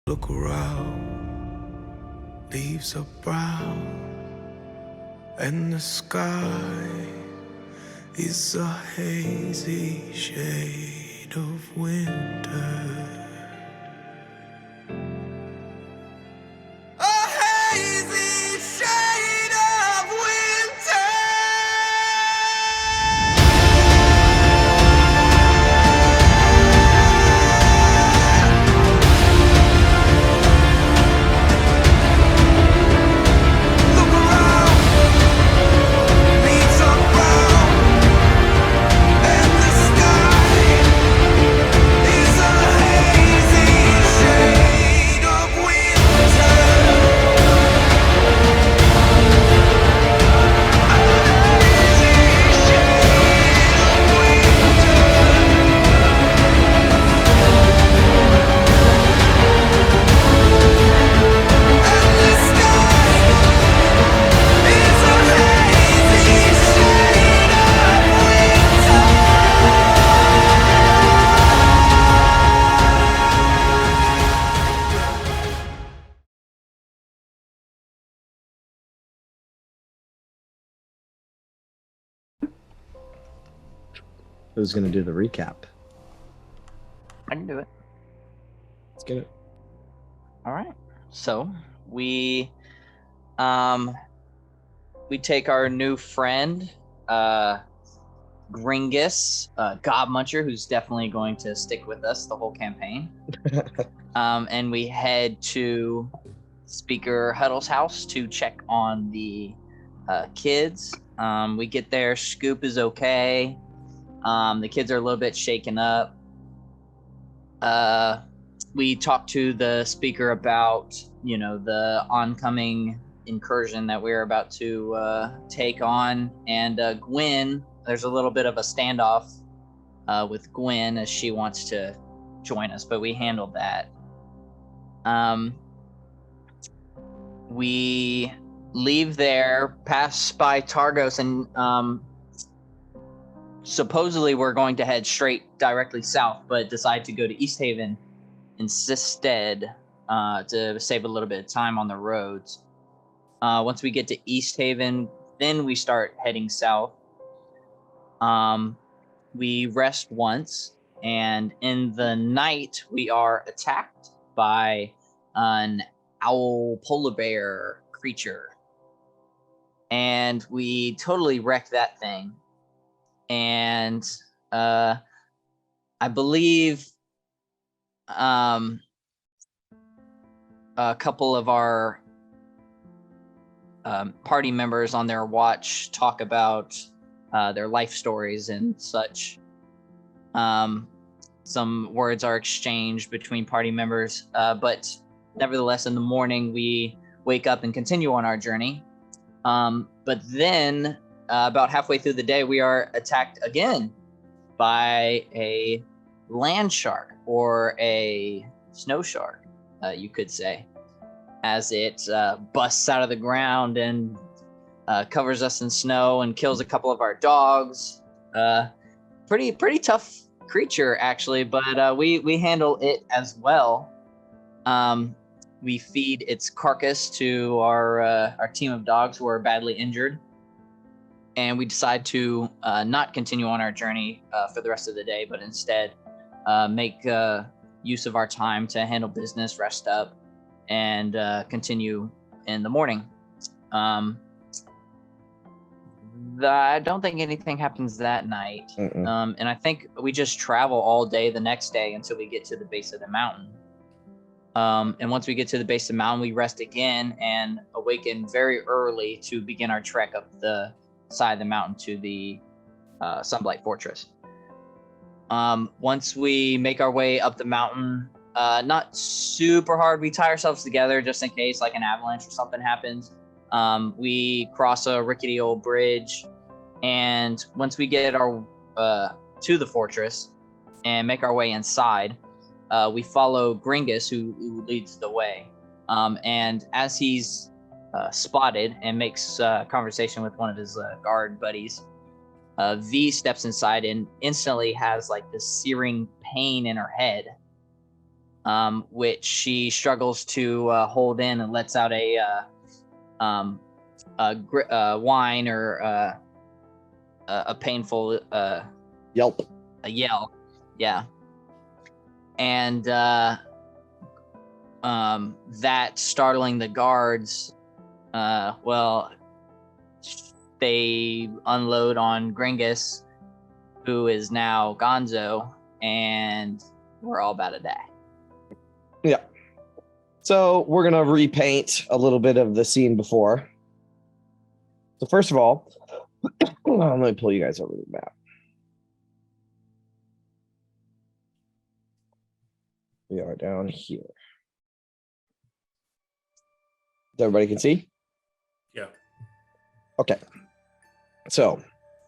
Look around, leaves are brown, and the sky is a hazy shade of winter. A hazy shade of winter. Look around, leaves are brown, and the sky is a hazy shade of winter. Who's going to do the recap? I can do it. Let's get it. All right. So we take our new friend, Gringus, God Muncher, who's definitely going to stick with us the whole campaign. And we head to Speaker Huddle's house to check on the kids. We get there, Scoop is okay. The kids are a little bit shaken up. We talk to the speaker about, the oncoming incursion that we're about to take on. And Gwen, there's a little bit of a standoff with Gwen as she wants to join us, but we handled that. We leave there, pass by Targos, and supposedly we're going to head straight directly south, but decide to go to East Haven instead to save a little bit of time on the roads. Once we get to East Haven, then we start heading south. We rest once, and in the night we are attacked by an owl polar bear creature, and we totally wreck that thing. And I believe a couple of our party members on their watch talk about their life stories and such. Some words are exchanged between party members, but nevertheless, in the morning, we wake up and continue on our journey. But then, about halfway through the day, we are attacked again by a land shark, or a snow shark, you could say, as it busts out of the ground and covers us in snow and kills a couple of our dogs. Pretty tough creature, actually, but we handle it as well. We feed its carcass to our team of dogs who are badly injured, and we decide to not continue on our journey for the rest of the day, but instead make use of our time to handle business, rest up, and continue in the morning. I don't think anything happens that night. And I think we just travel all day the next day until we get to the base of the mountain. And once we get to the base of the mountain, we rest again and awaken very early to begin our trek up the side of the mountain to the Sunblight Fortress. Once we make our way up the mountain, not super hard, we tie ourselves together just in case like an avalanche or something happens. We cross a rickety old bridge, and once we get our to the fortress and make our way inside, we follow Gringus, who leads the way. And as he's spotted and makes conversation with one of his guard buddies, V steps inside and instantly has like this searing pain in her head. which she struggles to hold in and lets out a whine or a painful Yelp. a yell. Yeah. And that startling the guards, they unload on Gringus, who is now Gonzo, and we're all about to die. Yeah. So we're gonna repaint a little bit of the scene before. So first of all, let me pull you guys over to the map. We are down here. Everybody can see? Yeah. Okay. So,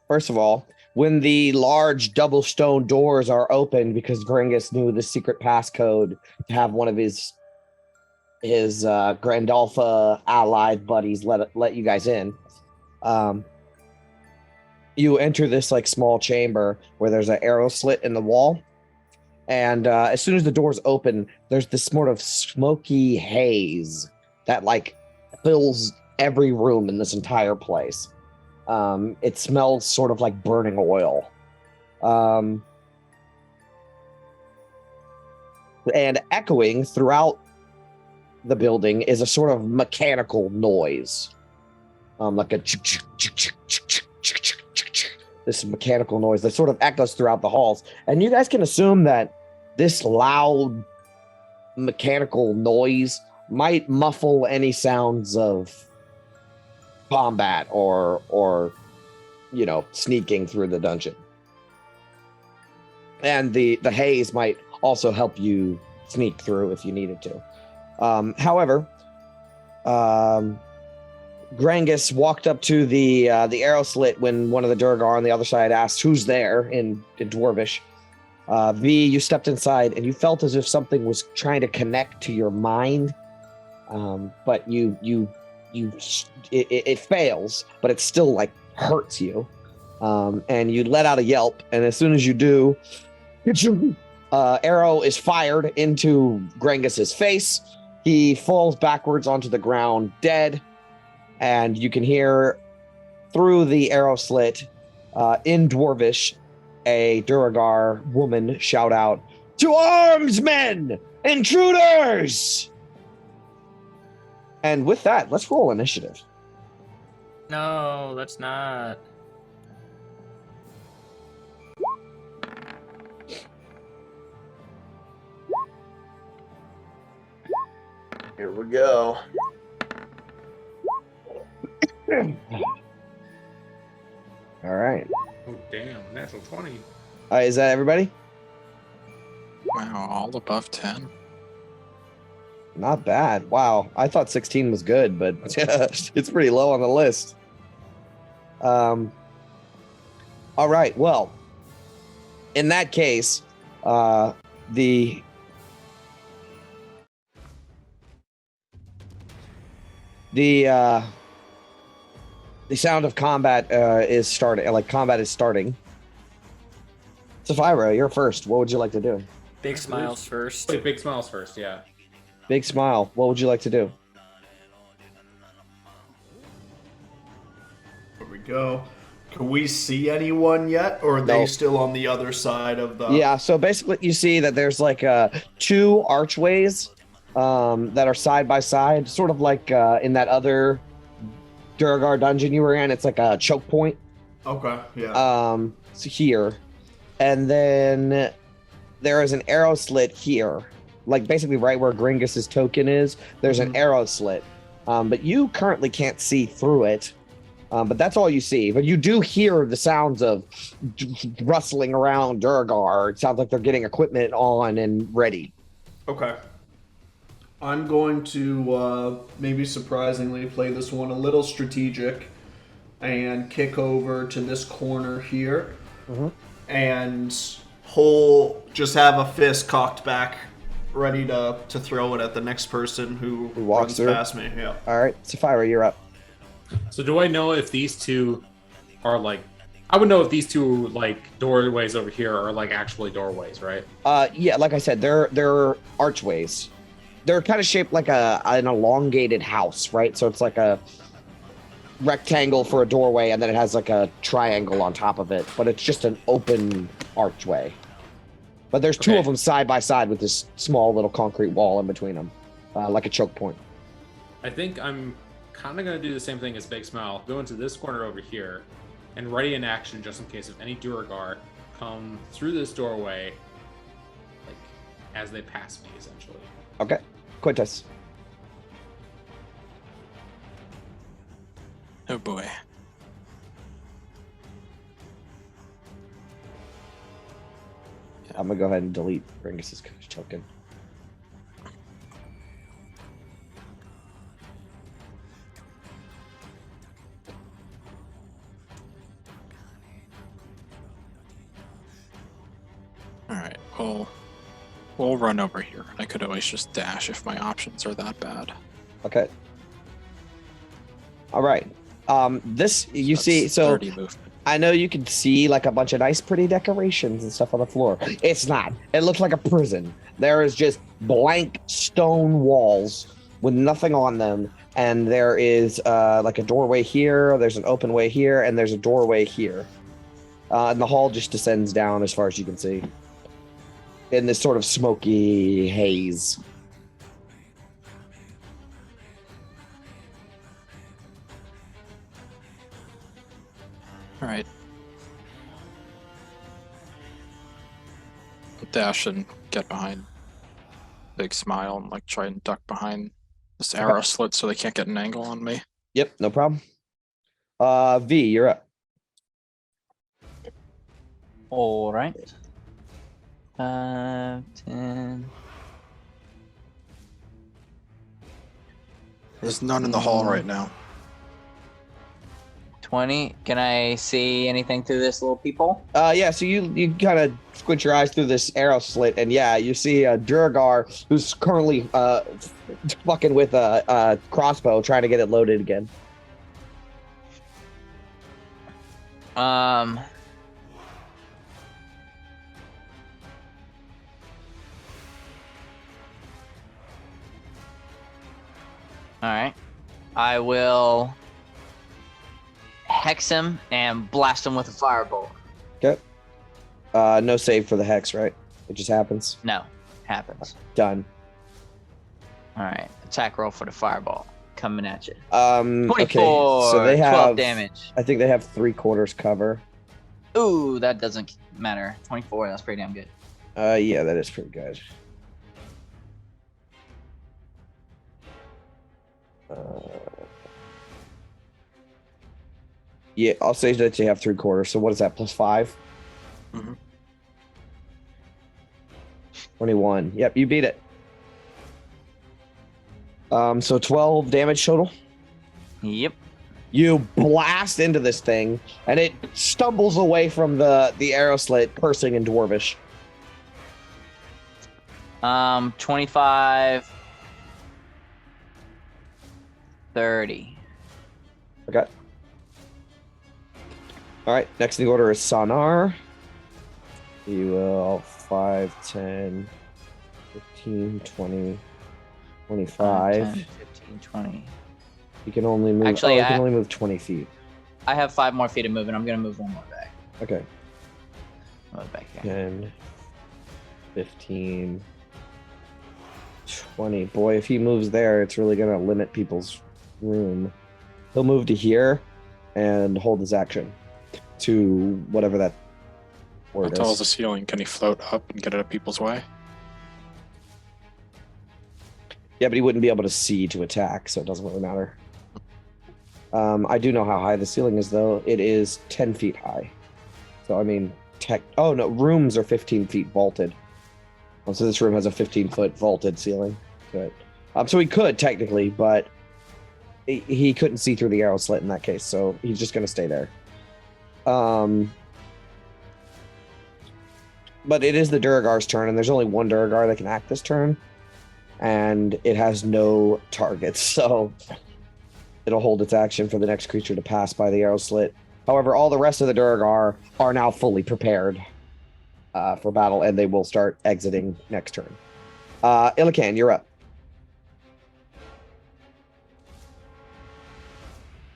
first of all, when the large double stone doors are open, because Gringus knew the secret passcode to have one of his Grandalfa allied buddies let you guys in, you enter this like small chamber where there's an arrow slit in the wall. And as soon as the doors open, there's this sort of smoky haze that like fills every room in this entire place. It smells sort of like burning oil. And echoing throughout the building is a sort of mechanical noise. Like a this mechanical noise that sort of echoes throughout the halls. And you guys can assume that this loud mechanical noise might muffle any sounds of combat or sneaking through the dungeon. And the haze might also help you sneak through if you needed to. However, Grangus walked up to the arrow slit when one of the Durgar on the other side asked who's there in Dwarvish. V, you stepped inside and you felt as if something was trying to connect to your mind, but it fails, but it still like hurts you, and you let out a yelp, and as soon as you do, arrow is fired into Grangus's face. He falls backwards onto the ground dead, and you can hear through the arrow slit in Dwarvish a Duragar woman shout out, "To arms, men! Intruders!" And with that, let's roll initiative. No, let's not. Here we go. All right. Oh, damn. Natural 20. Is that everybody? Wow, all above 10. Not bad. Wow. I thought 16 was good, but it's pretty low on the list. All right. Well, in that case, the sound of combat is starting. Like combat is starting. Sapphira, you're first. What would you like to do? Big smiles first. Wait, big smiles first, yeah. Big smile. What would you like to do? There we go. Can we see anyone yet, or are they still on the other side of the... Yeah, so basically you see that there's like two archways that are side by side, sort of like in that other Duragar dungeon you were in. It's like a choke point. Okay, yeah. So here. And then there is an arrow slit here. Like basically right where Gringus's token is, there's an arrow slit. But you currently can't see through it. But that's all you see. But you do hear the sounds of rustling around Duragar. It sounds like they're getting equipment on and ready. Okay. I'm going to maybe surprisingly play this one a little strategic and kick over to this corner here and just have a fist cocked back, ready to throw it at the next person who walks runs through. past me. Yeah. All right, Sapphira, you're up. So do I know if these two are like I would know if these two like doorways over here are like actually doorways, right? Yeah, like I said, they're archways. They're kind of shaped like an elongated house, right? So it's like a rectangle for a doorway, and then it has like a triangle on top of it, but it's just an open archway. But there's two Okay. of them side by side with this small little concrete wall in between them, like a choke point. I think I'm kind of going to do the same thing as Big Smile. Go into this corner over here and ready in action just in case if any Duragar come through this doorway, like as they pass me, essentially. Okay, Quintus. Oh boy. I'm gonna go ahead and delete Ringus's coach token. Alright, we'll run over here. I could always just dash if my options are that bad. Okay. All right. This you That's see. So 30 movement. I know you can see like a bunch of nice, pretty decorations and stuff on the floor. It's not. It looks like a prison. There is just blank stone walls with nothing on them, and there is like a doorway here. There's an open way here, and there's a doorway here. And the hall just descends down as far as you can see in this sort of smoky haze. Alright. Dash and get behind Big Smile and like try and duck behind this arrow slit so they can't get an angle on me. Yep, no problem. V, you're up. All right. 5, 10. There's none in the hall right now. 20. Can I see anything through this little peephole? Yeah, so you kind of squint your eyes through this arrow slit, and yeah, you see a Duragar who's currently fucking with a crossbow, trying to get it loaded again. All right. I will hex him and blast him with a firebolt. Okay. No save for the hex, right? It just happens. No, happens. Done. All right. Attack roll for the fireball coming at you. 24. Okay, So they 12 have damage. I think they have 3/4 cover. Ooh, that doesn't matter. 24. That's pretty damn good. Yeah, that is pretty good. Yeah, I'll say that you have 3/4. So what is that? +5? Mhm. 21. Yep, you beat it. So 12 damage total. Yep. You blast into this thing, and it stumbles away from the arrow slit, cursing in Dwarvish. 25, 30. Okay. All right, next in the order is Sanar. You will 5, 10, 15, 20, 25. 10, 15, 20. You can only move. Actually, you can only move 20 feet. I have 5 more feet of movement. I'm going to move one more back. Okay. Move back here. 10, 15, 20. Boy, if he moves there, it's really going to limit people's room. He'll move to here and hold his action to whatever that How word tall is is. the ceiling? Can he float up and get out of people's way? Yeah, but he wouldn't be able to see to attack, so it doesn't really matter. I do know how high the ceiling is, though. It is 10 feet high. So, I mean, oh, no, rooms are 15 feet vaulted. So this room has a 15-foot vaulted ceiling to it. So he could, technically, but he couldn't see through the arrow slit in that case, so he's just going to stay there. But it is the Duragar's turn, and there's only one Duragar that can act this turn. And it has no targets, so it'll hold its action for the next creature to pass by the arrow slit. However, all the rest of the Durgar are now fully prepared for battle, and they will start exiting next turn. Illican, you're up.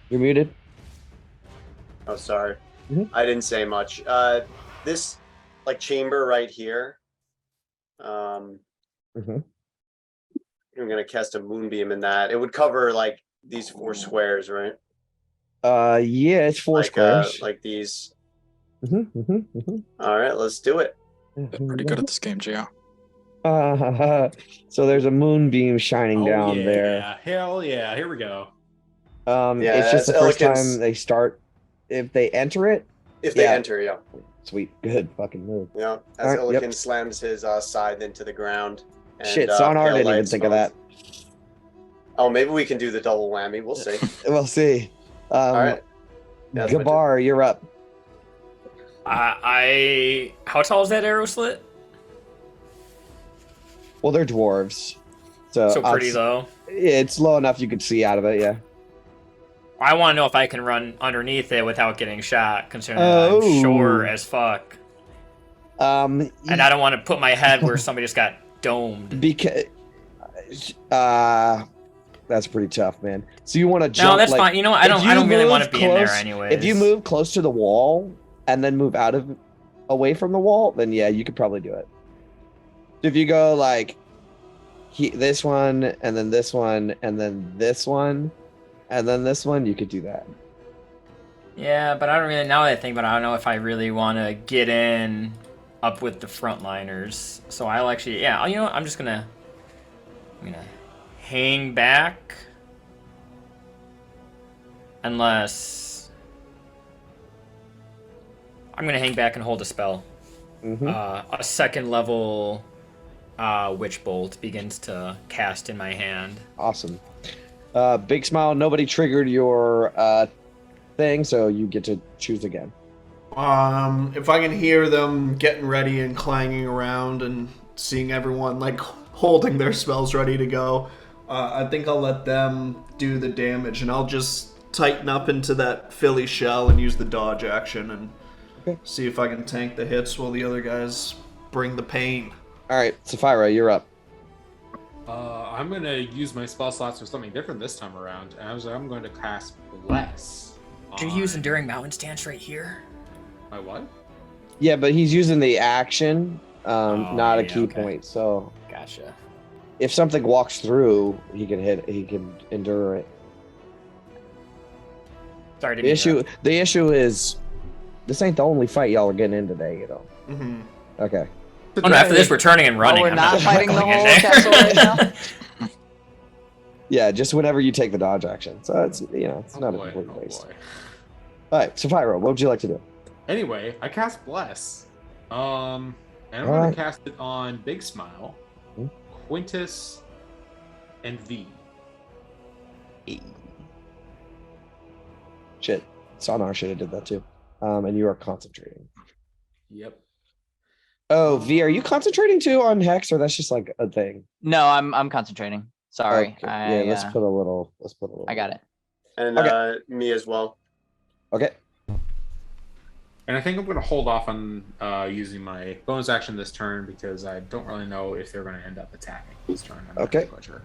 You're muted. Oh, sorry. Mhm. I didn't say much. This like chamber right here. Mhm. I'm gonna cast a moonbeam in that. It would cover like these 4 squares, right? Yeah, it's 4 squares. Like these. Mhm. All right, let's do it. Pretty good at this game, Gio. So there's a moonbeam shining Oh down yeah, there. hell yeah! Here we go. Yeah, It's just the that's first elegance. time they start. If they enter it, If they Yeah. enter, yeah. sweet, good fucking move. Yeah. As Alright, yep. Illican slams his scythe into the ground. And, Shit, Sonar Pale didn't even Light think of smells- that. Oh, maybe we can do the double whammy. We'll see. We'll see. All right. Yeah, that's my turn. Gabar, you're up. How tall is that arrow slit? Well, they're dwarves, so So pretty I'll- low. It's low enough you could see out of it. Yeah. I want to know if I can run underneath it without getting shot, considering Oh. I'm short as fuck. And And I don't want to put my head where somebody just got domed. because that's pretty tough, man. So you want to jump? No, that's like, fine. You know, I if don't you really move want to be in there close- anyways. If you move close to the wall and then move away from the wall, then yeah, you could probably do it. If you go like this one, and then this one, and then this one, and then this one, you could do that. Yeah, but I don't really. Now that I think about it, I don't know if I really want to get in up with the frontliners. So I'll actually, yeah. You know what? I'm gonna hang back, unless I'm gonna hang back and hold a spell. Mhm. A second level witch bolt begins to cast in my hand. Awesome. Big smile. Nobody triggered your thing, so you get to choose again. If I can hear them getting ready and clanging around and seeing everyone like holding their spells ready to go, I think I'll let them do the damage, and I'll just tighten up into that Philly shell and use the dodge action and see if I can tank the hits while the other guys bring the pain. All right, Sapphira, you're up. I'm gonna use my spell slots for something different this time around, and I'm going to cast Bless. Did you use Enduring Mountain Stance right here? My what? Yeah, but he's using the action, not a yeah, key okay. point. So Gotcha. if something walks through, he can hit. He can endure it. Sorry to The issue is, this ain't the only fight y'all are getting in today. You know. Mm-hmm. Okay. Oh no! After this, we're turning and running. we're I'm not fighting the going in whole there. castle right now? Yeah, just whenever you take the dodge action. So it's it's not a complete waste. boy. All right, Sapphira, what would you like to do? Anyway, I cast Bless. And I'm going Alright. to cast it on Big Smile, Hmm. Quintus, and V. Shit, Sonar should have did that too. And you are concentrating. Yep. Oh, V, are you concentrating too on Hex, or that's just like a thing? No, I'm concentrating. Sorry. Okay. Yeah, let's put a little. I got it. And Okay. me as well. Okay. And I think I'm going to hold off on using my bonus action this turn because I don't really know if they're going to end up attacking this turn. I'm not Okay. quite sure.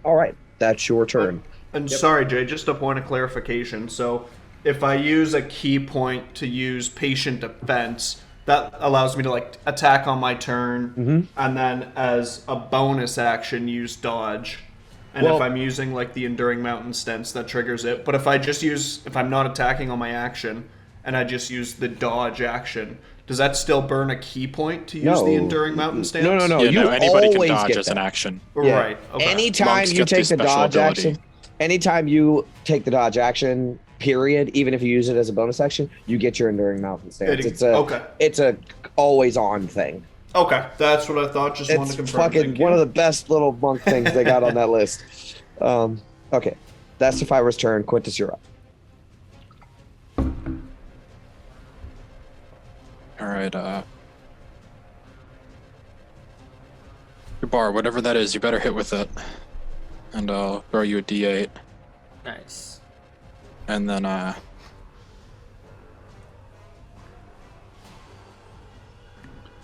All right, that's your turn. And sorry, Jay, just a point of clarification. So if I use a key point to use patient defense, that allows me to like attack on my turn, and then as a bonus action use dodge. And if Well- I'm using like the Enduring Mountain Stance, that triggers it. But if I'm not attacking on my action and I just use the dodge action, does that still burn a key point to use No. the Enduring Mountain Stance? No, no, no. Yeah, you no, anybody can always dodge get as an that. action. Yeah. Right. Okay. Anytime Monks you get the take the special dodge ability. action, anytime you take the dodge action, period, even if you use it as a bonus action, you get your Enduring Mountain Stance. It's a always on thing. Okay, that's what I thought. Just wanted It's to confirm. fucking Thank you. one of the best little monk things they got on that list. Okay, that's Sapphira's turn. Quintus, you're up. All right, your bar, whatever that is, you better hit with it, and I'll throw you a D8, Nice. and then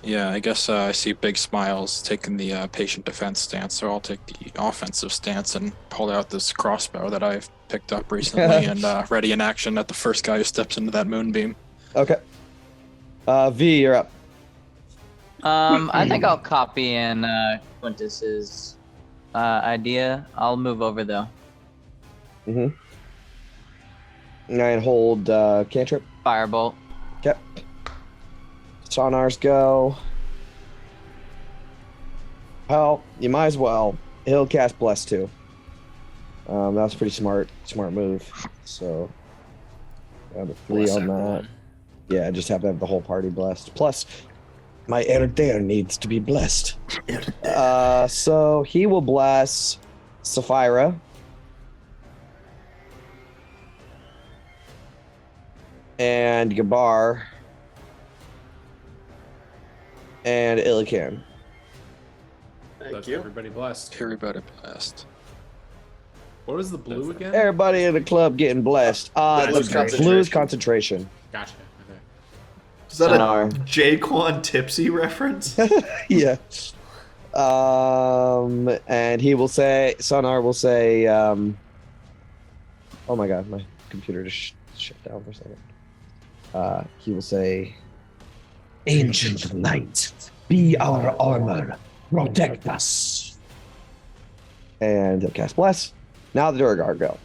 Yeah, I guess I see Big Smiles taking the patient defense stance, so I'll take the offensive stance and pull out this crossbow that I've picked up recently and ready in action at the first guy who steps into that moonbeam. Okay. V, you're up. I think I'll copy in Quintus's idea. I'll move over though. Mm-hmm. And hold cantrip. Firebolt. Okay. Sonars go. Well, you might as well. He'll cast Bless too. That was a pretty smart move. So, the 3 Bless on that. everyone. Yeah, I just have to have the whole party blessed. Plus, my Erdair needs to be blessed. So he will bless Sapphira. And Gabar. And Illican. Thank That's you. everybody blessed. Everybody blessed. What was the blue again? Everybody in the club getting blessed. Blue's The concentration. blue's concentration. Gotcha. Okay. Is that Sonar. a Jaquan Tipsy reference? Yeah. And he will say, Sonar will say, oh my god, my computer just shut down for a second. He will say, Ancient Light, be our armor, protect us. And he'll cast Bless. Now the Durgar go.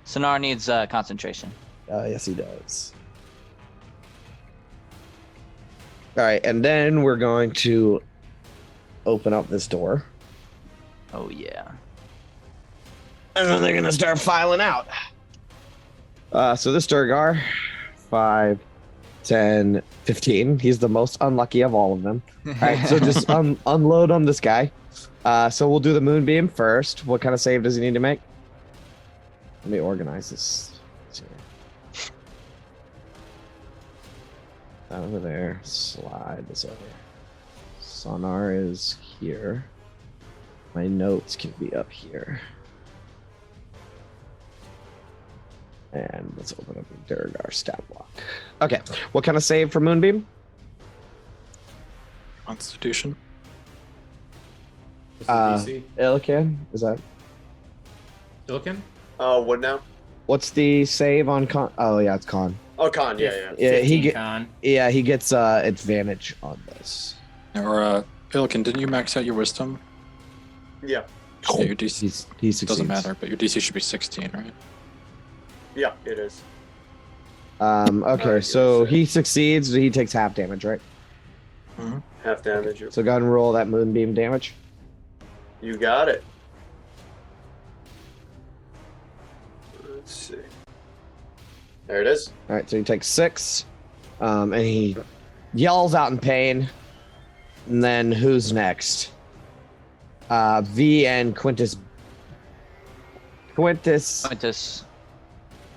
Sonar needs concentration. Yes, he does. All right, and then we're going to open up this door. Oh yeah. And then they're going to start filing out. So this Durgar, 5, 10, 15. He's the most unlucky of all of them. All right, so just unload on this guy. So we'll do the moonbeam first. What kind of save does he need to make? Let me organize this. That over there. Slide this over. Sonar is here. My notes can be up here. And let's open up the Durgar stat block. Okay, what kind of save for Moonbeam? Constitution. What's the DC? Illican, is that? Illican? What now? What's the save on con? Oh yeah, it's con. Oh, con. Yeah. Yeah, he 15 con. he gets advantage on this. Or Illican, didn't you max out your wisdom? Yeah. Yeah, your DC He succeeds. doesn't matter, but your DC should be 16, right? Yeah, it is. Okay, so he succeeds. He takes half damage, right? Half damage. So go ahead and roll that Moonbeam damage. You got it. Let's see. There it is. All right, so he takes 6, and he yells out in pain. And then who's next? V and Quintus. Quintus.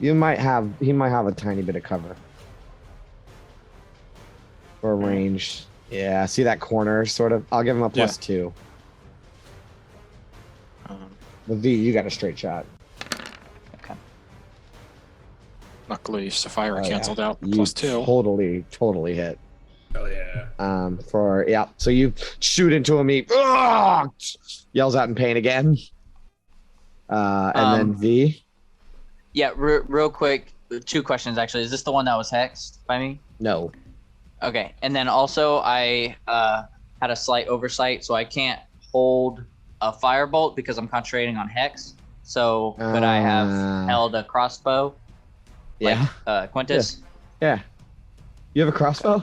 He might have a tiny bit of cover. Or range. Yeah, see that corner sort of? I'll give him a +2. But V, you got a straight shot. Luckily, Sapphira Oh, canceled yeah. out You +2. Totally hit. Oh yeah. So you shoot into him, he yells out in pain again. And then V. Yeah, real quick, 2 questions actually. Is this the one that was hexed by me? No. Okay, and then also I had a slight oversight, so I can't hold a firebolt because I'm concentrating on hex. So could I have held a crossbow? Yeah. Like Quintus? Yeah. You have a crossbow?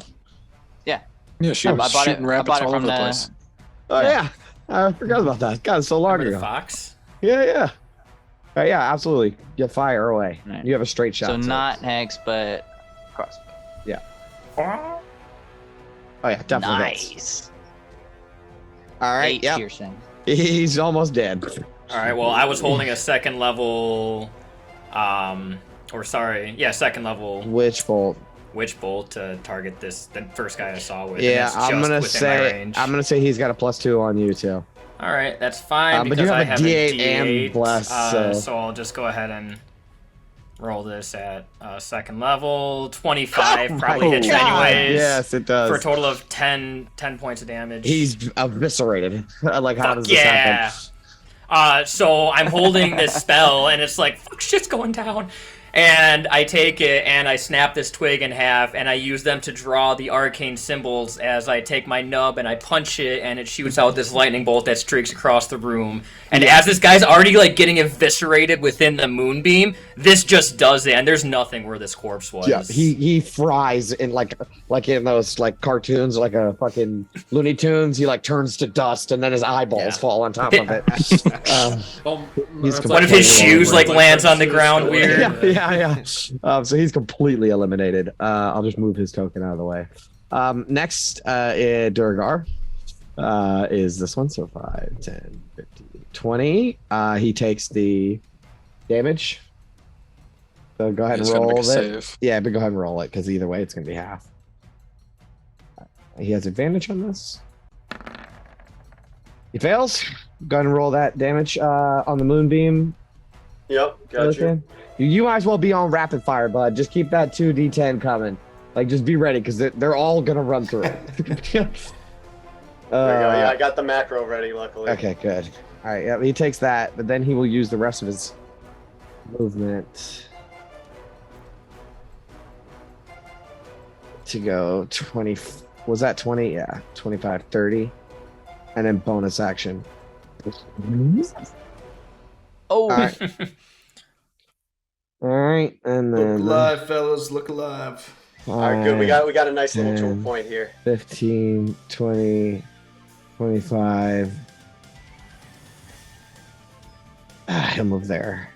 Yeah, she I was bought shooting it rabbits all from over the place. Oh yeah. I forgot about that. God, it's so long Remember the ago. fox? Yeah. Yeah, absolutely. You fire away. Right. You have a straight shot. So not hex, but crossbow. Oh yeah, definitely. hits. Nice. All right. 8 Yep. piercing. He's almost dead. All right. Well, I was holding a second level, second level Witch bolt. witch bolt to target the first guy I saw with. Yeah, and that's just within my range. say he's got a +2 on you too. All right, that's fine But because you have I a have D8 a D8 and bless, so- so I'll just go ahead and roll this at second level. 25 probably Oh hits God, anyways. yes, it does. For a total of 10 points of damage. He's eviscerated. Like, how Fuck does this yeah. happen? So I'm holding this spell, and it's like, fuck, shit's going down. And I take it, and I snap this twig in half, and I use them to draw the arcane symbols as I take my nub, and I punch it, and it shoots out this lightning bolt that streaks across the room. And as this guy's already, like, getting eviscerated within the moonbeam, this just does it, and there's nothing where this corpse was. Yeah, he fries in like in those like cartoons, like a fucking Looney Tunes. He like turns to dust, and then his eyeballs fall on top of it. He's One of his shoes, like, lands on the ground weird. Yeah. So he's completely eliminated. I'll just move his token out of the way. Next, Durgar is this one. So 5, 10, 15, 20. He takes the damage. So go ahead He's and gonna roll make a it. save. Yeah, but go ahead and roll it because either way it's going to be half. He has advantage on this. He fails. Go ahead and roll that damage on the moonbeam. Yep, got you. You might as well be on rapid fire, bud. Just keep that 2d10 coming. Like, just be ready because they're all going to run through it. There you go. Yeah, I got the macro ready, luckily. Okay, good. All right, yeah, he takes that, but then he will use the rest of his movement to go 20. Was that 20? Yeah, 25, 30. And then bonus action. Oh, All right. All right, and Look then alive, fellas. Look alive. All right, good. We got a nice little 10, tool point here. 15, 20, 25. He'll move there.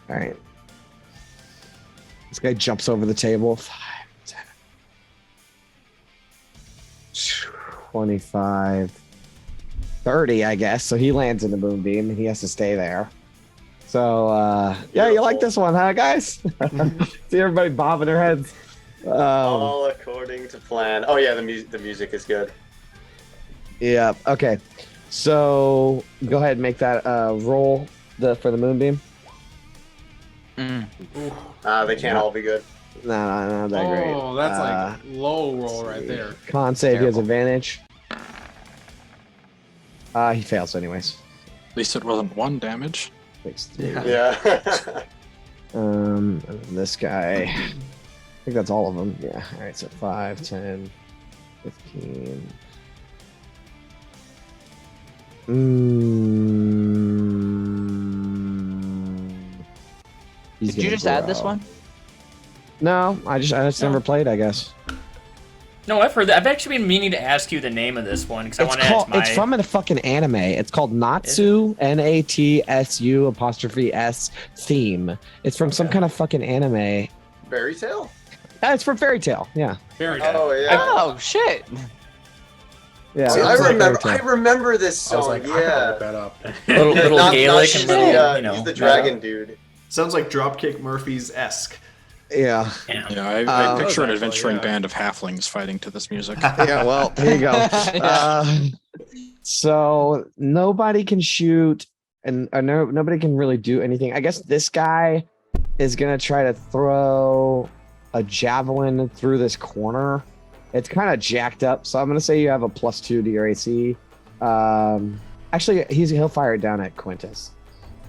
All right. This guy jumps over the table. 5, 10, 25, 30, I guess. So he lands in the moonbeam and he has to stay there. So, yeah, you like this one, huh, guys? See everybody bobbing their heads. All according to plan. Oh yeah, the music is good. Yeah. Okay. So go ahead and make that roll for the moonbeam. They can't all be good. No, not that great. Oh, that's like low roll right there. Con save, he has Terrible. advantage. He fails anyways. At least it wasn't 1 damage. Takes 3. Yeah. And this guy. I think that's all of them. Yeah. All right. So 5, 10, 15. He's did you gonna just add this grow. one? No, I just never played, I guess. No, I've heard that. I've actually been meaning to ask you the name of this one because I want to add It's from a fucking anime. It's called Natsu, Natsu apostrophe S theme. It's from some kind of fucking anime. Fairy tale? It's from Fairy Tale. Yeah. Very good. Oh yeah. Oh shit! Yeah. See, it's I like remember. Fairy I Tail. remember this I was song. like, I gotta Yeah. look that up. little Not Gaelic and the, little, you know. he's the dragon dude. Sounds like Dropkick Murphys-esque. Yeah. Yeah, I picture an actually, adventuring yeah. band of halflings fighting to this music. Yeah. Well, here you go. So nobody can shoot, and nobody can really do anything. I guess this guy is gonna try to throw a javelin through this corner. It's kind of jacked up, so I'm gonna say you have a +2 to your AC. Actually, he'll fire it down at Quintus.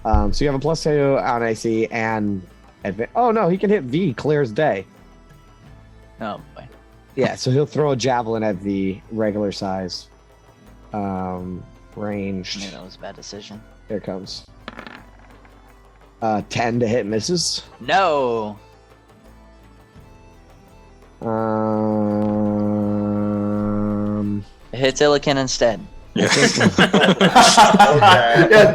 So you have a +2 on AC and oh no, he can hit V clear as day. Oh boy. Yeah, so he'll throw a javelin at the regular size. Ranged. Maybe that was a bad decision. Here it comes. 10 to hit, misses. No. It hits Illiken instead. Yeah. Okay.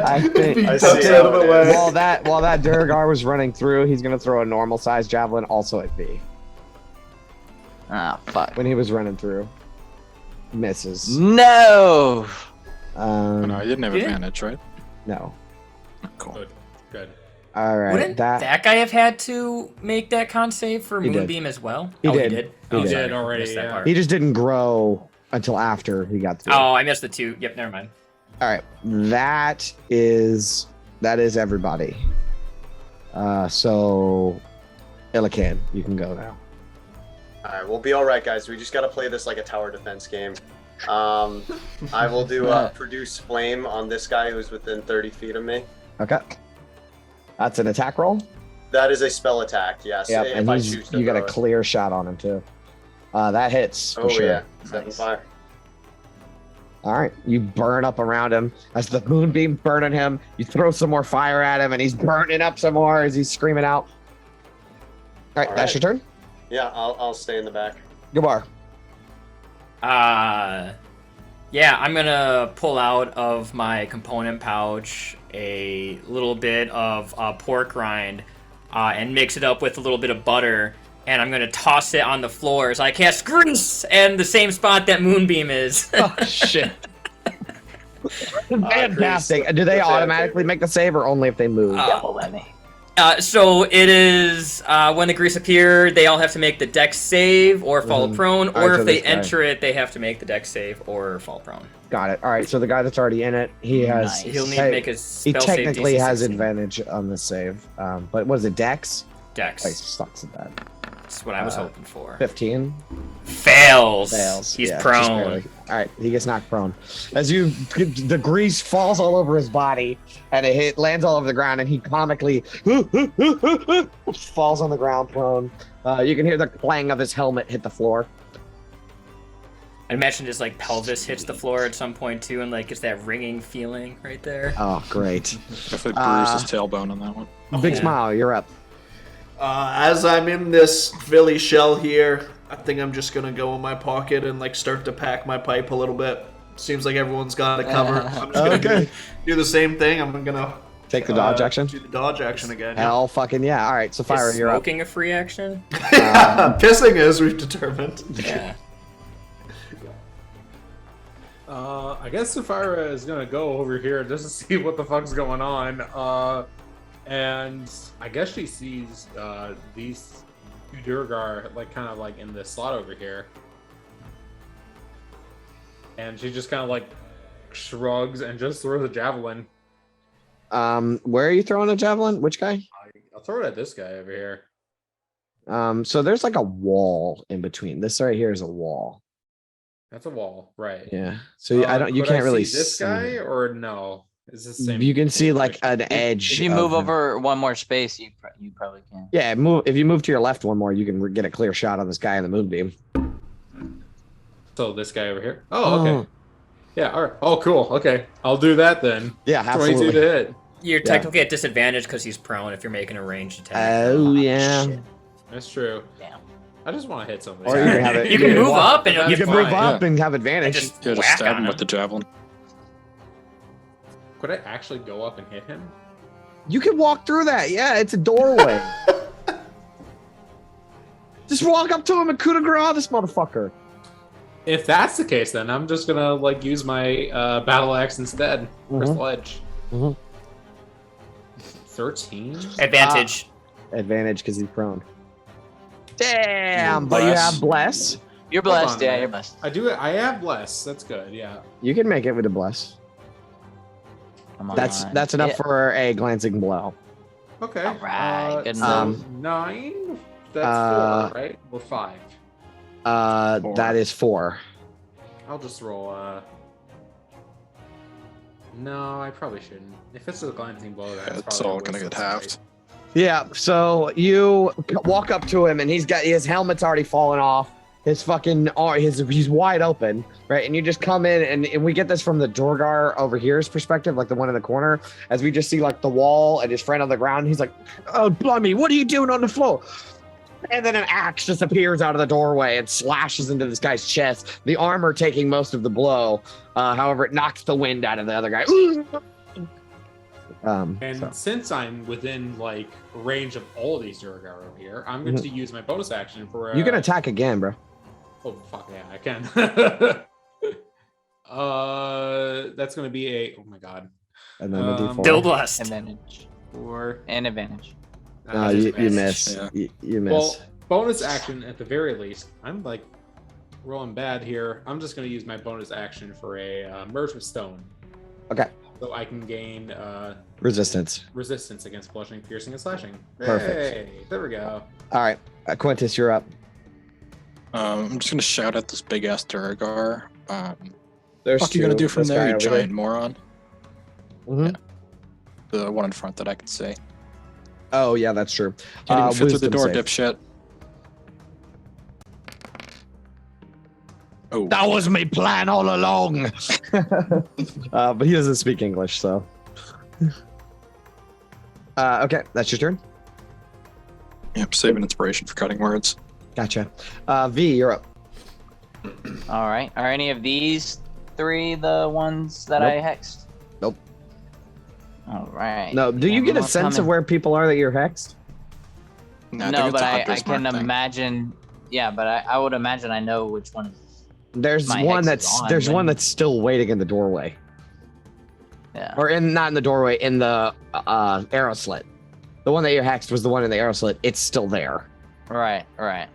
I think I Tucks see out how of the it way. is. while that Durgar was running through, he's gonna throw a normal sized javelin also at V. Ah, fuck. When he was running through. Misses. No. No, I didn't have Did it? advantage, right? No. Cool. Good. Good. All right. Wouldn't that guy have had to make that con save for He did. Moonbeam as well? He Oh, did. he did. He Oh, did. sorry. Did already, Missed that yeah. part. He just didn't grow until after he got through. Oh, I missed the 2. Yep, never mind. All right. That is everybody. So, Illican, you can go now. All right, we'll be all right, guys. We just got to play this like a tower defense game. I will do produce flame on this guy who's within 30 feet of me. Okay. That's an attack roll. That is a spell attack, yes. Yep, if and I he's, choose to you got a throw it. clear shot on him too. That hits for Oh sure. yeah, 7 fire. All right, you burn up around him as the moonbeam burning him. You throw some more fire at him, and he's burning up some more as he's screaming out. All right, All that's right. your turn. Yeah, I'll stay in the back. Gabar. Yeah, I'm gonna pull out of my component pouch a little bit of pork rind and mix it up with a little bit of butter, and I'm gonna toss it on the floor as I cast grease and the same spot that Moonbeam is. Oh shit! Fantastic. Grease. Do they That's it, automatically make the save, or only if they move? Double whammy. So it is when the grease appear, they all have to make the dex save or fall prone, All or right, so if they this guy. enter it, they have to make the dex save or fall prone. Got it. All right. So the guy that's already in it, he has. Nice. He'll need hey, to make his he spell save technically DC has 16. advantage on the save. But what is it? Dex. Dex. Oh, he sucks at that. That's what I was hoping for. 15. Fails. Fails. He's Yeah, just prone. barely. All right, he gets knocked prone. As the grease falls all over his body, and it lands all over the ground, and he comically falls on the ground prone. You can hear the clang of his helmet hit the floor. I imagine his like pelvis hits the floor at some point too, and like gets that ringing feeling right there. Oh, great! Definitely bruised his tailbone on that one. Big smile. You're up. As I'm in this Philly shell here, I think I'm just gonna go in my pocket and like start to pack my pipe a little bit. Seems like everyone's got it covered. I'm just gonna do the same thing. I'm gonna Take the dodge action. Do the dodge action again. yeah. Hell, fucking yeah! All right, so fire. Is You're up. smoking a free action? Pissing is, we've determined. Yeah. I guess Sapphira is gonna go over here just to see what the fuck's going on. And I guess she sees these two Durgar like kind of like in this slot over here. And she just kind of like shrugs and just throws a javelin. Where are you throwing a javelin? Which guy? I'll throw it at this guy over here. So there's like a wall in between. This right here is a wall. That's a wall, right? Yeah. So I don't. You Could can't I really see this see. guy or no? Is this the same? You can see like an edge. If you move of- over one more space, you probably can. Yeah, move. If you move to your left one more, you can get a clear shot on this guy in the moonbeam. So this guy over here. Oh, okay. Yeah. All right. Oh, cool. Okay, I'll do that then. Yeah, 22 absolutely. to hit. You're technically at disadvantage because he's prone if you're making a ranged attack. Oh yeah. Shit. That's true. Damn. I just want to hit somebody. Or you can have it. You can move up and it'll You get can move fine. up and have And advantage. just Yeah, just whack stab on him with the javelin. Could I actually go up and hit him? You can walk through that. Yeah, it's a doorway. Just walk up to him and coup de grace this motherfucker. If that's the case, then I'm just gonna like use my battle axe instead for Mhm. sledge. Mhm. 13. 13. Advantage. Advantage because he's prone. Damn, You but you bless. have bless. You're Hold blessed. on, Yeah, man. you're blessed. I do. I have bless. That's good. Yeah. You can make it with a bless. Come on. That's enough Yeah. for a glancing blow. Okay. All right, good so enough. 9. That's Uh, 4, right? Or 5. Four. That is 4. I'll just roll. No, I probably shouldn't. If it's a glancing blow, that's It's probably all a gonna waste get of halved. sight. Yeah, so you walk up to him and he's got his helmet's already fallen off. His fucking he's wide open, right? And you just come in and we get this from the Dorgar over here's perspective, like the one in the corner, as we just see like the wall and his friend on the ground. He's like, "Oh, Blummy, what are you doing on the floor?" And then an axe just appears out of the doorway and slashes into this guy's chest. The armor taking most of the blow. However, it knocks the wind out of the other guy. And So. since I'm within like range of all these Durgar over here, I'm going to use my bonus action for. You can attack again, bro. Oh fuck yeah, I can. That's going to be a. Oh my god. And then the D4. Still blessed. Advantage. And advantage. No, you miss. Yeah. You miss. Well, bonus action at the very least. I'm like rolling bad here. I'm just going to use my bonus action for a merge with stone. Okay. so I can gain Resistance. resistance against bludgeoning, piercing, and slashing. Perfect. Hey, there we go. All right, Quintus, you're up. I'm just gonna shout at this big ass Duragar. There's What are you gonna two. do from This there, guy you over giant here. moron? Mhm. The one in front that I can see. Oh yeah, that's true. Can't even fit through the Wisdom door, save. dipshit. Oh, That was my plan all along. But he doesn't speak English, so. Okay, that's your turn. yep. Save an inspiration for cutting words. Gotcha. V, you're up. All right. Are any of these three the ones that I hexed? Nope. All right. No, do you get a sense of where people are that you're hexed? No, I No, think but it's a I hunter's can mark thing. imagine. Yeah, but I would imagine I know which one. There's My one hex is that's on there's when- one that's still waiting in the doorway, Yeah. or not in the doorway, in the arrow slit. The one that you hexed was the one in the arrow slit. It's still there. Right. Right.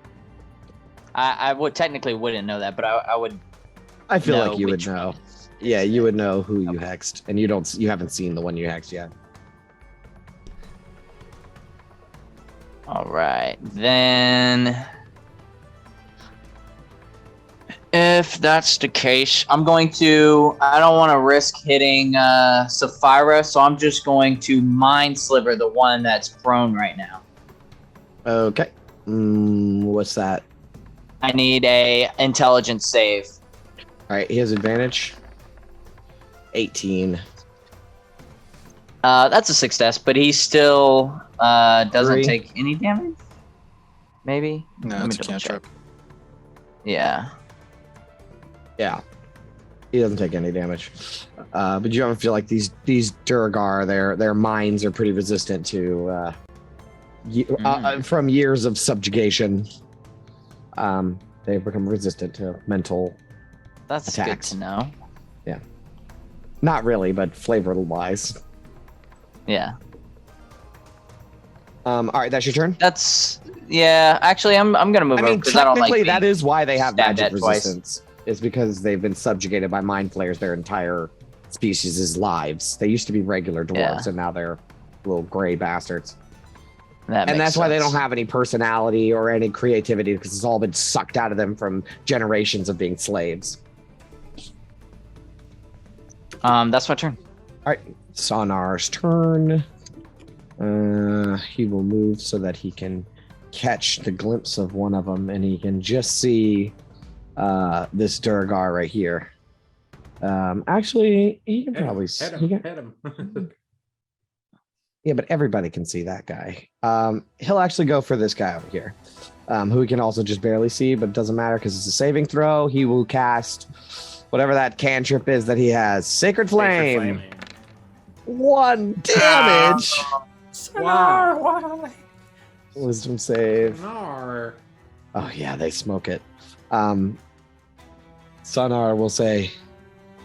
I would technically wouldn't know that, but I would. I feel know like you would which one know. it is. Yeah, you would know who you hexed, and you haven't seen the one you hexed yet. All right, then. If that's the case, I'm going to. I don't want to risk hitting Sapphira, so I'm just going to Mind Sliver the one that's prone right now. Okay. What's that? I need a intelligence save. All right, he has advantage. 18. That's a success, but he still doesn't 3. take any damage. Maybe. No, Let me it's a double check. cantrip. Yeah. Yeah. He doesn't take any damage. But you don't feel like these Duragar, their minds are pretty resistant to from years of subjugation. They've become resistant to mental That's attacks. good to know. Not really, but flavor wise. Yeah. All right, that's your turn. That's Actually, I'm gonna move I over mean, because I don't like. technically, that is why they have stabbed magic at twice. resistance. It's because they've been subjugated by mind flayers their entire species' lives. They used to be regular dwarves, Yeah. and now they're little gray bastards. That And makes that's why they sense. don't have any personality or any creativity, because it's all been sucked out of them from generations of being slaves. That's my turn. Sonar's turn. He will move so that he can catch the glimpse of one of them, and he can just see this Duragar right here. Actually, he can probably hit he him. can- Hit him. yeah, but everybody can see that guy. He'll actually go for this guy over here, who he can also just barely see, but it doesn't matter because it's a saving throw. He will cast whatever that cantrip is that he has. Sacred Flame. 1 damage. Wow. Why? Wisdom save. Nar. Oh yeah, they smoke it. Sonar will say,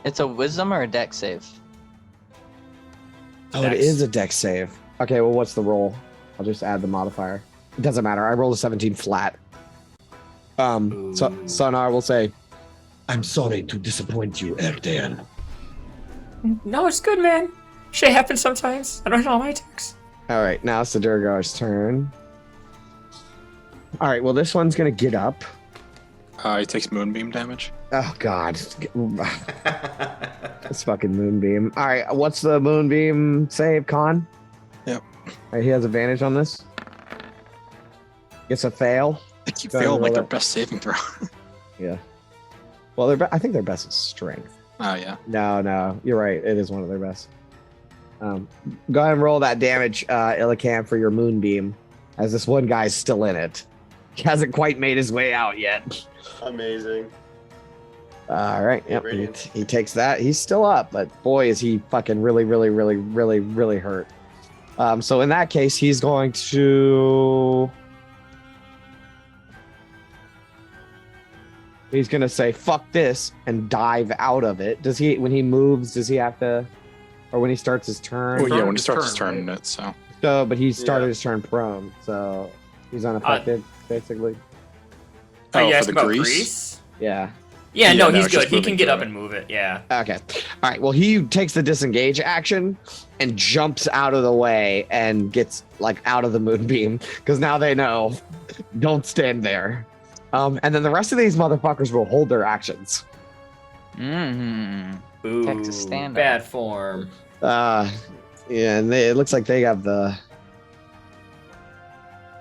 It's a wisdom or a dex save. "Oh, it Dex. is a dex save." Okay, well, what's the roll? I'll just add the modifier. It doesn't matter. I rolled a 17 flat. So Sonar will say, "I'm sorry to disappoint you, Erdan." No, it's good, man. Shit happens sometimes. I don't know my attacks. All right, now it's the Durgar's turn. All right, well, this one's gonna get up. He takes moonbeam damage. Oh God, this fucking moonbeam. All right, what's the moonbeam save, Con? Yep. All right, he has advantage on this. Gets a fail. I keep Go ahead and feeling like roll their that. best saving throw. Yeah. Well, I think their best is strength. Oh yeah. No, you're right. It is one of their best. Go ahead and roll that damage, Illican, for your moonbeam, as this one guy's still in it. He hasn't quite made his way out yet. Amazing. All right. Yep. Radiant. He takes that. He's still up, but boy, is he fucking really hurt. So in that case, he's going to. He's gonna say "fuck this" and dive out of it. Does he? When he moves, does he have to? Or when he starts his turn? Well, yeah, when he his starts his turn, turn, right? so So, but he started Yeah. his turn prone, so he's unaffected, basically. Are you for asking the about grease? grease? Yeah. Yeah, no, no, he's it's just good. He moving can get through up it. and move it. Yeah. Okay. All right. Well, he takes the disengage action and jumps out of the way and gets like out of the moonbeam because now they know don't stand there. And then the rest of these motherfuckers will hold their actions. Ooh, Texas stand-up. bad form. Yeah, and it looks like they have the.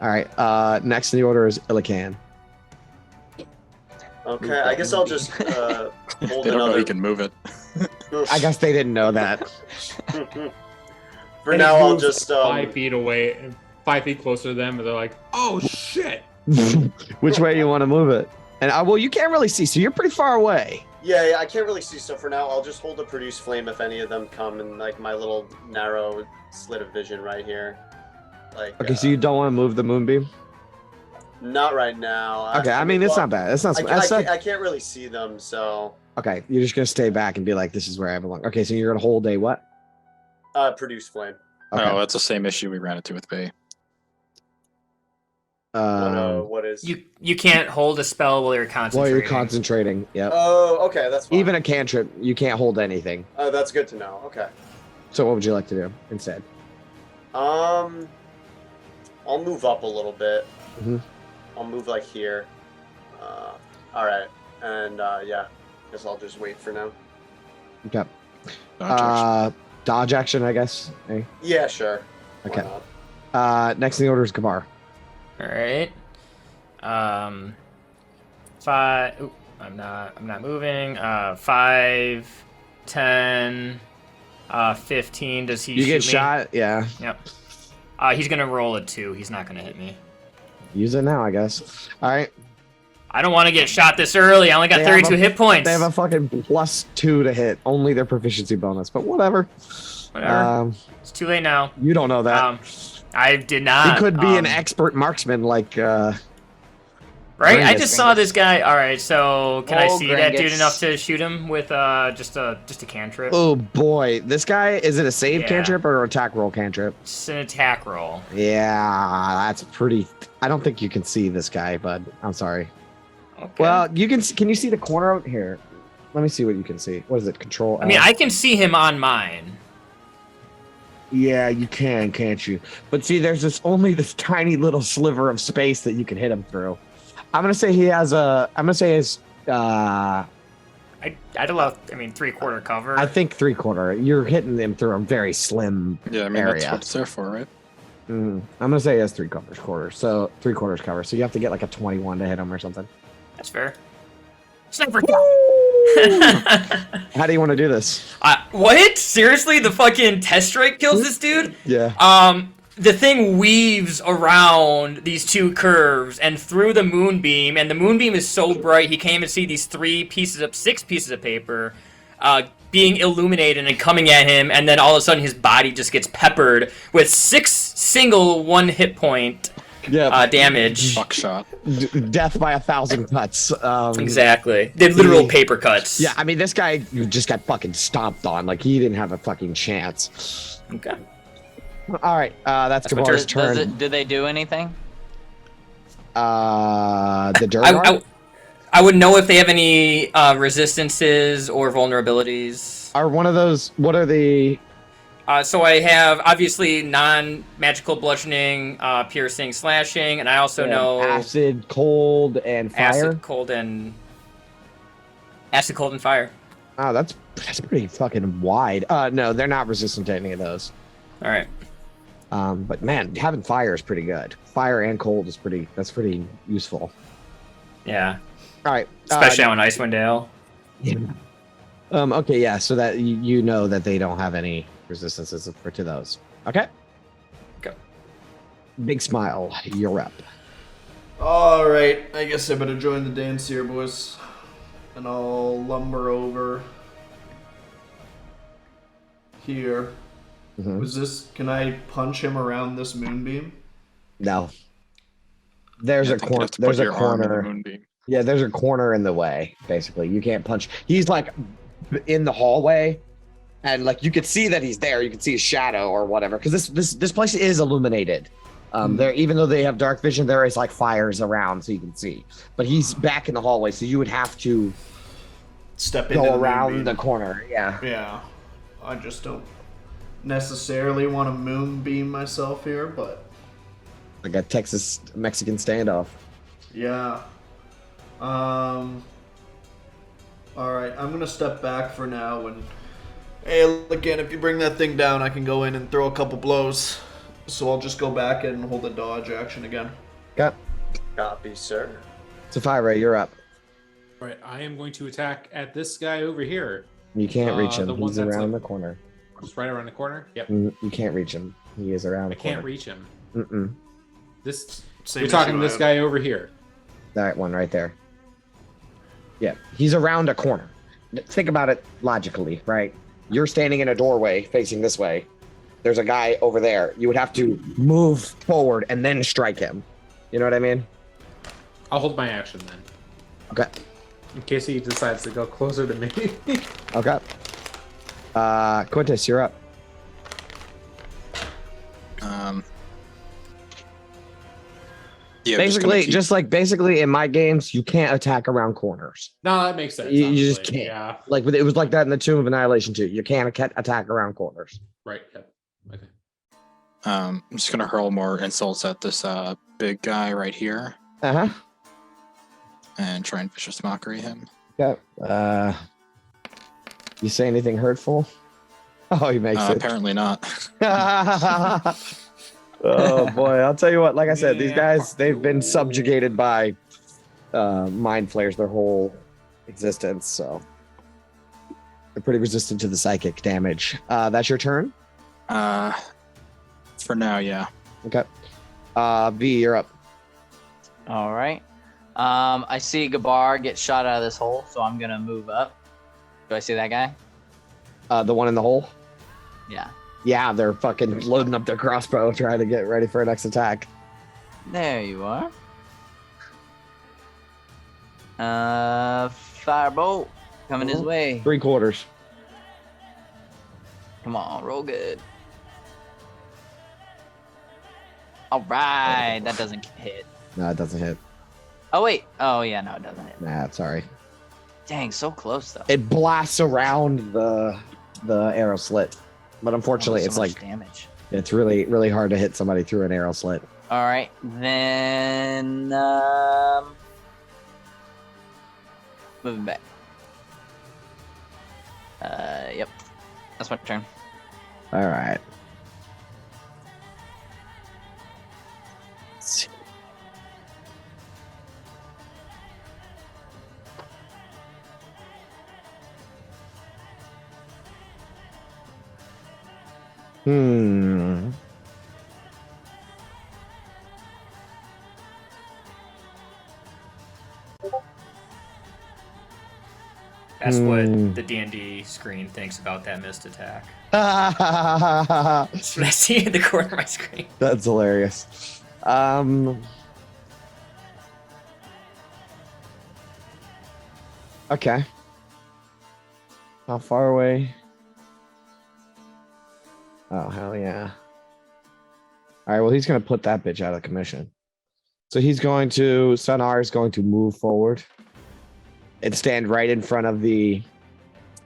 All right. Next in the order is Illican. Okay, I guess I'll just hold They don't know another. he can move it. I guess they didn't know that. For And now, it I'll moves just 5 feet away, 5 feet closer to them, and they're like, "Oh shit!" Which way you want to move it? And well, you can't really see, so you're pretty far away. Yeah, I can't really see. So for now, I'll just hold a produce flame if any of them come in like my little narrow slit of vision right here. Like. Okay, so you don't want to move the moonbeam. Not right now. Okay, I mean it's well, not bad. It's not. I can't really see them, so Okay, you're just gonna stay back and be like, "This is where I belong." Okay, so you're gonna hold a what? produce flame. Okay. Oh, that's the same issue we ran into with Bay. What is? You can't hold a spell while you're While concentrating. you're concentrating. Yep. Oh, okay, that's fine. Even a cantrip, you can't hold anything. Oh, that's good to know. Okay. So what would you like to do instead? I'll move up a little bit. Mhm. I'll move like here. All right, and yeah, guess I'll just wait for now. Okay. Dodge action. Dodge action, I guess. Hey. Yeah, sure. Why Okay. not? Next in the order is Gabar. All right. 5. Ooh, I'm not moving. 5, 10, 15. Does he? You shoot get me? shot. Yeah. Yep. He's gonna roll a 2. He's not gonna hit me. Use it now, I guess. All right. I don't want to get shot this early. I only got They have 32 a- hit points. They have a fucking +2 to hit. Only their proficiency bonus, but whatever. Whatever. It's too late now. You don't know that. I did not. He could be an expert marksman, like. Right? I Gringus. just saw this guy. All right, so can I Oh, see that dude Gringus. enough to shoot him with just a cantrip? Oh boy, this guy is it a save Yeah. cantrip or an attack roll cantrip? It's an attack roll. Yeah, that's pretty. I don't think you can see this guy, bud. I'm sorry. Okay. Well, you can. Can you see the corner out here? Let me see what you can see. What is it? Control. I mean, L? I can see him on mine. Yeah, you can, can't you? But see, there's only this tiny little sliver of space that you can hit him through. I'm gonna say he has a. I'm gonna say his. I'd allow. I mean, 3/4 cover. I think 3/4. You're hitting him through a very slim. Yeah, I mean area. that's what it's there for, right? I'm gonna say he has 3/4. So 3/4 cover. So you have to get like a 21 to hit him or something. That's fair. Sniper. How do you want to do this? What? Seriously? The fucking test strike kills this dude? Yeah. The thing weaves around these 2 curves and through the moonbeam, and the moonbeam is so bright he can't even see these 6 pieces of paper being illuminated and coming at him, and then all of a sudden his body just gets peppered with 6 single 1 hit point damage. Buckshot. Death by 1,000 cuts. Exactly. The literal paper cuts. Yeah, I mean, this guy just got fucking stomped on. Like, he didn't have a fucking chance. Okay. All right, that's Gabar's turn. Do they do anything? The Durgar? I would know if they have any resistances or vulnerabilities. Are one of those, what are the... So I have, obviously, non-magical bludgeoning, piercing, slashing, and I also know... Acid, cold, and fire? Acid, cold, and fire. Oh, that's pretty fucking wide. No, they're not resistant to any of those. All right. But man, having fire is pretty good. Fire and cold is pretty useful. Yeah. All right. Especially on Icewind Dale. Yeah. Okay, yeah, so that you know that they don't have any resistances to those. Okay? Okay. Big smile, you're up. All right, I guess I better join the dance here, boys. And I'll lumber over here. Mhm. Was this? Can I punch him around this moonbeam? No. There's Yeah, a I think you corner. have to put There's a your arm in the corner. moonbeam. Yeah, there's a corner in the way. Basically, you can't punch. He's like in the hallway, and like you could see that he's there. You can see his shadow or whatever. Because this place is illuminated. There, even though they have dark vision, there is like fires around, so you can see. But he's back in the hallway, so you would have to step into Go the around moonbeam. the corner. Yeah. Yeah, I just don't necessarily want to moonbeam myself here, but Like a Texas Mexican standoff. yeah. All right, I'm gonna step back for now, and hey, again, if you bring that thing down, I can go in and throw a couple blows. So I'll just go back and hold a dodge action again. Got. Copy, sir. Safira, you're up. Right, I am going to attack at this guy over here. You can't reach him. The one He's that's around like- the corner. Just right around the corner. Yep. You can't reach him. He is around I the corner. can't reach him. Mm-mm. This. Same You're talking issue to I this have. guy over here. That one right there. Yeah, he's around a corner. Think about it logically, right? You're standing in a doorway facing this way. There's a guy over there. You would have to move forward and then strike him. You know what I mean? I'll hold my action then, Okay. in case he decides to go closer to me. Okay. Quintus, you're up. Yeah, I'm just gonna Basically, in my games, you can't attack around corners. No, that makes sense. You just honestly. can't. Yeah. Like it was like that in the Tomb of Annihilation too. You can't attack around corners. Right. Yep. Okay. I'm just gonna hurl more insults at this big guy right here Uh huh. and try and vicious mockery him. Okay. You say anything hurtful? Oh, he makes it. Apparently not. Oh boy, I'll tell you what. Like I said, these Yeah. guys, they've been subjugated by mind flayers their whole existence, so they're pretty resistant to the psychic damage. That's your turn. For now, yeah. Okay. V, you're up. All right. I see Gabar get shot out of this hole, so I'm gonna move up. Do I see that guy? The one in the hole. Yeah. Yeah, they're fucking loading up their crossbow, trying to get ready for a next attack. There you are. Firebolt coming his way. 3/4. Come on, roll good. All right, that doesn't hit. No, it doesn't hit. Oh wait. Oh yeah, no, it doesn't hit. Nah, sorry. Dang, so close though. It blasts around the arrow slit, but unfortunately, Oh, it's so much like damage. it's really hard to hit somebody through an arrow slit. All right, then moving back. Yep, that's my turn. All right. Let's see. Hmm. That's Hmm. what the D&D screen thinks about that missed attack. That's what I see in the corner of my screen. That's hilarious. Okay. How far away? Oh, hell yeah. All right, well, he's going to put that bitch out of commission. So he's going to, Sunar is going to move forward and stand right in front of the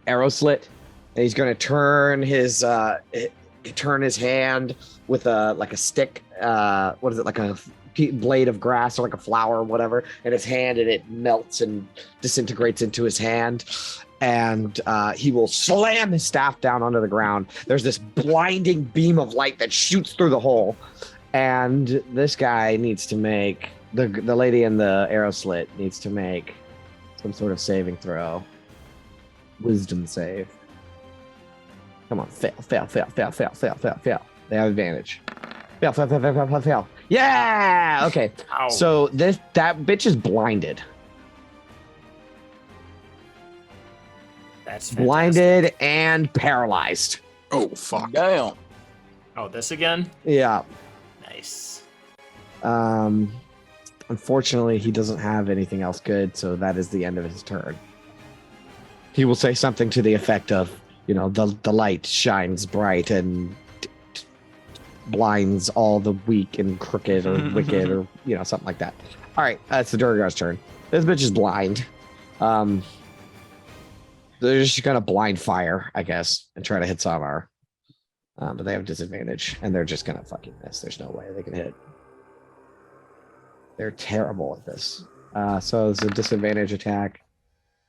arrow slit. And he's going to turn his hand with like a stick. What is it? Like a blade of grass or like a flower or whatever in his hand, and it melts and disintegrates into his hand. And he will slam his staff down onto the ground. There's this blinding beam of light that shoots through the hole. And this guy needs to make, the lady in the arrow slit needs to make some sort of saving throw. Wisdom save. Come on, fail. They have advantage. Fail. Yeah! Okay, Ow. so that bitch is blinded. That's fantastic. Blinded and paralyzed. Oh, fuck. Damn. Oh, this again? Yeah. Nice. Unfortunately, he doesn't have anything else good, so that is the end of his turn. He will say something to the effect of, the light shines bright and blinds all the weak and crooked or wicked or, something like that. All right, that's the Durgar's turn. This bitch is blind. They're just gonna blind fire, I guess, and try to hit Savar. But they have disadvantage, and they're just gonna fucking miss. There's no way they can hit. They're terrible at this. So it's a disadvantage attack.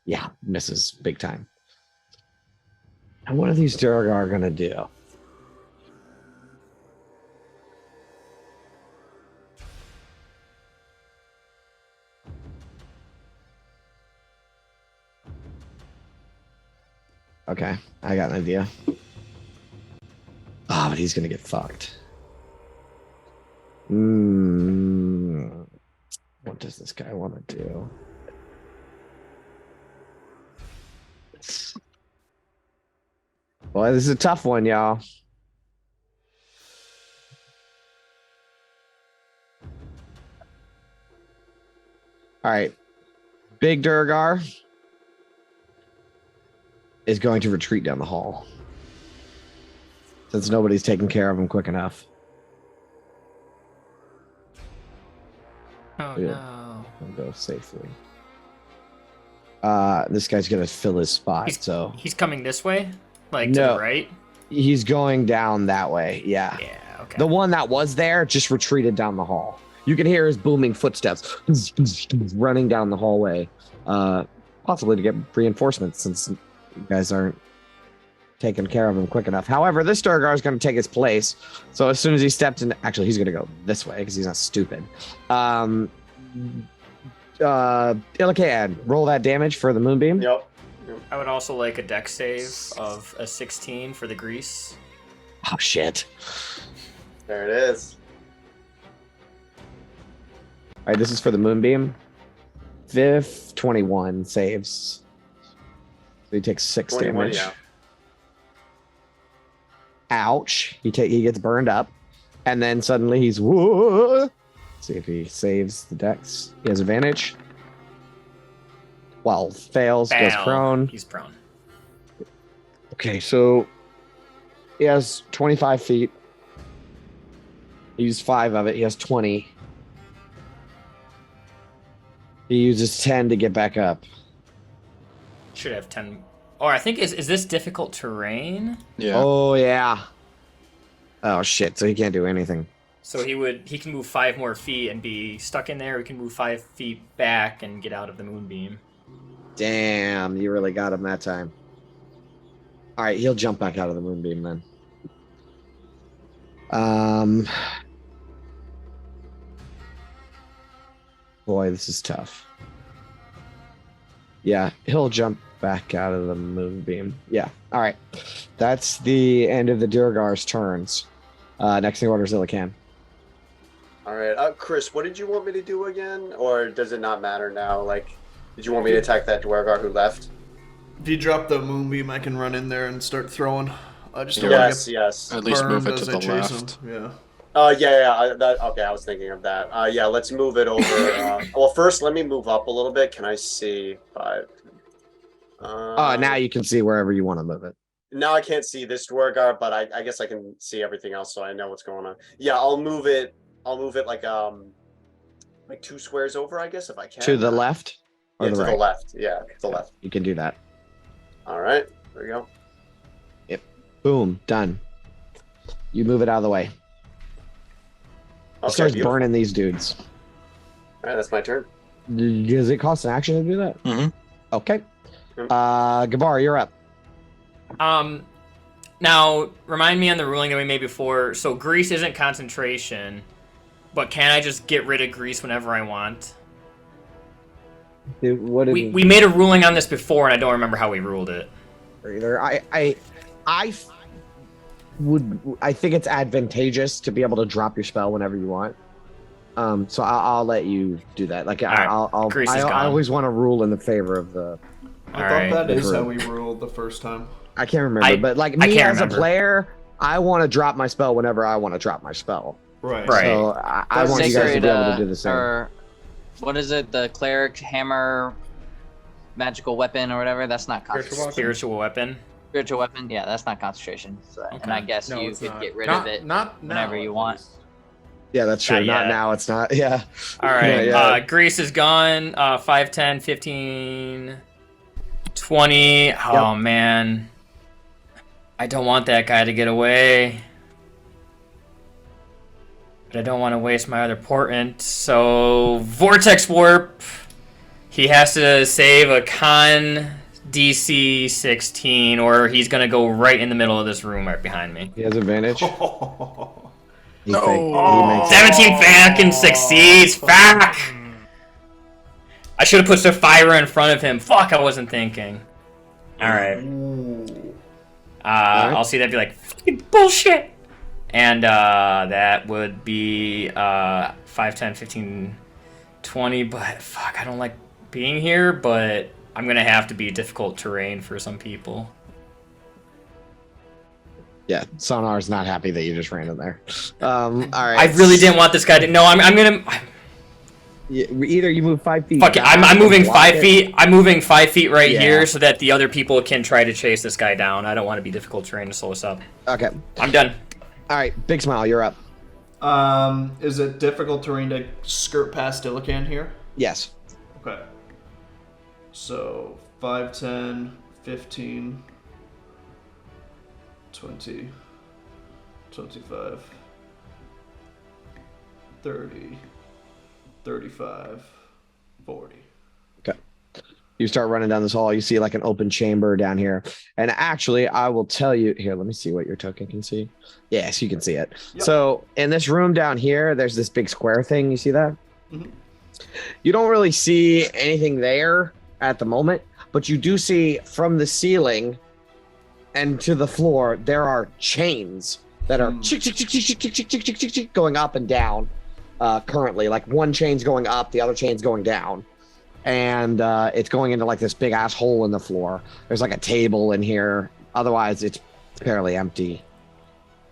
Yeah, misses big time. And what are these Durgar gonna do? Okay, I got an idea. Ah, but he's gonna get fucked. What does this guy want to do? Boy, this is a tough one, y'all. All right, Big Durgar is going to retreat down the hall since nobody's taking care of him quick enough. Oh Yeah. no. He'll go safely. This guy's gonna fill his spot, so He's coming this way? Like to No. the right? he's going down that way. Yeah. Yeah, okay. The one that was there just retreated down the hall. You can hear his booming footsteps running down the hallway, possibly to get reinforcements since you guys aren't taking care of him quick enough. However, this Durgar is going to take his place. So as soon as he steps in, actually, he's going to go this way because he's not stupid. Illican, roll that damage for the moonbeam. Yep. I would also like a dex save of a 16 for the grease. Oh, shit. There it is. All right, this is for the moonbeam. 21 saves. So he takes 6 21, damage. yeah. Ouch. He gets burned up. And then suddenly he's whoa. See if he saves the dex. He has advantage. Well, fails, goes Bow. prone. He's prone. Okay, so he has 25 feet. He used 5 of it. He has 20. He uses 10 to get back up. Should have 10. Or I think is this difficult terrain? Yeah. Oh, yeah. Oh, shit. So he can't do anything. So he can move 5 more feet and be stuck in there. He can move 5 feet back and get out of the moonbeam. Damn, you really got him that time. All right, he'll jump back out of the moonbeam then. Boy, this is tough. Yeah, he'll jump back out of the moonbeam. Yeah, all right. That's the end of the Durgar's turns. Next in order is Illican. All right, Chris, what did you want me to do again, or does it not matter now? Like, did you want me to attack that Dwargar who left? If you drop the moonbeam, I can run in there and start throwing. I just don't Yes, want to yes. At get least move burned it to as I the chase left. him. Yeah. Okay, I was thinking of that. Yeah, let's move it over. Well, first, let me move up a little bit. Can I see 5? Now you can see wherever you want to move it. Now I can't see this Dwargar, but I guess I can see everything else, so I know what's going on. Yeah, I'll move it like 2 squares over, I guess, if I can. To the left or Yeah, the to right? the left. Yeah, to the left. You can do that. All right, there we go. Boom, done. You move it out of the way. It Okay, starts beautiful. burning these dudes. All right, that's my turn. Does it cost an action to do that? Mm-hmm. Okay. Gabar, you're up. Now remind me on the ruling that we made before. So grease isn't concentration, but can I just get rid of grease whenever I want? What did We made a ruling on this before, and I don't remember how we ruled it. either? I think it's advantageous to be able to drop your spell whenever you want. So I'll let you do that. Like right. I'll Grease is I gone. always want to rule in the favor of the. I All thought right. that is Right. how we ruled the first time. I can't remember, but like I me can't as remember. a player, I want to drop my spell whenever I want to drop my spell. Right. Right. So I want you guys to be able to do the same. Or what is it? The cleric hammer, magical weapon or whatever. That's not concentration. Spiritual weapon. Spiritual weapon. Yeah, that's not concentration. So, Okay. and I guess No, you it's could not. get rid Not- of it not whenever now, you at want. least. Yeah, that's true. Not Not yet. now. It's not. Yeah. All right. Yeah. Grease is gone. 5, 10, 15. 20. Oh, man. I don't want that guy to get away. But I don't want to waste my other portent. So, Vortex Warp. He has to save a con DC 16, or he's going to go right in the middle of this room right behind me. He has advantage. Oh, He makes 17 fucking succeeds. Fuck! I should have put Sapphira in front of him. Fuck, I wasn't thinking. Alright. ooh. I'll see that be like, fucking bullshit! And that would be 5, 10, 15, 20, but fuck, I don't like being here, but I'm gonna have to be difficult terrain for some people. Yeah, Sonar's not happy that you just ran in there. All right. I really didn't want this guy to. No, I'm gonna. Either you move 5 feet. Fuck it. back I'm moving and block 5 it. feet. I'm moving 5 feet right Yeah. here so that the other people can try to chase this guy down. I don't want to be difficult terrain to slow us up. Okay. I'm done. All right, Big Smile, you're up. Is it difficult terrain to skirt past Dillican here? Yes. Okay. So 5, 10, 15, 20, 25, 30, 35, 40. Okay. You start running down this hall. You see like an open chamber down here. And actually, I will tell you here. Let me see what your token can see. Yes, you can see it. Yep. So in this room down here, there's this big square thing. You see that? Mhm. You don't really see anything there at the moment, but you do see from the ceiling and to the floor, there are chains that are going up and down currently. Like one chain's going up, the other chain's going down. And it's going into like this big ass hole in the floor. There's like a table in here. Otherwise, it's fairly empty.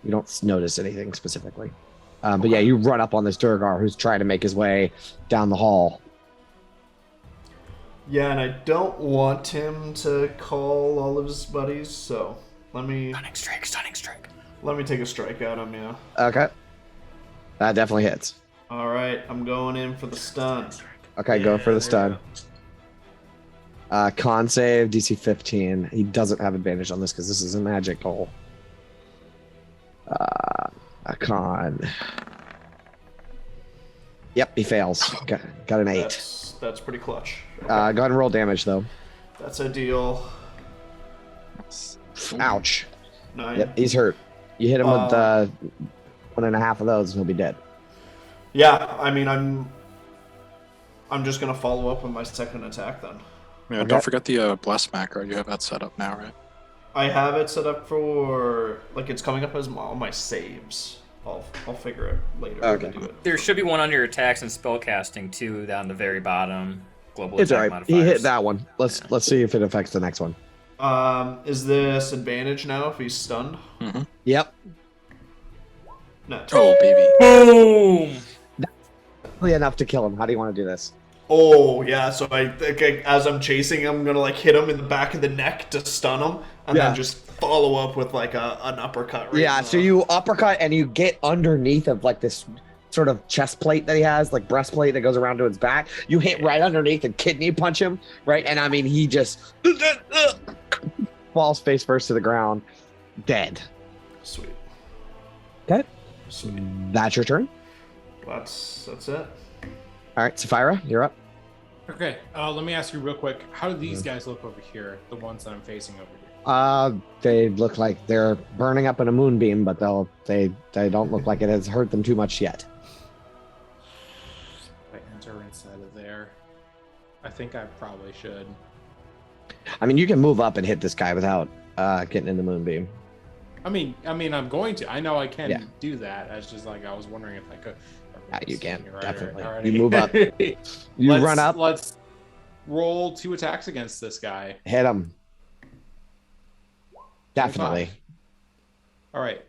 You don't notice anything specifically. But yeah, you run up on this Durgar who's trying to make his way down the hall. Yeah, and I don't want him to call all of his buddies, so let me Stunning strike. let me take a strike at him. Yeah. Okay. That definitely hits. All right, I'm going in for the stun. Okay, go for the there stun. Con save, DC 15. He doesn't have advantage on this because this is a magic hole. A con. Yep, he fails. Got an 8. That's pretty clutch. Go ahead and roll damage, though. That's a deal. Ouch. 9. Yep, he's hurt. You hit him with 1.5 of those, and he'll be dead. Yeah, I mean, I'm just gonna follow up with my second attack then. Yeah, Okay. don't forget the bless macro. You have that set up now, right? I have it set up for like it's coming up as all my saves. I'll figure it later. Okay. To do it. There should be one under your attacks and spellcasting too, down the very bottom. Global It's attack alright. He hit modifiers. that one. Let's see if it affects the next one. Is this advantage now if he's stunned? Yep. No. Oh, baby. Boom! Probably enough to kill him. How do you want to do this? Oh yeah, so I think as I'm chasing him, I'm gonna like hit him in the back of the neck to stun him, and Yeah. then just follow up with like an uppercut. Right Yeah, in so the- you uppercut and you get underneath of like this sort of chest plate that he has, like breastplate that goes around to his back. You hit right underneath and kidney punch him, right? And I mean, he just falls face first to the ground, dead. Sweet. Okay. Sweet. That's your turn. That's it. All right, Sapphira, you're up. Okay, let me ask you real quick. How do these guys look over here? The ones that I'm facing over here. They look like they're burning up in a moonbeam, but they don't look like it has hurt them too much yet. If I enter inside of there, I think I probably should. I mean, you can move up and hit this guy without getting in the moonbeam. I mean, I'm going to. I know I can Yeah. do that. I was just like, I was wondering if I could. Yeah, you can, Alright, definitely. alright. You move up. You run up, Let's roll 2 attacks against this guy. hit him. Definitely. 25. All right,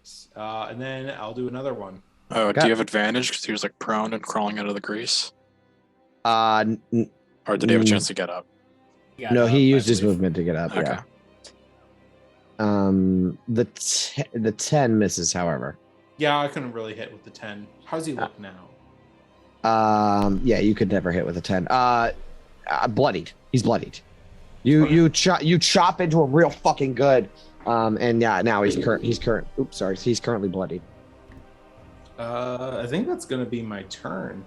and then I'll do another one. Oh, Okay. do you have advantage because he was like prone and crawling out of the grease? N- Or did he have a chance to get up? Yeah, no, he I used his believe. movement to get up. Okay. Yeah. The 10 misses, however. Yeah, I couldn't really hit with the 10. How does he look now? Yeah, you could never hit with a 10. Bloodied. He's bloodied. You chop into him real fucking good. And yeah, now he's currently bloodied. I think that's gonna be my turn.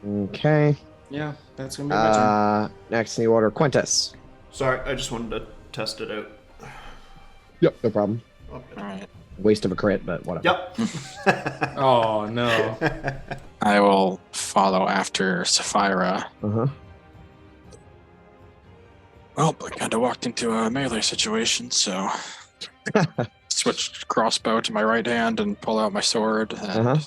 Okay. Yeah, that's gonna be my turn. Next in the order, Quintus. Sorry, I just wanted to test it out. Yep, no problem. Okay. All right. Waste of a crit, but whatever. Yep. Oh no. I will follow after Sapphira. Uh-huh. Well, I kind of walked into a melee situation, so switched crossbow to my right hand and pull out my sword. And Uh-huh.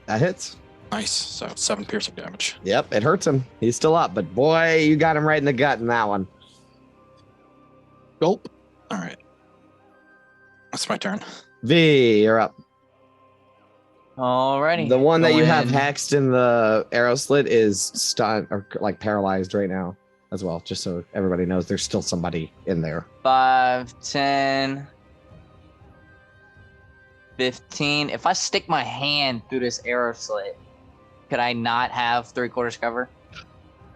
That hits. Nice. So 7 piercing damage. Yep, it hurts him. He's still up, but boy, you got him right in the gut in that one. Gulp. All right. That's my turn. V, you're up. Alrighty. The one that you have Going- hexed in the arrow slit is stunned or like paralyzed right now as well, just so everybody knows there's still somebody in there. 5, 10, 15. If I stick my hand through this arrow slit, could I not have 3/4 cover?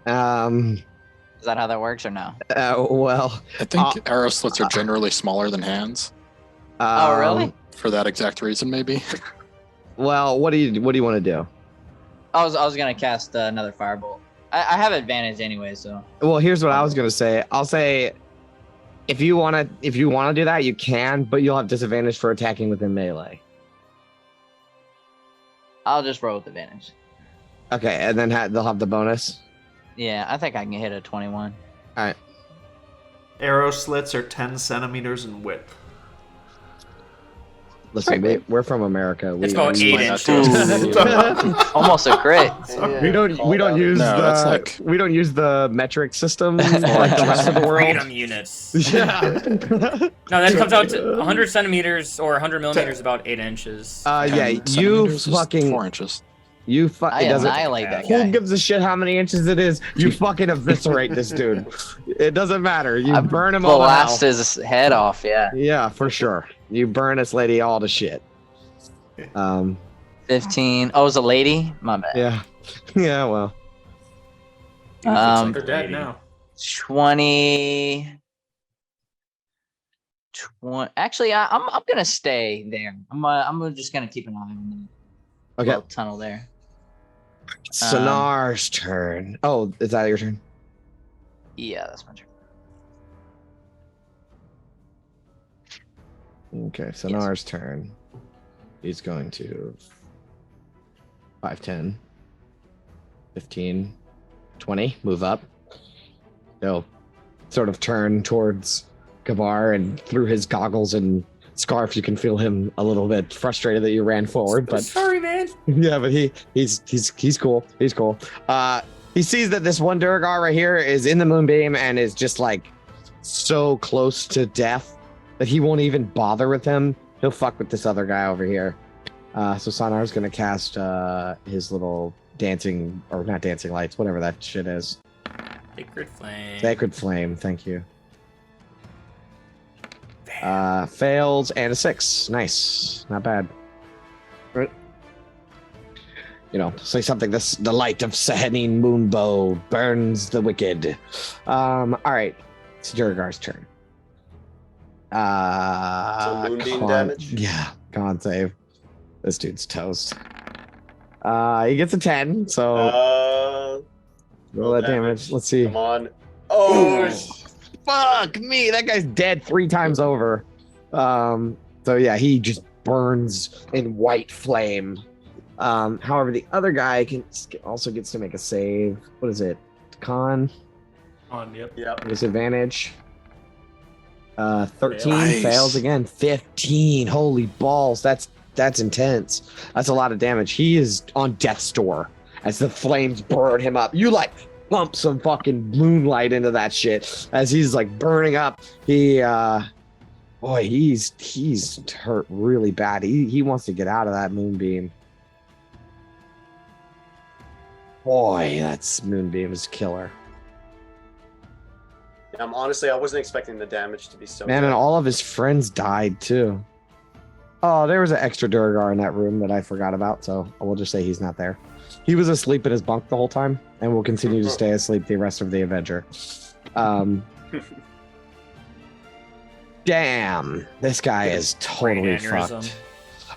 Is that how that works or no? Well, I think arrow slits are generally smaller than hands Oh, really? for that exact reason, maybe. Well, what do you want to do? I was gonna cast another firebolt. I have advantage anyway, so. Well, here's what I was gonna say. I'll say if you wanna do that, you can, but you'll have disadvantage for attacking within melee. I'll just roll with advantage. Okay, and then they'll have the bonus. Yeah, I think I can hit a 21. All right. Arrow slits are 10 centimeters in width. Listen, we're from America. It's about 8 explain that inches. to us. Almost a crit. We don't use No, that's like- we don't use the metric system like the rest of the world. Freedom units. Yeah. No, that comes out to 100 centimeters or 100 millimeters, about 8 inches. Yeah, 10 you centimeters is fucking 4 inches. I it doesn't. annihilate that Who guy. gives a shit how many inches it is? You fucking eviscerate this dude. It doesn't matter. You I burn him all to blast hell. his head off, yeah. Yeah, for sure. You burn this lady all to shit. 15. Oh, it was a lady? My bad. Yeah. Yeah, well. They're dead now. 20. Actually, I'm gonna stay there. I'm just gonna keep an eye on the Okay. little tunnel there. Sonar's turn. Oh, is that your turn? Yeah, that's my turn. Okay, Sonar's turn. He's going to 5, 10, 15, 20, move up. He'll sort of turn towards Gavar, and through his goggles and scarf, you can feel him a little bit frustrated that you ran forward. But Sorry, man. yeah, but he's cool. He's cool. He sees that this one Durgar right here is in the moonbeam and is just like so close to death that he won't even bother with him. He'll fuck with this other guy over here. So Sonar's gonna cast his little dancing, or not dancing lights, whatever that shit is. Sacred flame. Sacred flame, thank you. Fails and a 6. Nice. Not bad. Right. You know, say something. The light of Sahanine Moonbow burns the wicked. All right. It's Durgar's turn. So moonbeam damage? Yeah, con save. This dude's toast. He gets a 10, so roll that damage. Let's see. Come on. Oh, Fuck me, that guy's dead 3 times over. So yeah, he just burns in white flame. However, the other guy also gets to make a save. What is it? Con? Yep. yep. Disadvantage. 13 Nice. fails again. 15. Holy balls. That's intense. That's a lot of damage. He is on death's door as the flames burn him up. You like pump some fucking moonlight into that shit as he's like burning up. He's hurt really bad. He wants to get out of that moonbeam. Boy, that's moonbeam is killer. Honestly, I wasn't expecting the damage to be so Man, good. and all of his friends died too. Oh, there was an extra Durgar in that room that I forgot about, so we'll just say he's not there. He was asleep in his bunk the whole time, and will continue to stay asleep the rest of the adventure. Damn, this guy is totally Brain aneurysm. fucked.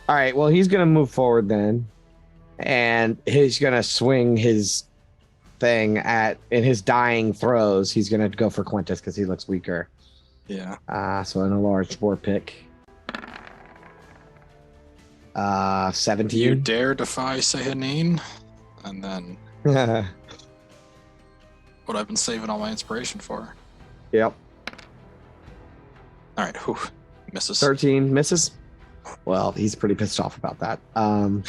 All right, well, he's gonna move forward then, and he's gonna swing his thing in his dying throes. He's gonna go for Quintus because he looks weaker. Yeah. So in a large boar pick. 17. You dare defy Sehanine? And then what I've been saving all my inspiration for. Yep. All right, whew. Misses. 13 misses. Well, he's pretty pissed off about that. What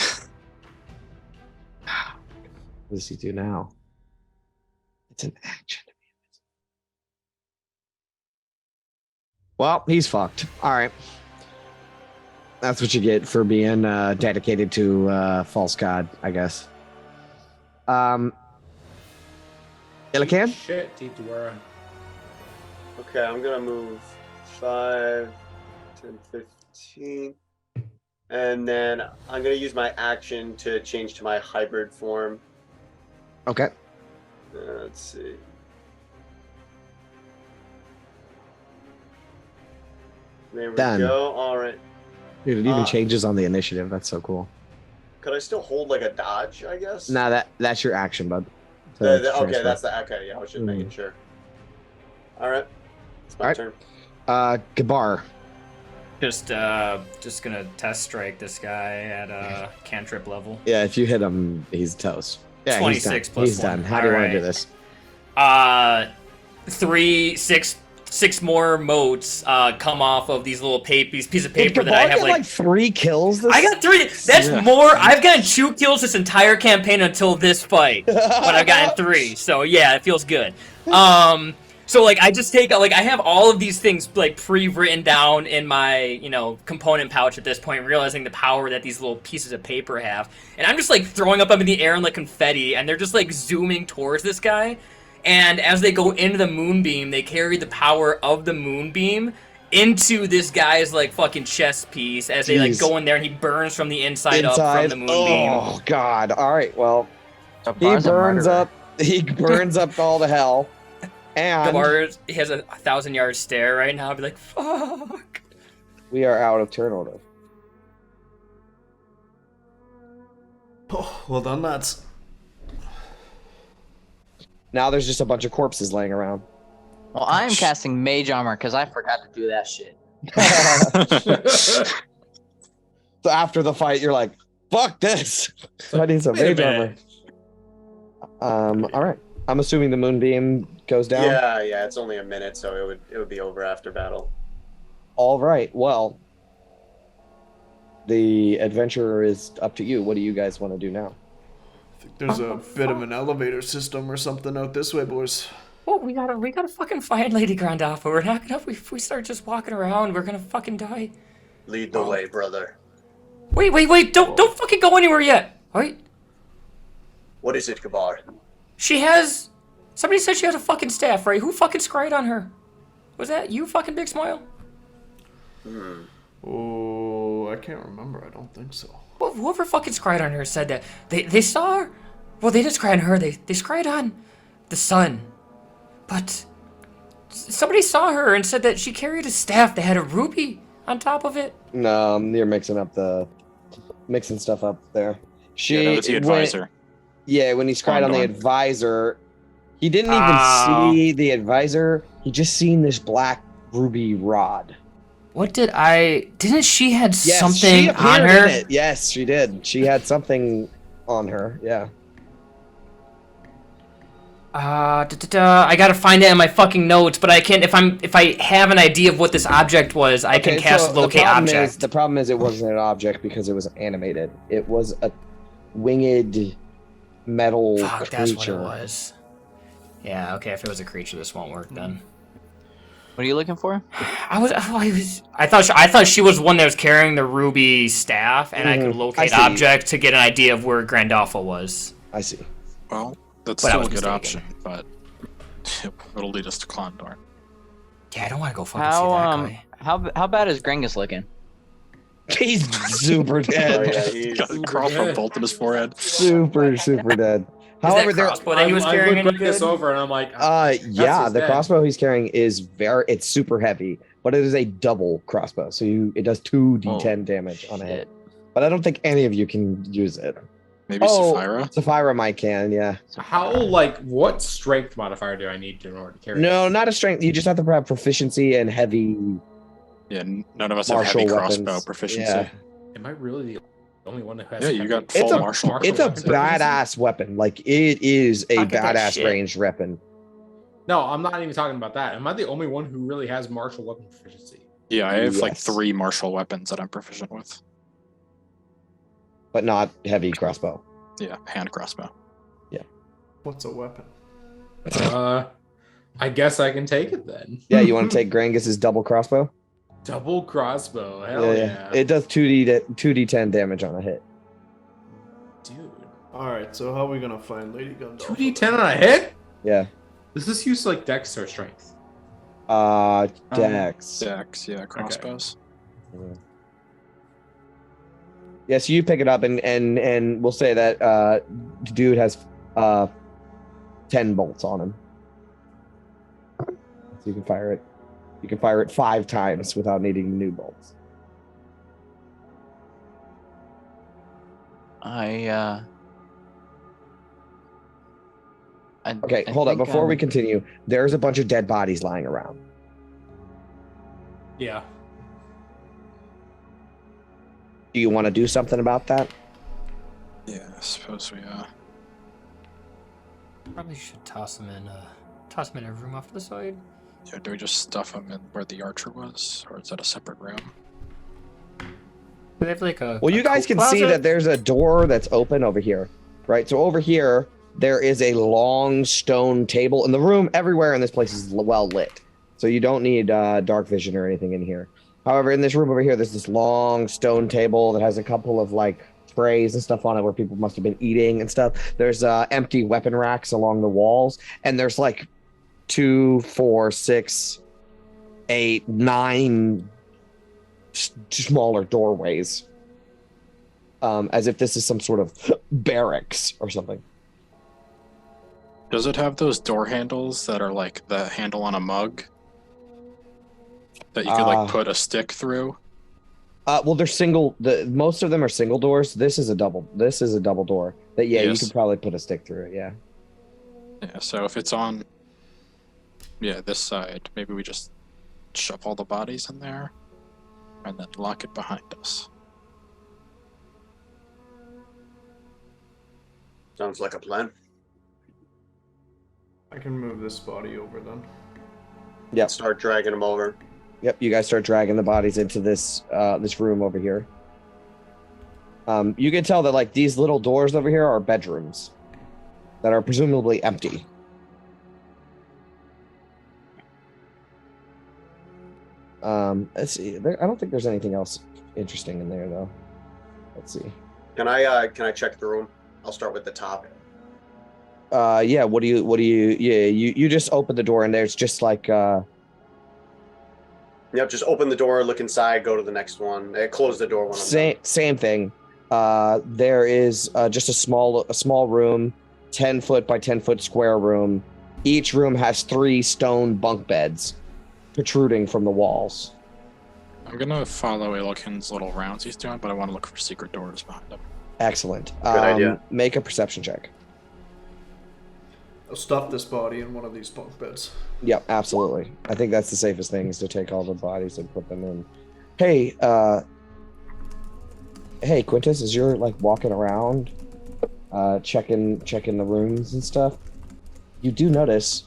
does he do now? It's an action. Well, he's fucked. All right. That's what you get for being dedicated to false god, I guess. Illican? Shit, Tijuana. Okay, I'm gonna move 5, 10, 15. And then I'm gonna use my action to change to my hybrid form. Okay. Let's see. There we Done. go. All right. Dude, it even changes on the initiative. That's so cool. Could I still hold like a dodge, I guess? Nah, that's your action, bud. So Okay, transfer. that's the okay. Yeah, I was just making sure. All right, it's my All right. turn. Gabar. Just gonna test strike this guy at cantrip level. Yeah, if you hit him, he's toast. Yeah, 26 he's done. plus He's 1. done. How do you want to do Alright. this? 6 more motes come off of these little piece of Did paper Gabar that I have get like 3 kills this I got 3. That's Yeah. more. I've gotten 2 kills this entire campaign until this fight, but I've gotten 3. So yeah, it feels good. So like I just take I have all of these things like pre-written down in my component pouch at this point, realizing the power that these little pieces of paper have, and I'm just like throwing up in the air and like confetti, and they're just like zooming towards this guy. And as they go into the moonbeam, they carry the power of the moonbeam into this guy's like fucking chest piece as they like Jeez. go in there, and he burns from the inside up from the moonbeam. Oh god. All right. Well, he Gabar's a burns murderer. up. He burns up all to hell. And Gabar, he has a 1,000-yard stare right now. I'll be like, fuck. we are out of turn order. Oh, well done, lads. Now there's just a bunch of corpses laying around. Well, I am casting mage armor because I forgot to do that shit. So after the fight, you're like, "Fuck this! I need some Wait a mage armor." minute. All right. I'm assuming the moonbeam goes down. Yeah, it's only a minute, so it would be over after battle. All right. Well, the adventure is up to you. What do you guys want to do now? I think there's a bit of an elevator system or something out this way, boys. Well, we gotta fucking find Lady Grandalfa. We're not gonna. If we start just walking around, we're gonna fucking die. Lead the way, brother. Wait! Don't fucking go anywhere yet. Wait. What is it, Gabar? She has. Somebody said she has a fucking staff, right? Who fucking scryed on her? Was that you, fucking Big Smile? Oh, I can't remember. I don't think so. Well, whoever fucking scryed on her said that they saw her. Well, they didn't scry on her. They scryed on the sun. But somebody saw her and said that she carried a staff that had a ruby on top of it. No, you're mixing stuff up there. Yeah, that was the advisor. When he cried on the Gondor. advisor, he didn't even see the advisor. He just seen this black ruby rod. Didn't she had Yes, something she on appeared her? in it. Yes, she did. She had something on her. Yeah. I gotta find it in my fucking notes, but I can't. If I have an idea of what this object was, I can cast locate object. The problem is it wasn't an object because it was animated. It was a winged metal Fuck, creature. that's what it was. Yeah, okay. If it was a creature, this won't work then. What are you looking for? I thought she was one that was carrying the ruby staff, and I could locate see. object to get an idea of where Grandalfa was. I see. Well, that's But I still a was good mistaken. option, but it'll lead us to Klondorn. Yeah, I don't want to go fucking see that guy. How bad is Grengus looking? He's super Oh dead. yeah, he's Got a crossbow bolt in his forehead. Super dead. Is However, that there crossbow that he was I carrying look any Gringus good? over and I'm like, yeah, he's the dead. crossbow he's carrying is it's super heavy, but it is a double crossbow, so it does 2d10 damage on a hit. But I don't think any of you can use it. Maybe Sapphira? Sapphira might can, yeah. What strength modifier do I need in order to carry No, this? not a strength. You just have to have proficiency and heavy Yeah, none of us have martial heavy weapons. crossbow proficiency. Yeah. Am I really the only one who has Yeah, you heavy- got It's full a martial. It's a weapon proficiency? badass weapon. Like it is a Look at that badass shit. ranged weapon. No, I'm not even talking about that. Am I the only one who really has martial weapon proficiency? Yeah, I have like Yes. 3 martial weapons that I'm proficient with. But not heavy crossbow. Yeah, hand crossbow. What's a weapon? I guess I can take it then. Yeah, you want to take Grangus's double crossbow? Double crossbow? Hell yeah. It does 2d10 damage on a hit. Dude. All right, so how are we gonna find Lady Gundolph? 2d10 on a hit? Yeah. Does this use like dex or strength? Dex. Dex, yeah, crossbows. Yeah, so you pick it up and we'll say that the dude has 10 bolts on him. So you can fire it. You can fire it 5 times without needing new bolts. Okay, hold up. Before we continue, there's a bunch of dead bodies lying around. Yeah. Do you want to do something about that? Yeah, I suppose we Probably should toss him in a room off to the side. yeah, do we just stuff them in where the archer was? Or is that a separate room? Do they have like a Well, you guys coat can see closet? that there's a door that's open over here, right? So over here, there is a long stone table. And the room everywhere in this place is well lit. So you don't need dark vision or anything in here. However, in this room over here, there's this long stone table that has a couple of like trays and stuff on it where people must have been eating and stuff. There's empty weapon racks along the walls. And there's like 2, 4, 6, 8, 9 smaller doorways. As if this is some sort of barracks or something. Does it have those door handles that are like the handle on a mug? That you could like put a stick through? Well, they're most of them are single doors. This is a double door. That you Yes. could probably put a stick through it, yeah. Yeah, so if it's on this side, maybe we just shove all the bodies in there and then lock it behind us. sounds like a plan. I can move this body over then. Yep. Start dragging them over. Yep, you guys start dragging the bodies into this room over here. You can tell that like these little doors over here are bedrooms that are presumably empty. Let's see. I don't think there's anything else interesting in there though. Let's see. Can I check the room? I'll start with the top. Yeah, what do you you just open the door and there's just like Yep, just open the door, look inside, go to the next one. Close the door when I'm done. same thing. There is just a small room, 10 foot by 10 foot square room. Each room has 3 stone bunk beds protruding from the walls. I'm gonna follow Ilokin's little rounds he's doing, but I want to look for secret doors behind him. Excellent. Good idea. Make a perception check. I'll stuff this body in one of these bunk beds. Yep, absolutely. I think that's the safest thing is to take all the bodies and put them in. Hey, Quintus, as you're like walking around, checking the rooms and stuff, you do notice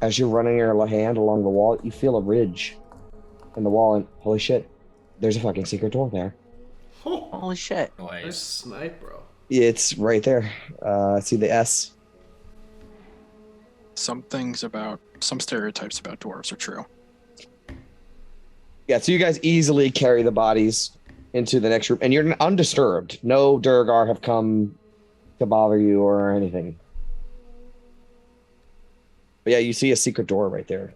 as you're running your hand along the wall, you feel a ridge in the wall, and holy shit, there's a fucking secret door there. Holy shit. Nice Nice. snipe, bro. It's right there. See the S? Some stereotypes about dwarves are true. Yeah, so you guys easily carry the bodies into the next room, and you're undisturbed. No Durgar have come to bother you or anything. But yeah, you see a secret door right there,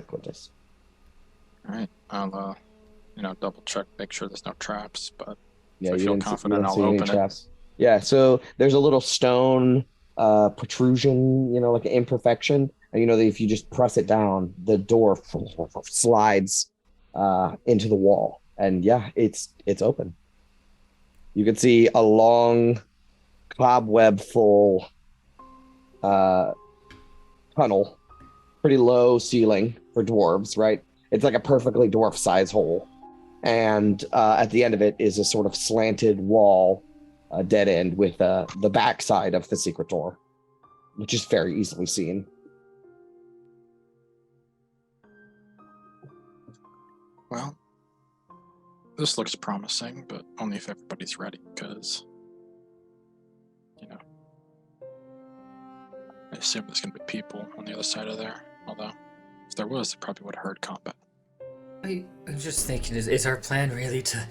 Quintus. All right, I'll double check, make sure there's no traps. But Yeah, if I you feel didn't confident, I'll see any open it. traps. Yeah, so there's a little stone protrusion, like an imperfection. And you know that if you just press it down, the door slides into the wall. And yeah, it's open. You can see a long cobweb full tunnel, pretty low ceiling for dwarves, right? It's like a perfectly dwarf size hole. And at the end of it is a sort of slanted wall, a dead end with the back side of the secret door, which is very easily seen. Well, this looks promising, but only if everybody's ready, because, I assume there's going to be people on the other side of there. Although, if there was, they probably would have heard combat. I'm just thinking, is our plan really to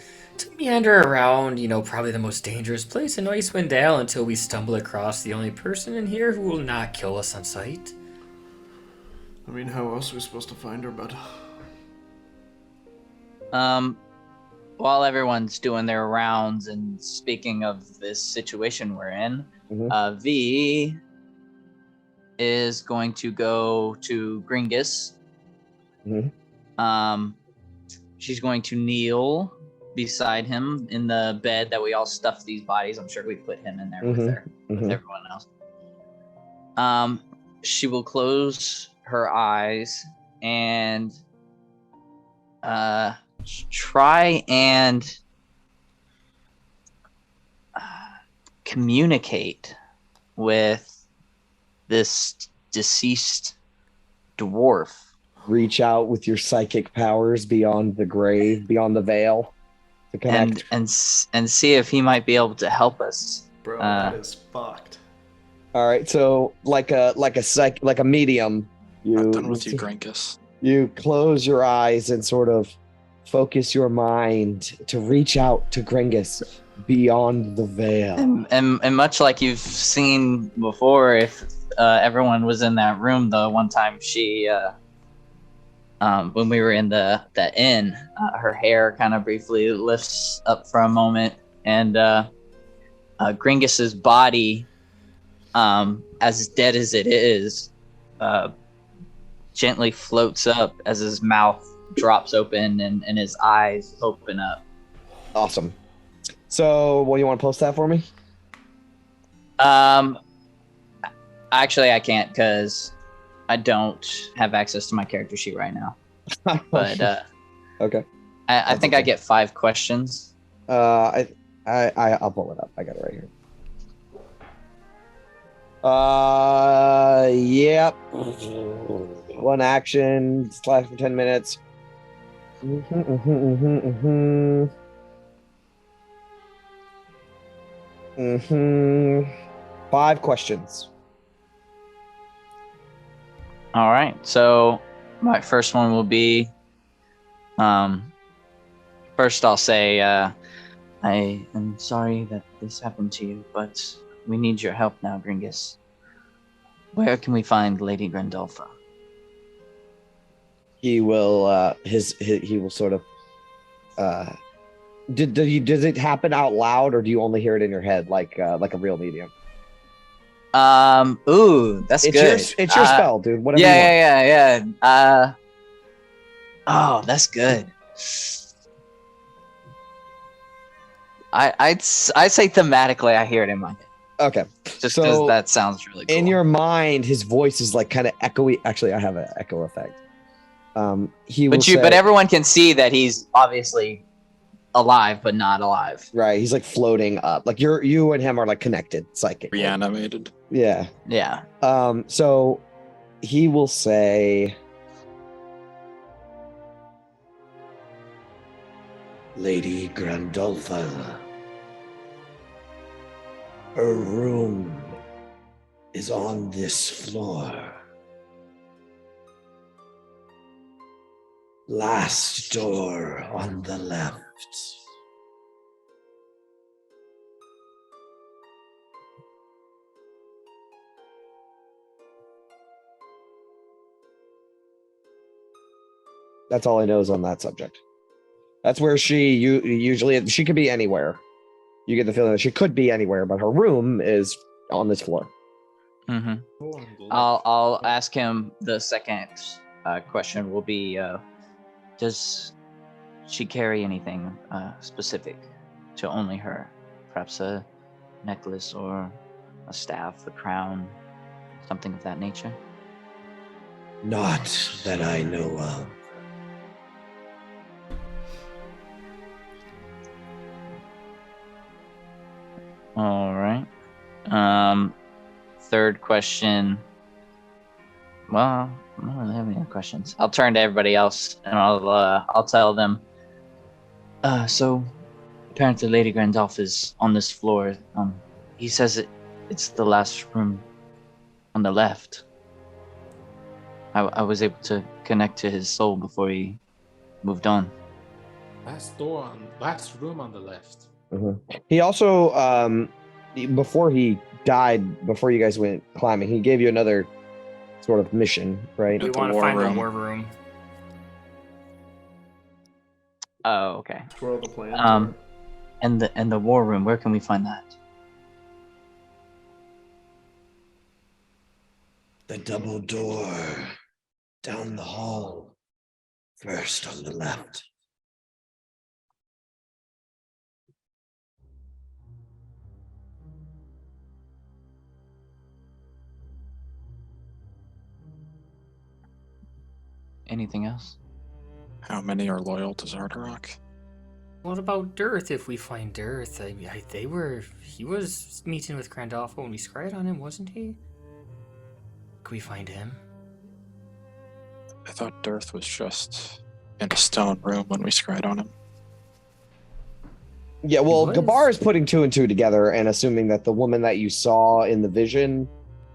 meander around, probably the most dangerous place in Icewind Dale until we stumble across the only person in here who will not kill us on sight? I mean, how else are we supposed to find her, bud? While everyone's doing their rounds and speaking of this situation we're in, V is going to go to Gringus. She's going to kneel beside him in the bed that we all stuffed these bodies. I'm sure we put him in there with everyone else. She will close her eyes and try and communicate with this deceased dwarf. Reach out with your psychic powers beyond the grave, beyond the veil, to connect. And see if he might be able to help us. Bro, that is fucked. All right, so like a medium, I'm done with you, Grinkus. You close your eyes and sort of focus your mind to reach out to Gringus beyond the veil. And much like you've seen before, if everyone was in that room the one time she when we were in the inn, her hair kind of briefly lifts up for a moment, and Gringus's body, as dead as it is, gently floats up as his mouth drops open and his eyes open up. Awesome. So, you want to post that for me? Actually, I can't because I don't have access to my character sheet right now. But okay. I think I get 5 questions. I'll pull it up. I got it right here. Yep. 1 action / for 10 minutes. 5 questions. All right. So my first one will be, first I'll say, I am sorry that this happened to you, but we need your help now, Gringus. Where can we find Lady Grandolpha? He will he will sort of does it happen out loud, or do you only hear it in your head like a real medium? Ooh, that's good. It's your spell, dude. Whatever you want. Yeah. Oh, that's good. I'd say thematically I hear it in my head. Okay. Just because that sounds really cool. In your mind, his voice is like kind of echoey. Actually, I have an echo effect. But everyone can see that he's obviously alive, but not alive. Right. He's like floating up. Like you and him are like connected psychically. Reanimated. Yeah. Yeah. So he will say, Lady Grandolpha, her room is on this floor. Last door on the left. That's all I know is on that subject. That's where usually she could be anywhere. You get the feeling that she could be anywhere, but her room is on this floor. Mm-hmm. Oh, on the left. I'll ask him the second question. Will be, does she carry anything specific to only her? Perhaps a necklace or a staff, a crown, something of that nature? Not that I know of. All right. Third question. Well, I don't really have any questions. I'll turn to everybody else and I'll tell them. So apparently Lady Grandolph is on this floor. He says it's the last room on the left. I was able to connect to his soul before he moved on. Last room on the left. He also, before he died, before you guys went climbing, he gave you another sort of mission, right? We At the want to war find room. the war room. Oh, okay. That's where all the plans are. And the war room, where can we find that? The double door down the hall, first on the left. Anything else? How many are loyal to Zardarok? What about Dearth? If we find Dearth, he was meeting with Grandolph when we scryed on him, wasn't he? Can we find him? I thought Dearth was just in a stone room when we scryed on him. Yeah, well, was. Gabar is putting two and two together and assuming that the woman that you saw in the vision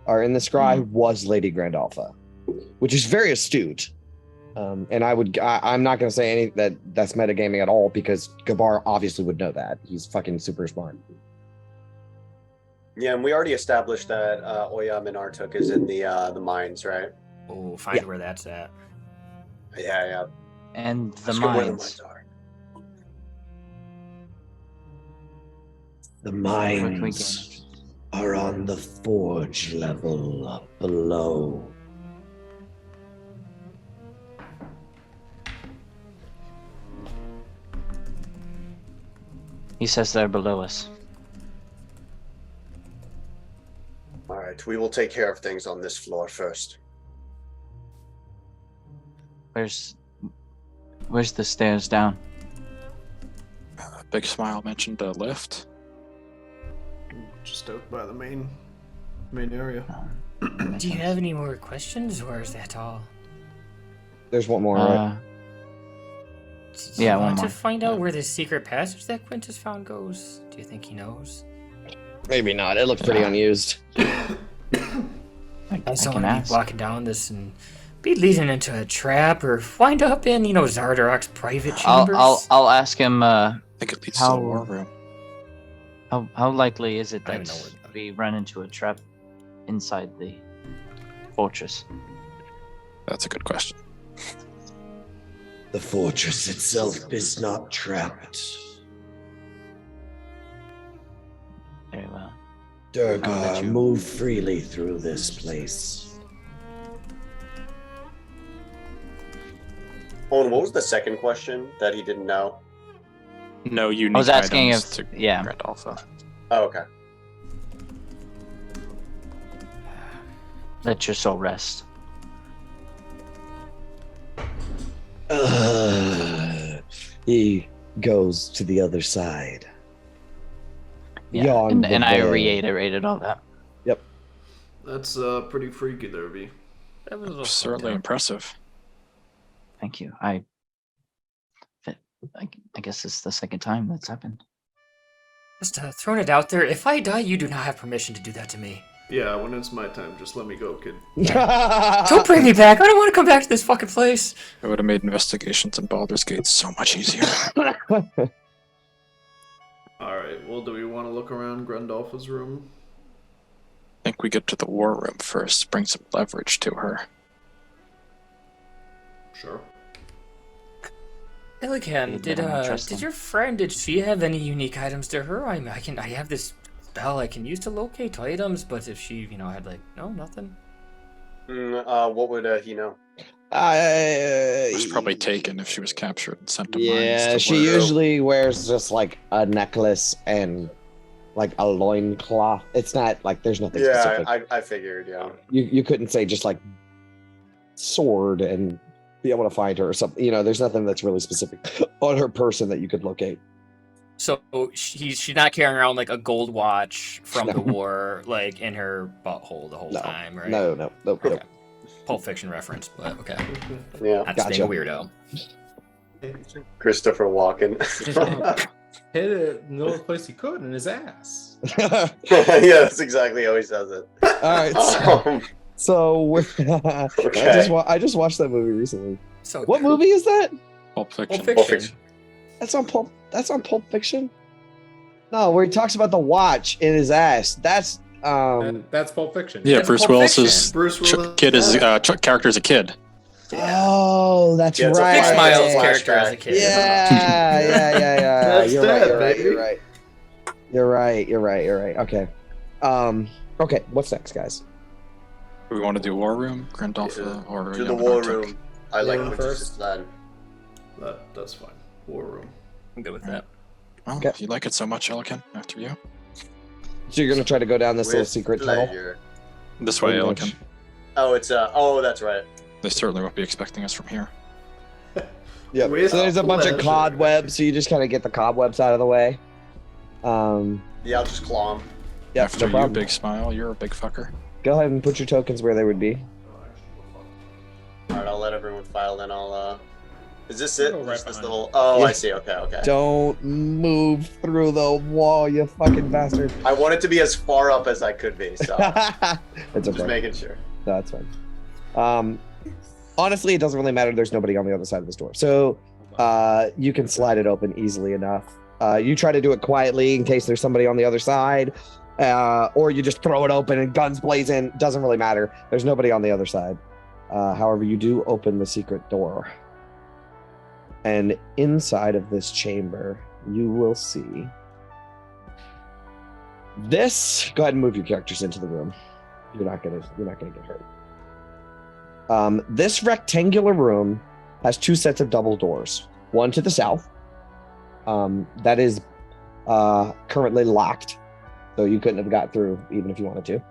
or in the scry was Lady Grandolpha, which is very astute. And I'm not going to say that's metagaming at all because Gabar obviously would know that. He's fucking super smart. Yeah, and we already established that Oyam and Artuk is in the mines, right? Oh, find where that's at. Yeah. And the Ask him where the mines. mines are. The Where can we gain mines are on the forge level below. He says they're below us. All right, we will take care of things on this floor first. Where's the stairs down? Big Smile mentioned a lift. Just out by the main area. Do you have any more questions, or is that all? There's one more, right? Do you Yeah, one want more. to find out where the secret passage that Quintus found goes? Do you think he knows? Maybe not. It looks pretty unused. I I just don't can want to ask. be walking down this and be leading into a trap or wind up in, Zardarok's private chambers. I'll ask him. I think it leads to How- the war room. How likely is it I don't that know where- we run into a trap inside the fortress? That's a good question. The fortress itself is not trapped. Very well. Durgar, move freely through this place. Owen, what was the second question that he didn't know? No unique I was asking items if to yeah. Grandolpha. Oh, okay. Let your soul rest. He goes to the other side. Yeah. Beyond And the I veil. reiterated all that. That's pretty freaky there, V. That was a Certainly impressive. Thank you. I guess it's the second time that's happened. Just throwing it out there. If I die, you do not have permission to do that to me. Yeah, when it's my time, just let me go, kid. Don't bring me back. I don't want to come back to this fucking place. It would have made investigations in Baldur's Gate so much easier. Alright, well, do we want to look around Grandolpha's room? I think we get to the war room first, bring some leverage to her. Sure. Illican, But I don't trust did them. your friend, did she have any unique items to her? I have this spell I can use to locate items, but if she, had like, no, nothing. What would he know? It was probably taken if she was captured and sent to mines. Yeah, to she work. usually wears just like a necklace and like a loincloth. It's not like there's nothing Yeah, specific. I figured. Yeah. You couldn't say just like sword and be able to find her or something. There's nothing that's really specific on her person that you could locate. So she's not carrying around like a gold watch from No. the war, like in her butthole the whole No, time, right? No. Okay. Pulp Fiction reference, but okay. Yeah. That's Gotcha. being a weirdo. Christopher Walken. Hit it in the only place he could in his ass. All Yeah, that's exactly how he says it. right. So Okay. I just watched that movie recently. So What movie is that? Pulp Fiction. Pulp Fiction. That's on Pulp Fiction? No, where he talks about the watch in his ass. That's That's Pulp Fiction. Yeah, That's Bruce Pulp Willis's Bruce Willis. kid is character as a kid. Oh, that's Yeah, it's a right. Big flashback. Smiles Yeah. character as a kid. Yeah. That's You're dead, right. baby. You're right. Okay. Okay, what's next, guys? We want to do War Room, Grandolpha, or To the Young war Arctic? room. I like Yeah, what first. you said. That's fine. War room. I'm good with that. Well, Okay. if you like it so much, Elkin, after you. So you're gonna try to go down this little With secret tunnel? pleasure. This way, Pretty Elkin. much. Oh, it's oh, that's right. They certainly won't be expecting us from here. Yeah. With So there's a bunch of pleasure. cobwebs, so you just kind of get the cobwebs out of the way. Yeah, I'll just claw him. Yeah, After no you, problem. big smile, you're a big fucker. Go ahead and put your tokens where they would be. All right, I'll let everyone file. Then I'll. Is this it? Go right Just this behind little. Oh, Yeah. I see. Okay. Don't move through the wall, you fucking bastard. I want it to be as far up as I could be, so It's just okay. making sure. That's fine. Honestly, it doesn't really matter. There's nobody on the other side of this door, so you can slide it open easily enough. You try to do it quietly in case there's somebody on the other side, or you just throw it open and guns blazing. Doesn't really matter. There's nobody on the other side. However, you do open the secret door, and inside of this chamber, you will see this. Go ahead and move your characters into the room. You're not gonna get hurt. This rectangular room has two sets of double doors. One to the south, that is currently locked, so you couldn't have got through even if you wanted to.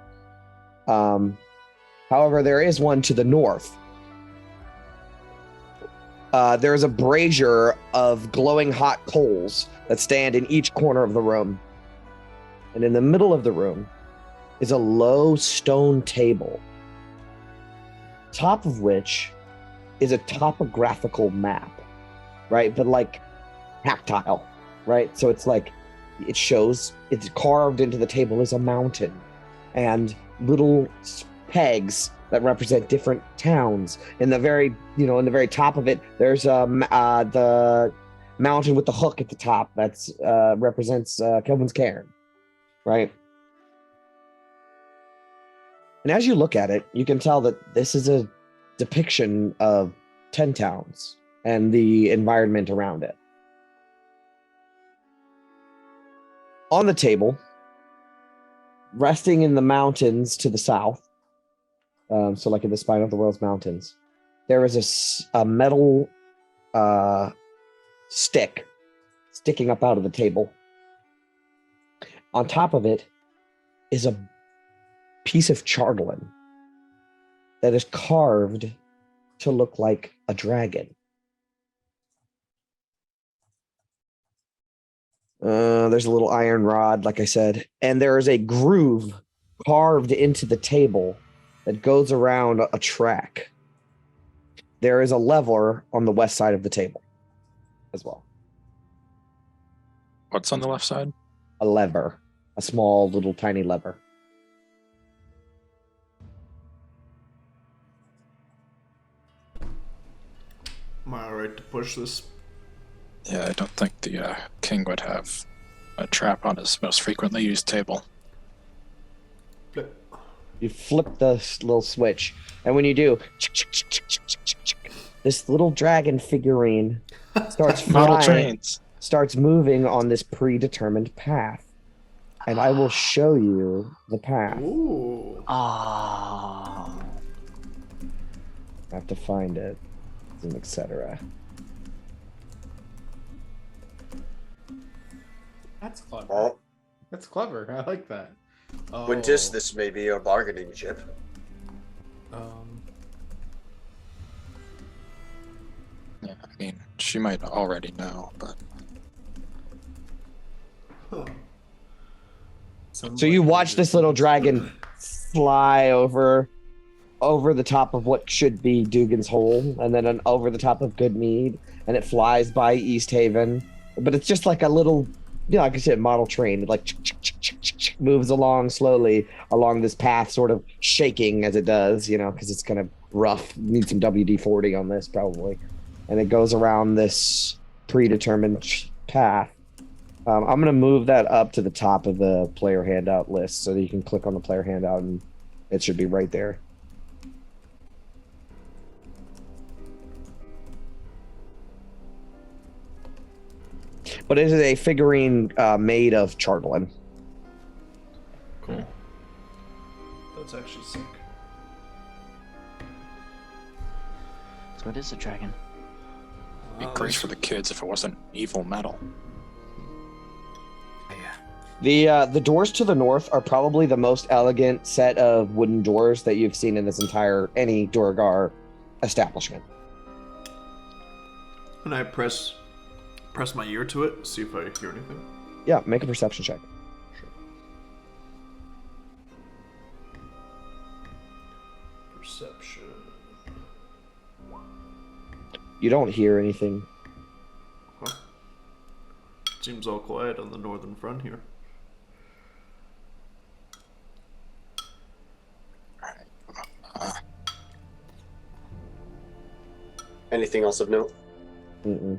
However, there is one to the north. There is a brazier of glowing hot coals that stand in each corner of the room. And in the middle of the room is a low stone table, top of which is a topographical map, right? But like tactile, right? So it's like it shows it's carved into the table as a mountain and little pegs that represent different towns. In the very top of it, there's the mountain with the hook at the top that's represents Kelvin's Cairn, right? And as you look at it, you can tell that this is a depiction of 10 towns and the environment around it. On the table, resting in the mountains to the south, so like in the spine of the world's mountains, there is a metal stick sticking up out of the table. On top of it is a piece of charlatan that is carved to look like a dragon. There's a little iron rod, like I said, and there is a groove carved into the table that goes around a track. There is a lever on the west side of the table as well. What's on the left side? A lever, a small little tiny lever. Am I alright to push this? Yeah, I don't think the king would have a trap on his most frequently used table. You flip the little switch, and when you do, this little dragon figurine starts Model flying, trains. starts moving on this predetermined path. And I will show you the path. Ooh. Oh. I have to find it, and etc. That's clever. Oh, That's clever. I like that. Oh, Quintus, this may be a bargaining chip. Yeah, I mean, she might already know, but Huh. So you watch this little dragon fly over the top of what should be Dugan's Hole, and then over the top of Goodmead, and it flies by East Haven. But it's just like a little, like I said, model train. It like moves along slowly along this path, sort of shaking as it does, because it's kind of rough. Need some WD-40 on this probably. And it goes around this predetermined path. I'm going to move that up to the top of the player handout list so that you can click on the player handout and it should be right there. But it is a figurine made of Chartlin. Cool. That's actually sick. So it is a dragon. it'd be great for the kids if it wasn't evil metal. The doors to the north are probably the most elegant set of wooden doors that you've seen in this entire any Duergar establishment. And I press my ear to it, see if I hear anything. Yeah, make a perception check. Perception. You don't hear anything. Huh. Seems all quiet on the northern front here. Anything else of note? Mm-mm.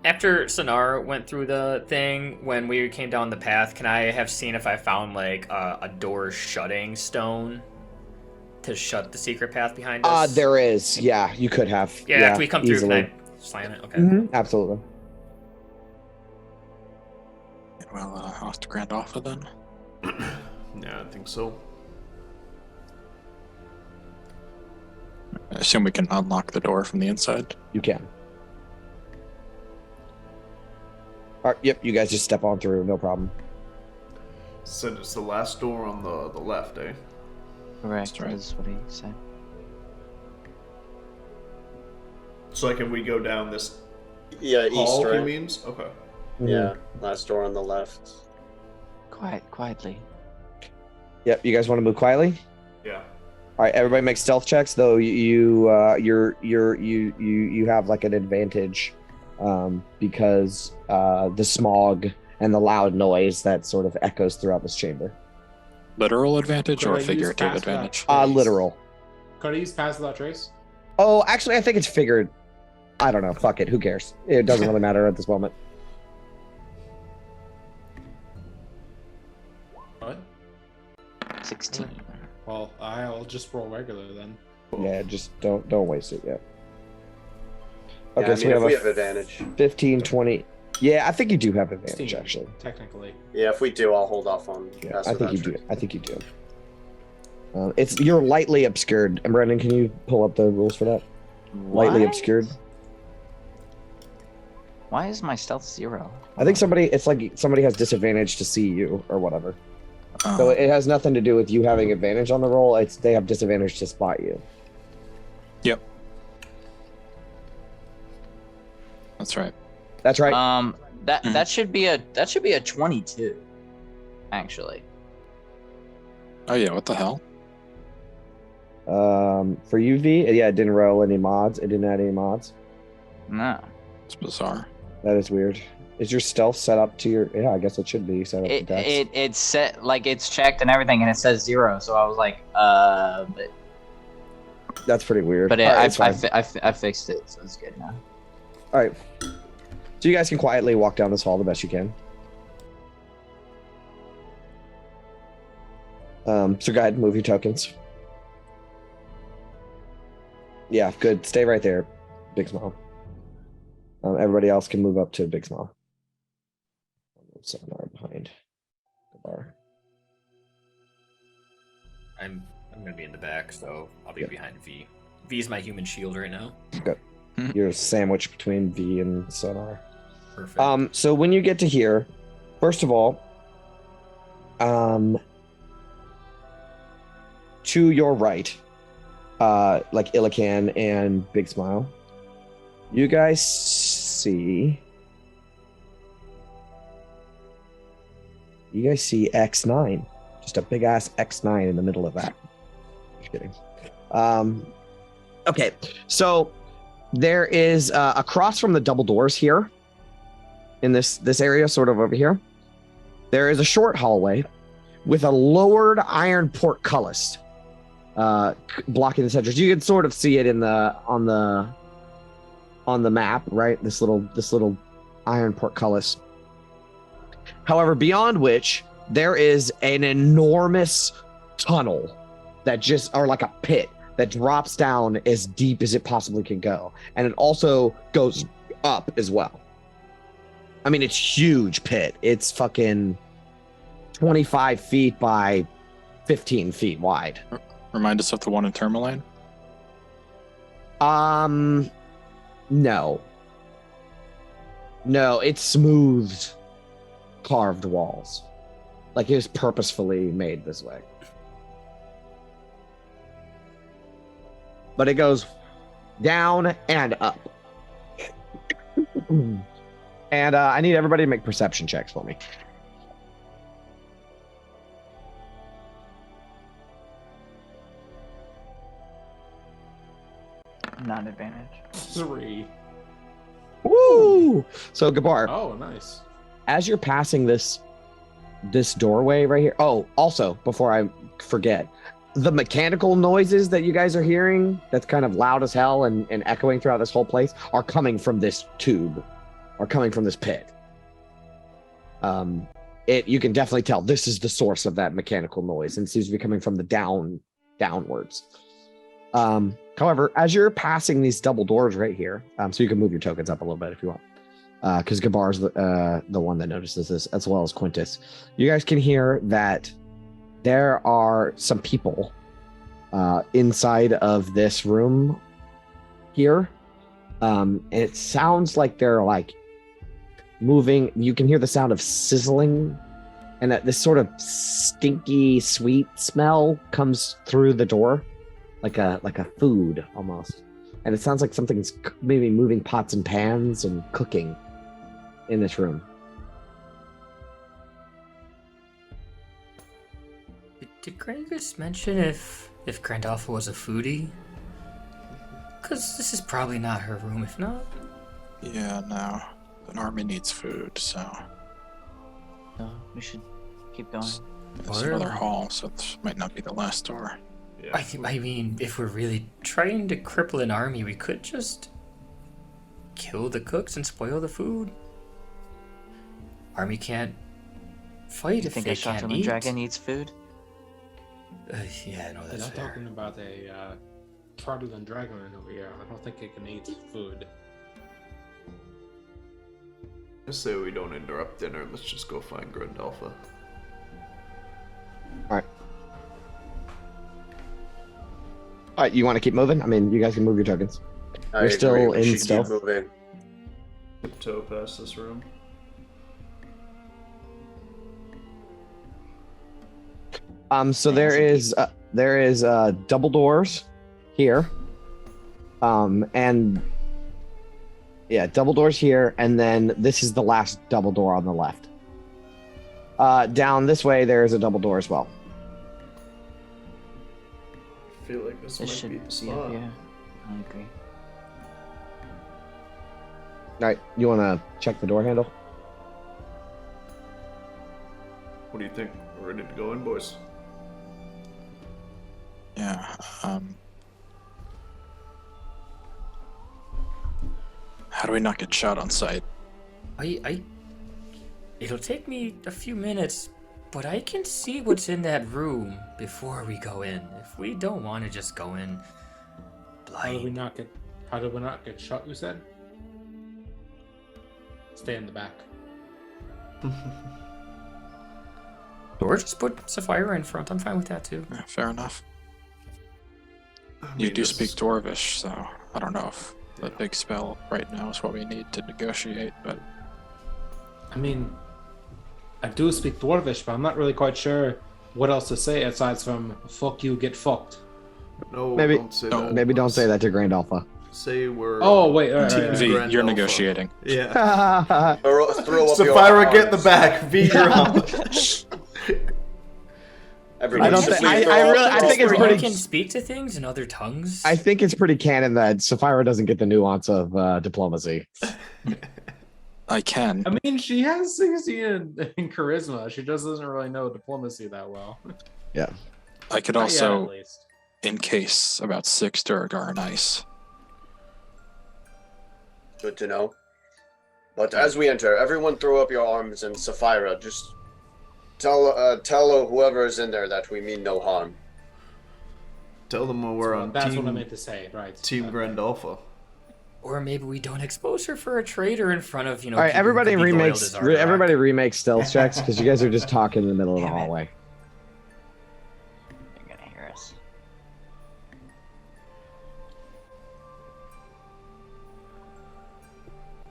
After Sonar went through the thing, when we came down the path, can I have seen if I found like a door shutting stone to shut the secret path behind us? There is. Yeah, you could have. Yeah, after we come through, easily. can I slam it? Okay. Mhm, absolutely. Well, I'll have to grand offer then. Yeah, I think so. I assume we can unlock the door from the inside. You can. All right, yep, you guys just step on through, no problem. Said it's the last door on the left, eh? Correct. That's right. Is what he said. So like if we go down this Yeah, east, hall, he right? means? Okay. Yeah, last door on the left. Quietly. Yep, you guys want to move quietly? Yeah. All right, everybody make stealth checks. Though you have like an advantage because the smog and the loud noise that sort of echoes throughout this chamber. Literal advantage Could I or use figurative pass advantage? without- Literal. Could I use pass without trace? Oh, actually, I think it's figured. I don't know. Fuck it. Who cares? It doesn't really matter at this moment. What? 16. Well, I'll just roll regular then. Yeah, just don't waste it yet. Yeah, Okay, I so mean, if we we have have a advantage. 15, 20. Yeah, I think you do have advantage, 16, actually. Technically. Yeah, if we do, I'll hold off on Yeah, pass I think without you do. trace. I think you do. You're lightly obscured. And Brendan, can you pull up the rules for that? Lightly What? obscured. Why is my stealth 0? I think it's like somebody has disadvantage to see you or whatever. Oh, So it has nothing to do with you having advantage on the roll. They have disadvantage to spot you. Yep. That's right. That's right. That should be a 22. Actually. Oh yeah, what the hell? For UV, yeah, it didn't roll any mods. It didn't add any mods. No. It's bizarre. That is weird. Is your stealth set up to your? Yeah, I guess it should be set up to dex. It's set, like, it's checked and everything, and it says 0. So I was like, but That's pretty weird. but All right, I it's fine. I fixed it, so it's good now. All right. So you guys can quietly walk down this hall the best you can. So go ahead and move your tokens. Yeah, good. Stay right there. Big smile. Everybody else can move up to a big smile. Sonar behind the bar. I'm gonna be in the back, so I'll be Yep. behind V. V is my human shield right now. You're sandwiched between V and Sonar. Perfect. So when you get to here, first of all, to your right, like Illican and Big Smile, you guys see X9, just a big ass X9 in the middle of that. Just kidding. Okay, so there is across from the double doors here, in this area, sort of over here, there is a short hallway with a lowered iron portcullis blocking the entrance. You can sort of see it in the on the map, right? This little iron portcullis. However, beyond which there is an enormous tunnel that just, or like a pit that drops down as deep as it possibly can go, and it also goes up as well. I mean, it's huge pit. It's fucking 25 feet by 15 feet wide. Remind us of the one in Tourmaline. No, it's smoothed, carved walls. Like it was purposefully made this way. But it goes down and up. And I need everybody to make perception checks for me. Non-advantage. 3. Woo! So Gabar, Oh, nice. as you're passing this doorway right here. Oh, also, before I forget, the mechanical noises that you guys are hearing, that's kind of loud as hell and echoing throughout this whole place, are coming from this tube, are coming from this pit. You can definitely tell this is the source of that mechanical noise, and it seems to be coming from the downwards. However, as you're passing these double doors right here, so you can move your tokens up a little bit if you want, because Gabar's the one that notices this, as well as Quintus. You guys can hear that there are some people inside of this room here. And it sounds like they're like moving. You can hear the sound of sizzling, and that this sort of stinky, sweet smell comes through the door, like a food almost. And it sounds like something's maybe moving pots and pans and cooking in this room. Did Grangus mention if Grandalfa was a foodie? Because this is probably not her room, if not. Yeah, no. An army needs food, so No, we should keep going. there's another hall, so this might not be the last door. Yeah. I mean, if we're really trying to cripple an army, we could just kill the cooks and spoil the food. Army can't fight You if think they a shot can't from a eat. dragon eats food? Yeah, no, that's I'm fair. talking about a fraudulent dragon over here. I don't think it can eat food. I say we don't interrupt dinner. Let's just go find Grandalfa. All right, you want to keep moving? I mean, you guys can move your tokens. I You're still agree, we in should keep stealth? moving. Tiptoe past this room. So there is double doors here, and yeah, double doors here, and then this is the last double door on the left. Down this way, there is a double door as well. I feel like this This might should be be the spot. yeah. I agree. All right, you want to check the door handle? What do you think? We're ready to go in, boys. Yeah. How do we not get shot on sight? It'll take me a few minutes, but I can see what's in that room before we go in. If we don't want to just go in, How did we not get shot, you said? Stay in the back. Or just put Sapphira in front. I'm fine with that too. Yeah, fair enough. I You mean, do this- speak Dwarvish, so I don't know if the big spell right now is what we need to negotiate, but I mean, I do speak Dwarvish, but I'm not really quite sure what else to say aside from "fuck you, get fucked." No, Maybe- don't say no, that. Maybe don't say that to Grand Alpha. Say we're. Oh wait, all right, Team all right, V, all right. Grand you're Alpha. negotiating. Yeah. Throw up your Sapphira, get the arms. back. V, you're up. Everybody I don't just think- leave I her really- up. I think it's Where pretty- you can speak to things in other tongues. I think it's pretty canon that Sapphira doesn't get the nuance of diplomacy. I can. I mean, she has 60 in charisma. She just doesn't really know diplomacy that well. I could Not yet, also at least. encase about 6 Durgar in ice. Good to know. But as we enter, everyone throw up your arms, and Sapphira, just tell whoever is in there that we mean no harm. Tell them we're on That's team, what I meant to say, right? team Grand Alpha. Or maybe we don't expose her for a traitor in front of, All right, people who everybody could be loyal remakes. to Zardorak. Everybody remakes stealth checks because you guys are just talking in the middle of the Damn it. hallway. They're gonna hear us.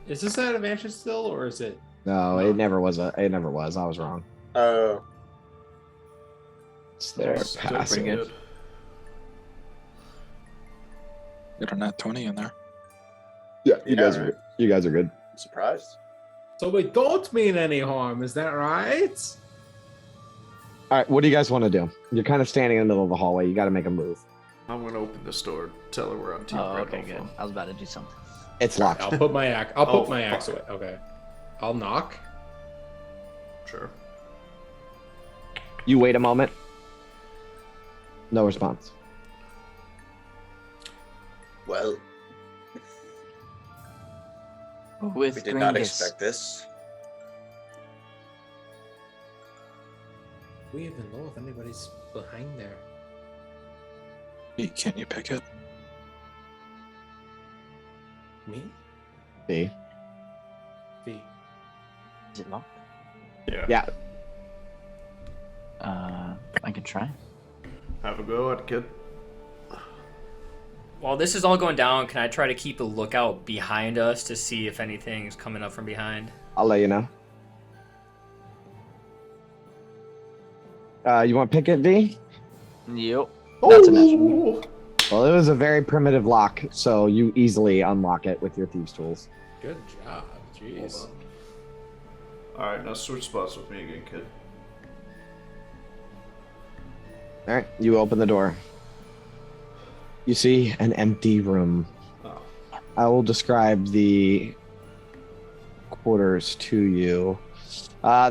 Is this at advantage still, or is it? No, it never was. It never was. I was wrong. Oh, It's their Still passive. pretty good. Get a nat 20 in there. Yeah, you Yeah, guys right. are. You guys are good. I'm surprised. So we don't mean any harm, is that right? All right, what do you guys want to do? You're kind of standing in the middle of the hallway. You got to make a move. I'm gonna open this door. Tell her we're on team Oh, Grand okay, Alpha. good. I was about to do something. It's locked. I'll put my axe. I'll Oh, put my axe fuck. away. Okay. I'll knock. Sure. You wait a moment. No response. Well, With we did not Gringus. expect this. We even know if anybody's behind there. Can't you pick it? Me? See? V. Is it locked? Yeah. I could try. Have a go at it, kid. While this is all going down, can I try to keep a lookout behind us to see if anything's coming up from behind? I'll let you know. You want to pick it, V? Yep. That's a natural. Ooh. Well, it was a very primitive lock, so you easily unlock it with your thieves' tools. Good job. Jeez. Hold on. Alright, now switch spots with me again, kid. All right, you open the door. You see an empty room. Oh. I will describe the quarters to you.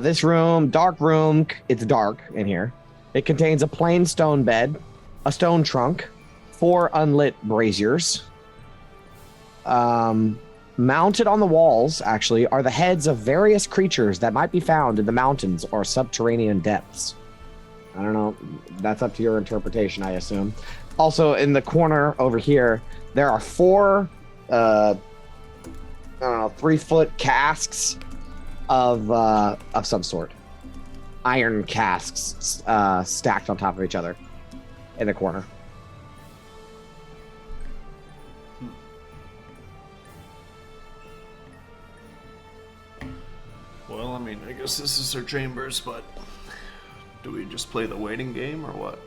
This room, dark room, it's dark in here. It contains a plain stone bed, a stone trunk, 4 unlit braziers. Mounted on the walls, actually, are the heads of various creatures that might be found in the mountains or subterranean depths. I don't know. That's up to your interpretation, I assume. Also, in the corner over here, there are 4, 3-foot casks of some sort. Iron casks stacked on top of each other in the corner. Well, I mean, I guess this is her chambers, but do we just play the waiting game or what?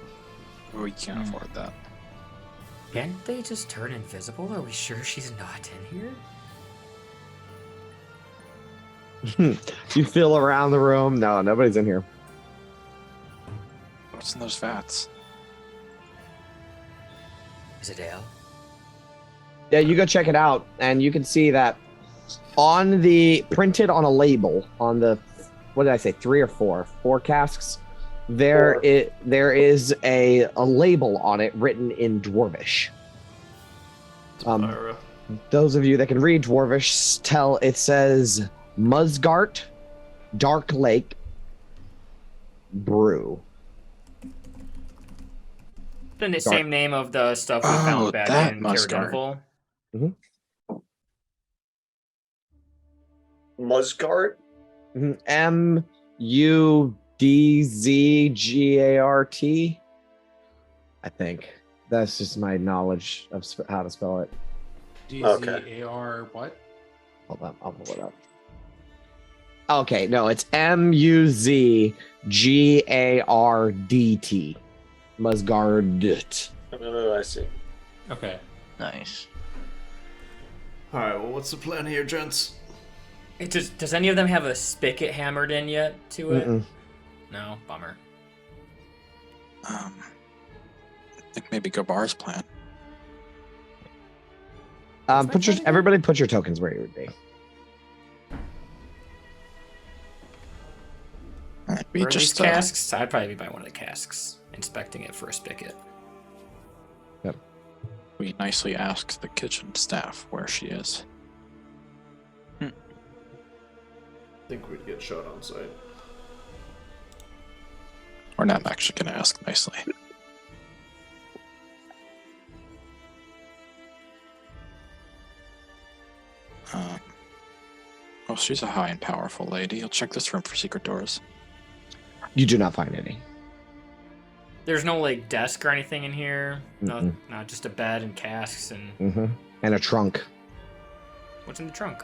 We can't afford that. Can't they just turn invisible? Are we sure she's not in here? You feel around the room. No, nobody's in here. What's in those vats? Is it ale? Yeah, you go check it out, and you can see that on the printed on a label on the, what did I say, 3 or 4? 4 casks. There is a label on it written in Dwarvish. Ira. Those of you that can read Dwarvish tell it says Musgart, Dark Lake, Brew. the same name of the stuff we found back that in Musgard. Caradonval. Musgard? Mudzgart. I think that's just my knowledge of how to spell it. DZAR what? Hold on, I'll pull it up. Okay, no, it's Muzgart. Musgard. Oh, I see. Okay. Nice. All right. Well, what's the plan here, gents? Does any of them have a spigot hammered in yet to it? Mm-mm. No, bummer. I think maybe Gabar's plan. Everybody put your tokens where you would be. We Were these just casks? I'd probably be by one of the casks, inspecting it for a spigot. we nicely asked the kitchen staff where she is. I think we'd get shot on sight. We're not actually going to ask nicely. Oh, she's a high and powerful lady. I'll check this room for secret doors. You do not find any. There's no like desk or anything in here. No, Mm-mm. not just a bed and casks and And a trunk. what's in the trunk?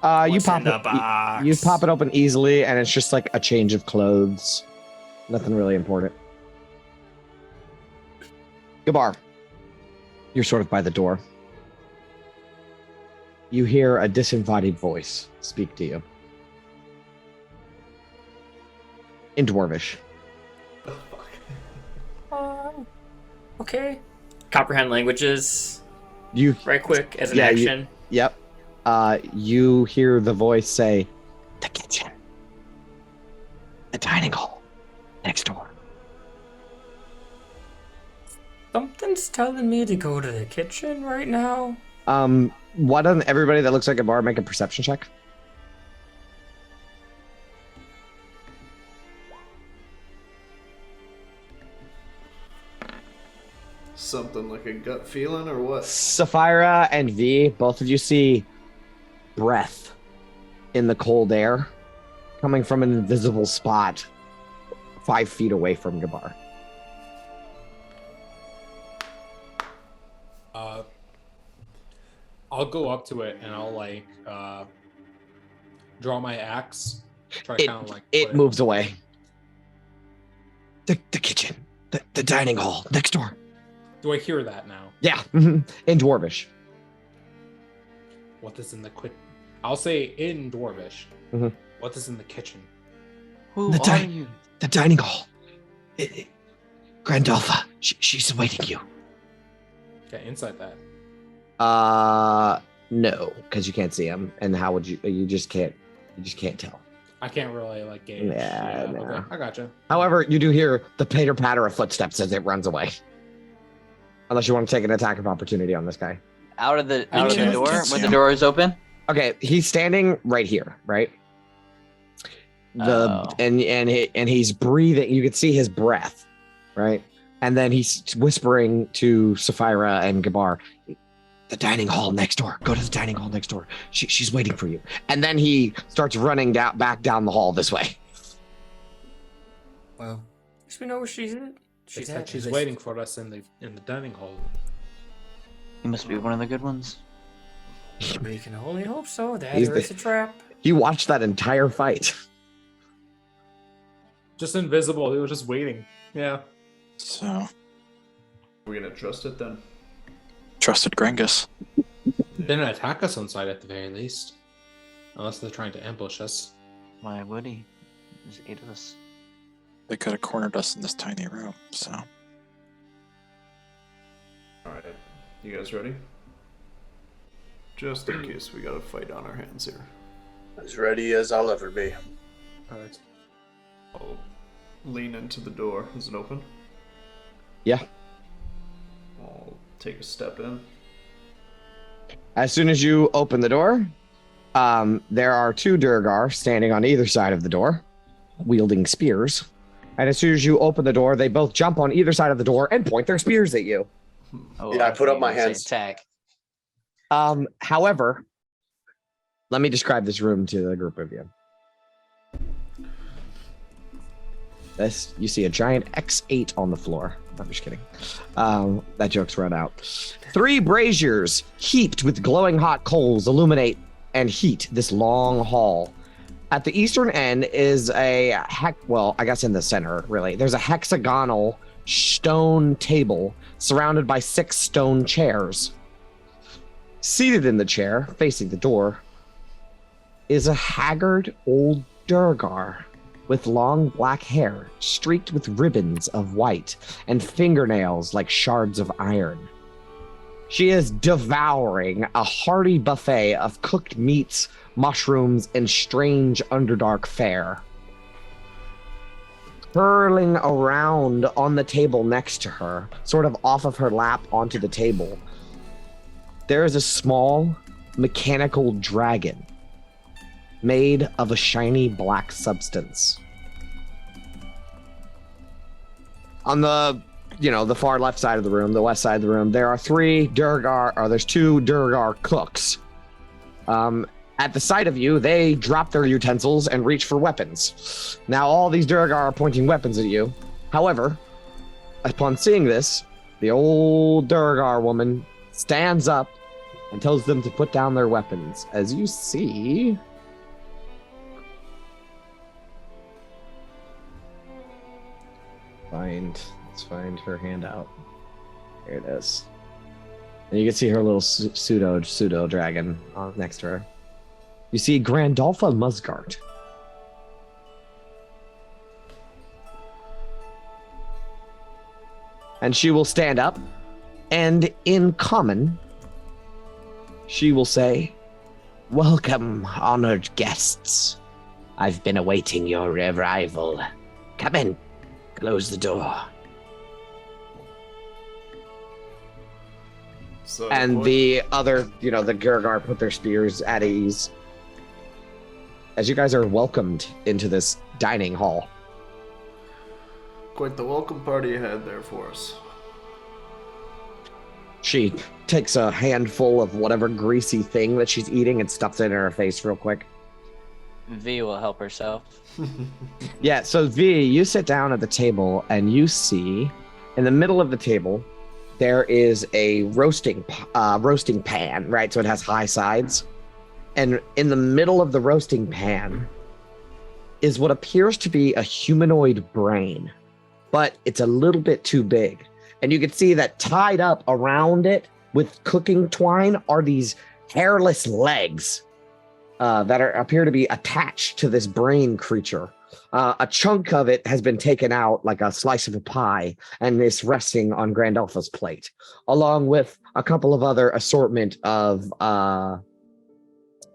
You What's pop in the it. box? You pop it open easily, and it's just like a change of clothes. Nothing really important. Gabar, you're sort of by the door. You hear a disembodied voice speak to you in Dwarvish. Okay. Comprehend languages. You Right quick as an Yeah, action. Yep. You hear the voice say, "The kitchen, the dining hall, next door." Something's telling me to go to the kitchen right now. Why doesn't everybody that looks like a bar make a perception check? Something like a gut feeling or what? Sapphira and V, both of you see breath in the cold air coming from an invisible spot 5 feet away from Gabar. I'll go up to it and I'll like draw my axe. Try It, kind of like it put moves away. The kitchen, the dining hall, next door. Do I hear that now? Yeah, in Dwarvish. What is in the I'll say in Dwarvish. Mhm. What is in the kitchen? Who The are di- you? The dining hall. Grandolpha, she's awaiting you. Okay, inside that. No, because you can't see him, and how would you? You just can't tell. I can't really like gauge. Yeah, no. Okay, I gotcha. However, you do hear the patter patter of footsteps as it runs away. Unless you want to take an attack of opportunity on this guy. Out of the can't door see when the him. door is open. Okay, he's standing right here, right? Oh. And he's breathing. You can see his breath, right? And then he's whispering to Sapphira and Gabar, "The dining hall next door. Go to the dining hall next door. She's waiting for you." And then he starts running back down the hall this way. Well, at least we know where she's at. She's said she's waiting for us in the dining hall. You must be one of the good ones. We can only hope so. That He's or the- it's a trap. You watched that entire fight. Just invisible. He was just waiting. Yeah. So, We're gonna trust it then. trusted Gringus. Didn't attack us on sight at the very least. Unless they're trying to ambush us. Why would he? There's 8 of us. They could have cornered us in this tiny room, so. All right, you guys ready? Just in case we got a fight on our hands here. As ready as I'll ever be. Alright. I'll lean into the door. Is it open? Yeah. I'll take a step in. As soon as you open the door, there are 2 Durgar standing on either side of the door, wielding spears. And as soon as you open the door, they both jump on either side of the door and point their spears at you. Oh, Yeah, I put up my was gonna hands. say Attack. However, let me describe this room to the group of you. You see a giant X8 on the floor. I'm just kidding. That joke's run out. 3 braziers heaped with glowing hot coals illuminate and heat this long hall. At the eastern end is I guess in the center, really. There's a hexagonal stone table surrounded by 6 stone chairs. Seated in the chair, facing the door, is a haggard old Durgar with long black hair streaked with ribbons of white and fingernails like shards of iron. She is devouring a hearty buffet of cooked meats, mushrooms, and strange underdark fare. Curling around on the table next to her, sort of off of her lap onto the table, there is a small mechanical dragon made of a shiny black substance. On the far left side of the room, the west side of the room, there's 2 Durgar cooks. At the sight of you, they drop their utensils and reach for weapons. Now all these Durgar are pointing weapons at you. However, upon seeing this, the old Durgar woman stands up and tells them to put down their weapons. As you see, let's find her handout. Here it is. And you can see her little pseudo dragon next to her. You see Grandolpha Musgart. And she will stand up, and in common, she will say, "Welcome, honored guests. I've been awaiting your arrival. Come in. Close the door." So And the other, the Durgar put their spears at ease as you guys are welcomed into this dining hall. quite the welcome party you had there for us. She takes a handful of whatever greasy thing that she's eating and stuffs it in her face real quick. V will help herself. Yeah, so V, you sit down at the table and you see in the middle of the table there is a roasting pan, right? So it has high sides. And in the middle of the roasting pan is what appears to be a humanoid brain, but it's a little bit too big. And you can see that tied up around it with cooking twine are these hairless legs that appear to be attached to this brain creature. A chunk of it has been taken out like a slice of a pie and is resting on Grandolpha's plate, along with a couple of other assortment of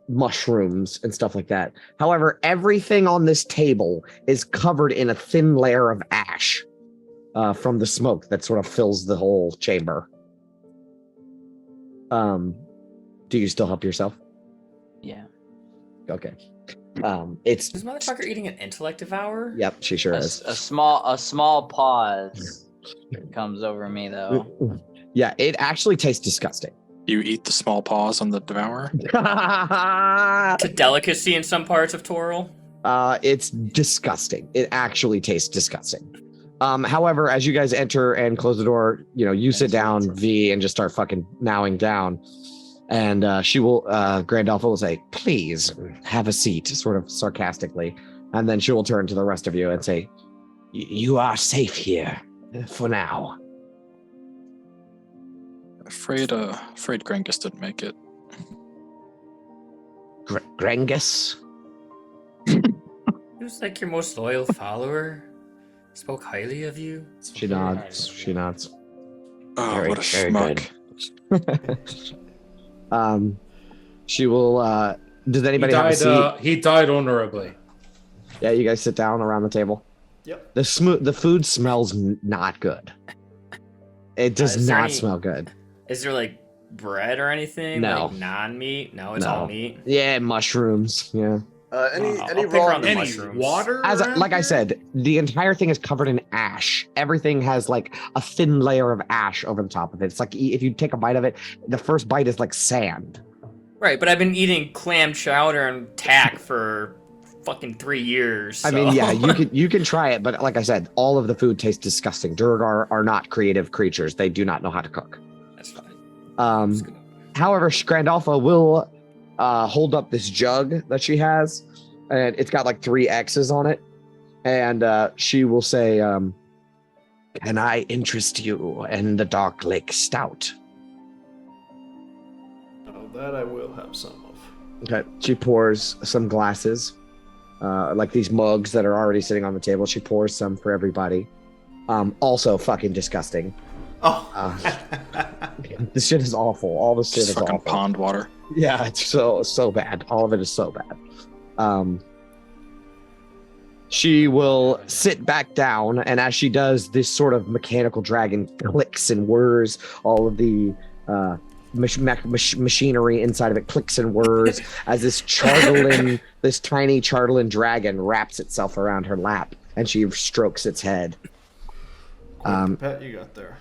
mushrooms and stuff like that. However, everything on this table is covered in a thin layer of ash from the smoke that sort of fills the whole chamber. Do you still help yourself? Yeah. Okay. It's Is this motherfucker eating an intellect devour? Yep, she sure A, is. a small pause comes over me though. Yeah, it actually tastes disgusting. You eat the small paws on the devourer? It's a delicacy in some parts of Toril. It's disgusting. It actually tastes disgusting. However, as you guys enter and close the door, you sit down, V, and just start fucking mowing down. And Grandolpha will say, "Please have a seat," sort of sarcastically. And then she will turn to the rest of you and say, "You are safe here for now." Afraid Grengus didn't make it. Grengus? He was like your most loyal follower. Spoke highly of you. She nods. She nods. Oh, Very, what a very schmuck. She will. Does anybody have a seat? He died honorably. Yeah, you guys sit down around the table. Yep. The food smells not good. It does is there not any- smell good. Is there like bread or anything? No. Like non-meat? No, it's No. all meat. Yeah, mushrooms. Yeah. Any I'll pick raw around the Any mushrooms. water? As around like I here? said, the entire thing is covered in ash. Everything has like a thin layer of ash over the top of it. It's like if you take a bite of it, the first bite is like sand. Right, but I've been eating clam chowder and tack for fucking 3 years. I mean, yeah, so- you can try it, but like I said, all of the food tastes disgusting. Durgar are not creative creatures. They do not know how to cook. That's fine. However, Grandalfa will hold up this jug that she has, and it's got like 3 X's on it, and she will say, "Can I interest you in the Dark Lake Stout?" Oh, that I will have some of. Okay. She pours some glasses, like these mugs that are already sitting on the table. She pours some for everybody. Also fucking disgusting. Oh. This shit is awful. All this shit Just is fucking awful. pond water. Yeah, it's so bad. All of it is so bad. She will sit back down, and as she does, this sort of mechanical dragon clicks and whirs. All of the machinery inside of it clicks and whirs as this this tiny chartolin dragon wraps itself around her lap, and she strokes its head. What pet you got there?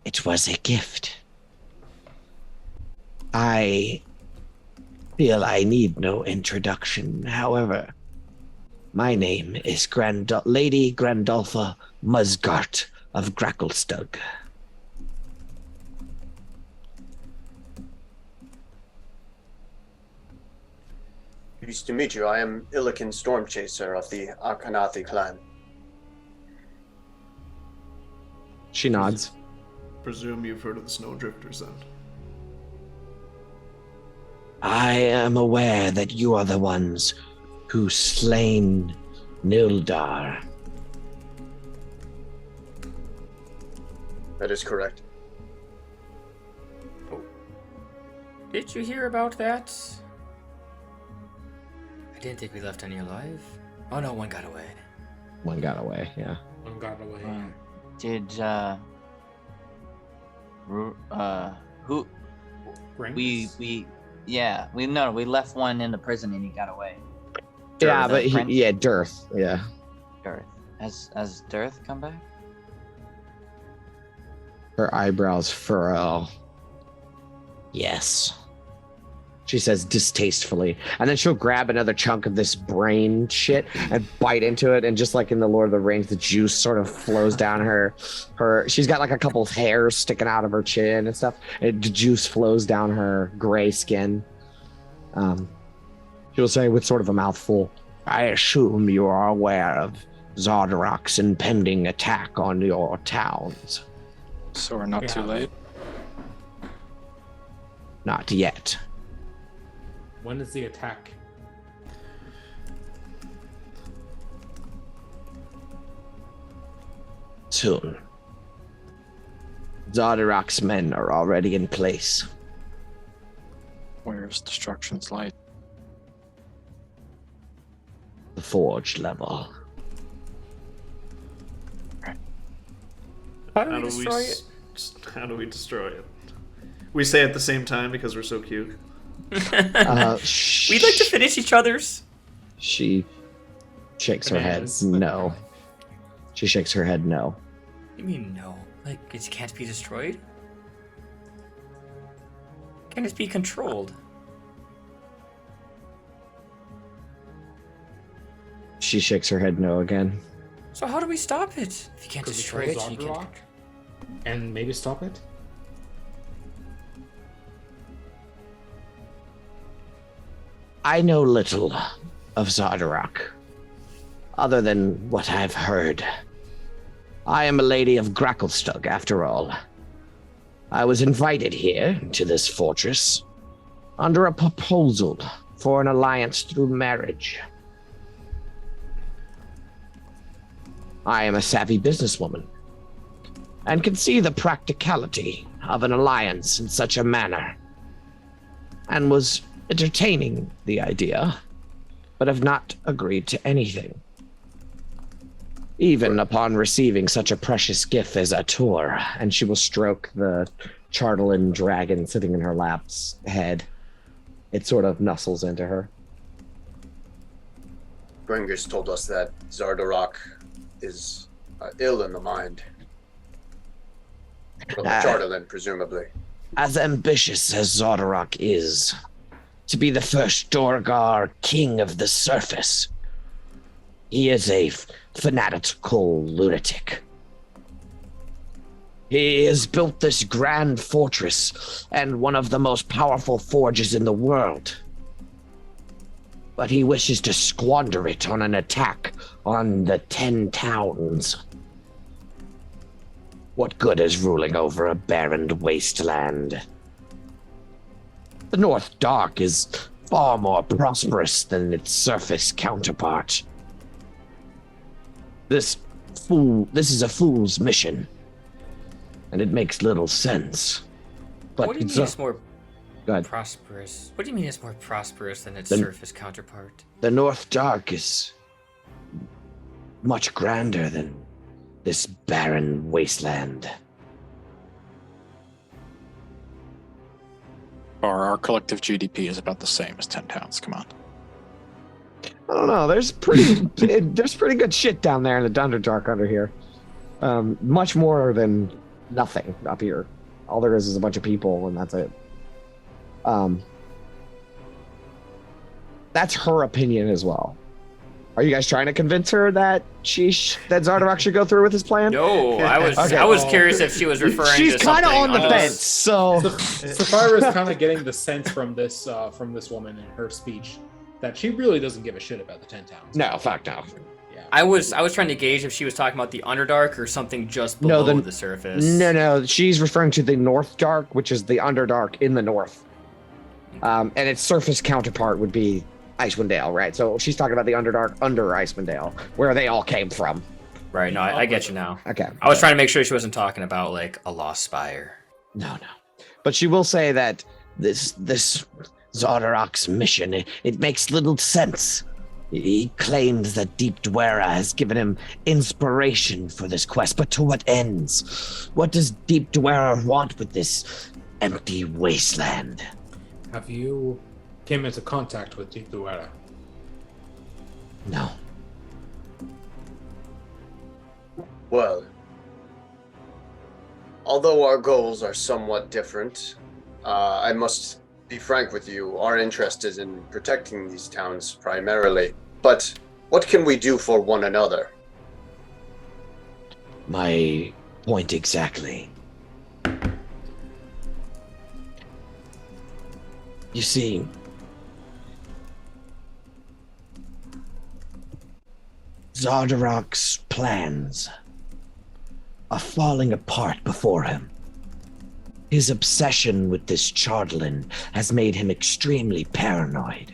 It was a gift. I feel I need no introduction. However, my name is Lady Grandolpha Musgart of Gracklestug. Pleased to meet you. I am Illican Stormchaser of the Arkanathi clan. She nods. Presume you've heard of the Snowdrifters then. I am aware that you are the ones who slain Nildar. That is correct. Did you hear about that? I didn't think we left any alive. Oh no, one got away. One got away, yeah. One got away. Did who Rings? we left one in the prison and he got away. Yeah, the but French? Dearth, yeah. Dearth. Has Dearth come back? Her eyebrows furrow. Yes. She says distastefully. And then she'll grab another chunk of this brain shit and bite into it. And just like in the Lord of the Rings, the juice sort of flows down her. She's got like a couple of hairs sticking out of her chin and stuff. And the juice flows down her gray skin. She'll say with sort of a mouthful, I assume you are aware of Zardarok's impending attack on your towns. So we're not too Yeah. late. Not yet. When is the attack? Soon. Zardarok's men are already in place. Where's Destruction's Light? The forge level. How do we destroy it? How do we destroy it? We say at the same time because we're so cute. We'd like to finish each other's. She shakes her head. Bananas. No. She shakes her head no. You mean no? Like it can't be destroyed? Can it be controlled? She shakes her head no again. So how do we stop it? If you can't Could we destroy kill it, you Zardrock can. and maybe stop it? I know little of Zardarok, other than what I've heard. I am a lady of Gracklestug, after all. I was invited here to this fortress under a proposal for an alliance through marriage. I am a savvy businesswoman and can see the practicality of an alliance in such a manner, and was entertaining the idea, but have not agreed to anything. Even upon receiving such a precious gift as a tour, and she will stroke the Chartolin dragon sitting in her lap's head. It sort of nuzzles into her. Gringers told us that Zardarok is ill in the mind. Well, Chardalin, presumably. As ambitious as Zardarok is, to be the first Dorgar king of the surface, he is a fanatical lunatic. He has built this grand fortress and one of the most powerful forges in the world. But he wishes to squander it on an attack on the 10 towns. What good is ruling over a barren wasteland? The North Dark is far more prosperous than its surface counterpart. This is a fool's mission, and it makes little sense. But What do you mean it's more Go ahead. prosperous? What do you mean it's more prosperous than its surface counterpart? The North Dark is much grander than this barren wasteland. Our collective GDP is about the same as 10 towns. Come on. I don't know. There's pretty good shit down there in the Underdark under here. Much more than nothing up here. All there is a bunch of people, and that's it. That's her opinion as well. Are you guys trying to convince her that that Zardarok should go through with his plan? No, I was Okay. I was curious if she was referring She's to kind of something on the else. fence, so Sapphira is kind of getting the sense from this woman in her speech that she really doesn't give a shit about the 10 towns. no, fuck no. Yeah. I was trying to gauge if she was talking about the Underdark or something just No, below the- the surface. No, she's referring to the North Dark, which is the Underdark in the north. And its surface counterpart would be Icewind Dale, right? So she's talking about the Underdark under Icewind Dale, where they all came from. Right, no, I get you now. Okay. I was trying to make sure she wasn't talking about like a lost spire. No. But she will say that this Zardarok's mission, it makes little sense. He claims that Deep Dwera has given him inspiration for this quest, but to what ends? What does Deep Dwera want with this empty wasteland? Have you came into contact with Deep Dwera? No. Well, although our goals are somewhat different, I must be frank with you. Our interest is in protecting these towns primarily. But what can we do for one another? My point exactly. You see, Zardarok's plans are falling apart before him. His obsession with this Chardalin has made him extremely paranoid.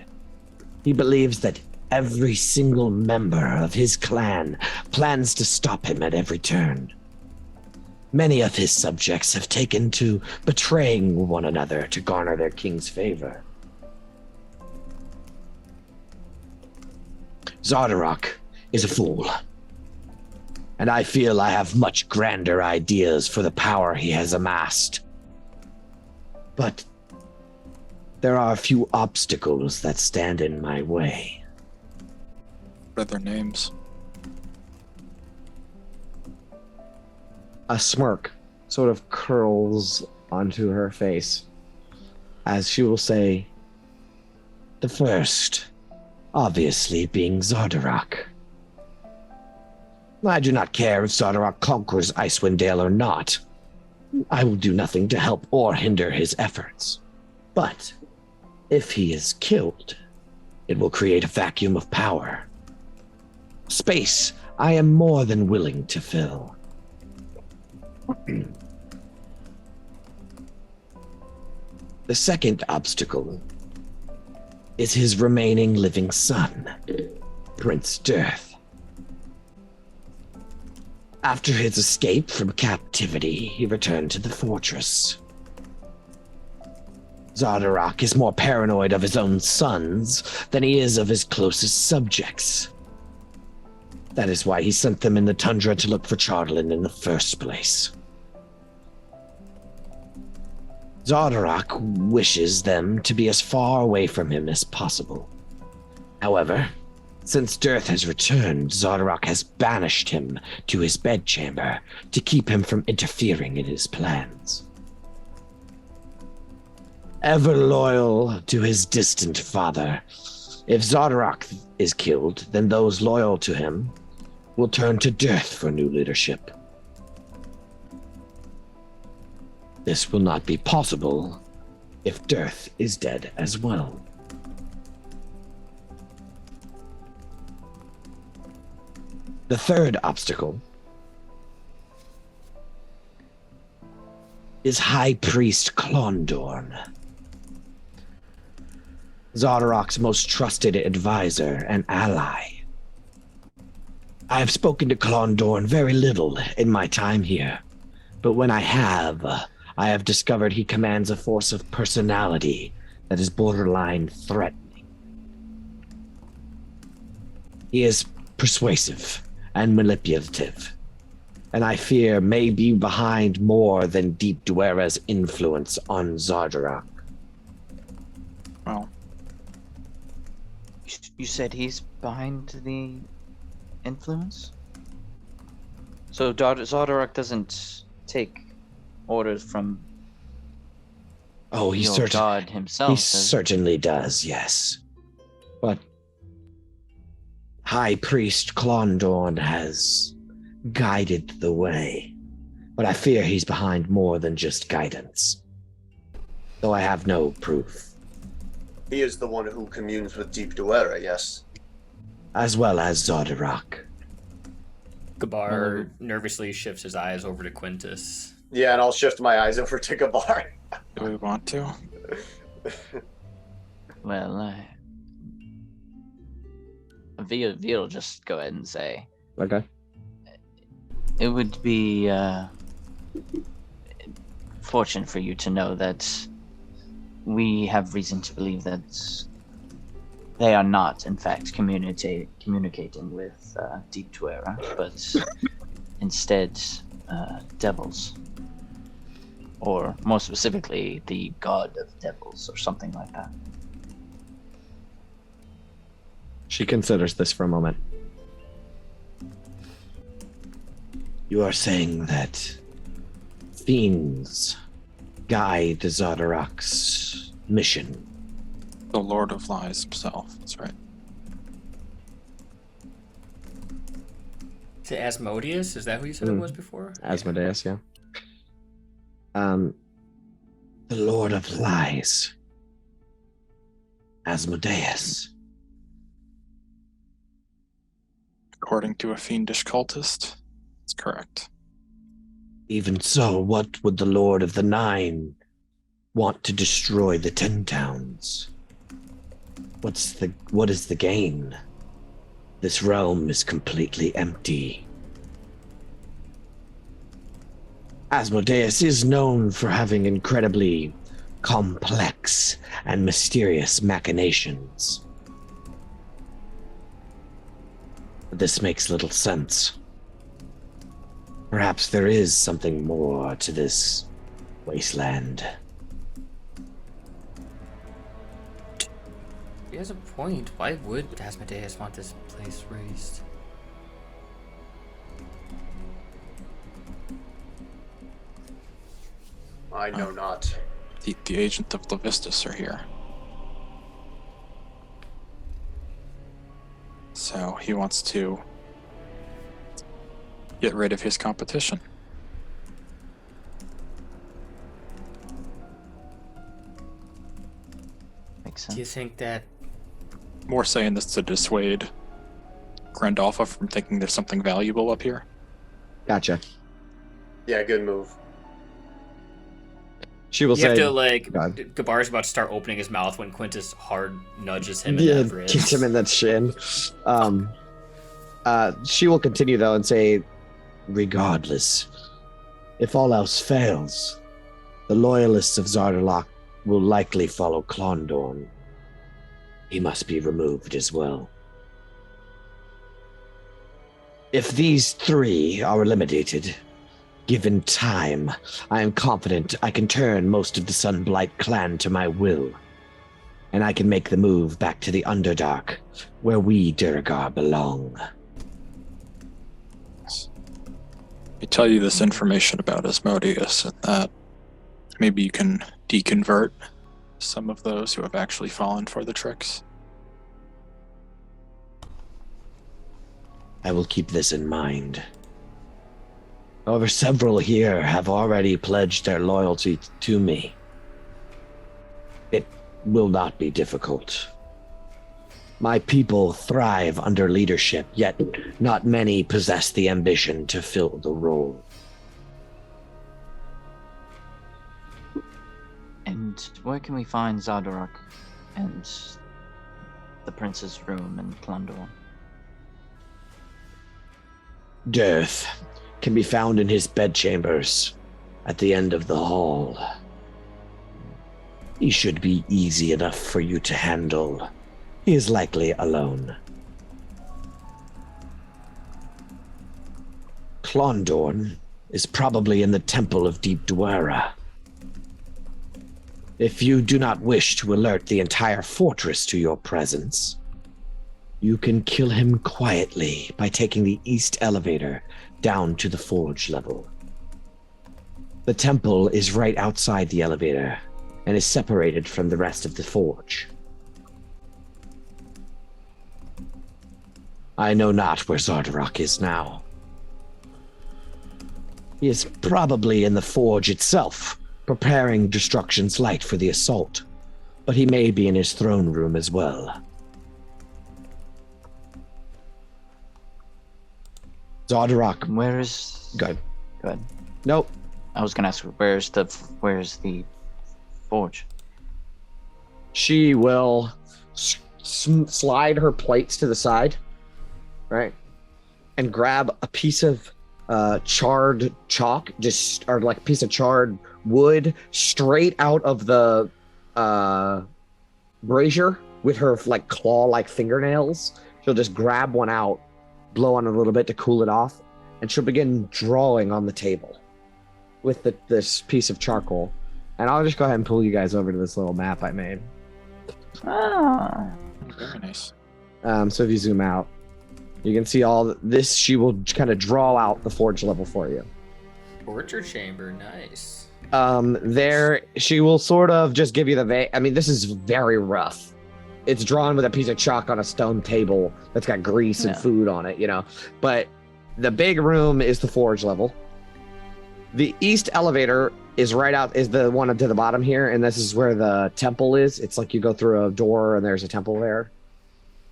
He believes that every single member of his clan plans to stop him at every turn. Many of his subjects have taken to betraying one another to garner their king's favor. Zardarok is a fool, and I feel I have much grander ideas for the power he has amassed. But there are a few obstacles that stand in my way. What are their names? A smirk sort of curls onto her face as she will say, the first, obviously, being Zardarok. I do not care if Zardarok conquers Icewind Dale or not. I will do nothing to help or hinder his efforts. But if he is killed, it will create a vacuum of power. Space I am more than willing to fill. The second obstacle is his remaining living son, Prince Dearth. After his escape from captivity, he returned to the fortress. Zardarok is more paranoid of his own sons than he is of his closest subjects. That is why he sent them in the tundra to look for Chardalin in the first place. Zardarok wishes them to be as far away from him as possible. However, Since Dearth has returned, Zardarok has banished him to his bedchamber to keep him from interfering in his plans. Ever loyal to his distant father, if Zardarok is killed, then those loyal to him will turn to Dearth for new leadership. This will not be possible if Dearth is dead as well. The third obstacle is High Priest Klondorn, Zardarok's most trusted advisor and ally. I have spoken to Klondorn very little in my time here, but when I have discovered he commands a force of personality that is borderline threatening. He is persuasive and manipulative, and I fear may be behind more than Deep Dwera's influence on Zardarok. Well, You said he's behind the influence? So Zardarok doesn't take orders from Oh, your god himself. He does he? certainly does, yes. But High Priest Klondorn has guided the way. But I fear he's behind more than just guidance. Though I have no proof. He is the one who communes with Deep Dwera, yes. As well as Zardarok. Gabar nervously shifts his eyes over to Quintus. Yeah, and I'll shift my eyes over to Gabar. do we want to? Well, Ve'll just go ahead and say Okay. it would be fortunate for you to know that we have reason to believe that they are not, in fact, communicating with Deep Dwera, but instead devils. Or more specifically, the god of devils, or something like that. She considers this for a moment. You are saying that fiends guide Zardarok's mission. The Lord of Lies himself. That's right. To Asmodeus? Is that who you said it was before? Asmodeus, yeah. The Lord of Lies. Asmodeus. According to a fiendish cultist, it's correct. Even so, what would the Lord of the Nine want to destroy the 10 towns? What is the gain? This realm is completely empty. Asmodeus is known for having incredibly complex and mysterious machinations. But this makes little sense. Perhaps there is something more to this wasteland. He has a point. Why would Asmodeus want this place razed? I know not. The agent of Levistus are here. So he wants to get rid of his competition. Makes Do you sense. think that More saying this to dissuade Grandalfa from thinking there's something valuable up here. Gotcha. Yeah, good move. She will you have say, to, like, God. Gabar's about to start opening his mouth when Quintus hard nudges him in that ribs. kicks him in that shin. She will continue though and say, regardless, if all else fails, the loyalists of Zardarok will likely follow Klondorn. He must be removed as well. If these 3 are eliminated, given time, I am confident I can turn most of the Sunblight clan to my will. and I can make the move back to the Underdark, where we Durgar belong. I tell you this information about Asmodeus, and that maybe you can deconvert some of those who have actually fallen for the tricks. I will keep this in mind. However, several here have already pledged their loyalty to me. It will not be difficult. My people thrive under leadership, yet not many possess the ambition to fill the role. And where can we find Zardarok and the prince's room in Klondor? Death can be found in his bedchambers at the end of the hall. He should be easy enough for you to handle. He is likely alone. Klondorn is probably in the Temple of Deep Dwara. If you do not wish to alert the entire fortress to your presence, you can kill him quietly by taking the east elevator down to the forge level. The temple is right outside the elevator and is separated from the rest of the forge. I know not where Zardarok is now. He is probably in the forge itself, preparing Destruction's Light for the assault, but he may be in his throne room as well. Zardarok. Where is... Good. Good. Nope. I was gonna ask, where's the forge? She will slide her plates to the side, right, and grab a piece of charred chalk, or like a piece of charred wood, straight out of the brazier with her like claw-like fingernails. She'll just grab one out, blow on it a little bit to cool it off, and she'll begin drawing on the table with this piece of charcoal. And I'll just go ahead and pull you guys over to this little map I made. Ah. Very nice. So if you zoom out, you can see all this. She will kind of draw out the forge level for you. Torture chamber, nice. There, she will sort of just give you I mean, this is very rough. It's drawn with a piece of chalk on a stone table that's got grease and food on it, you know. But the big room is the forge level. The east elevator is the one to the bottom here, and this is where the temple is. It's like you go through a door and there's a temple there.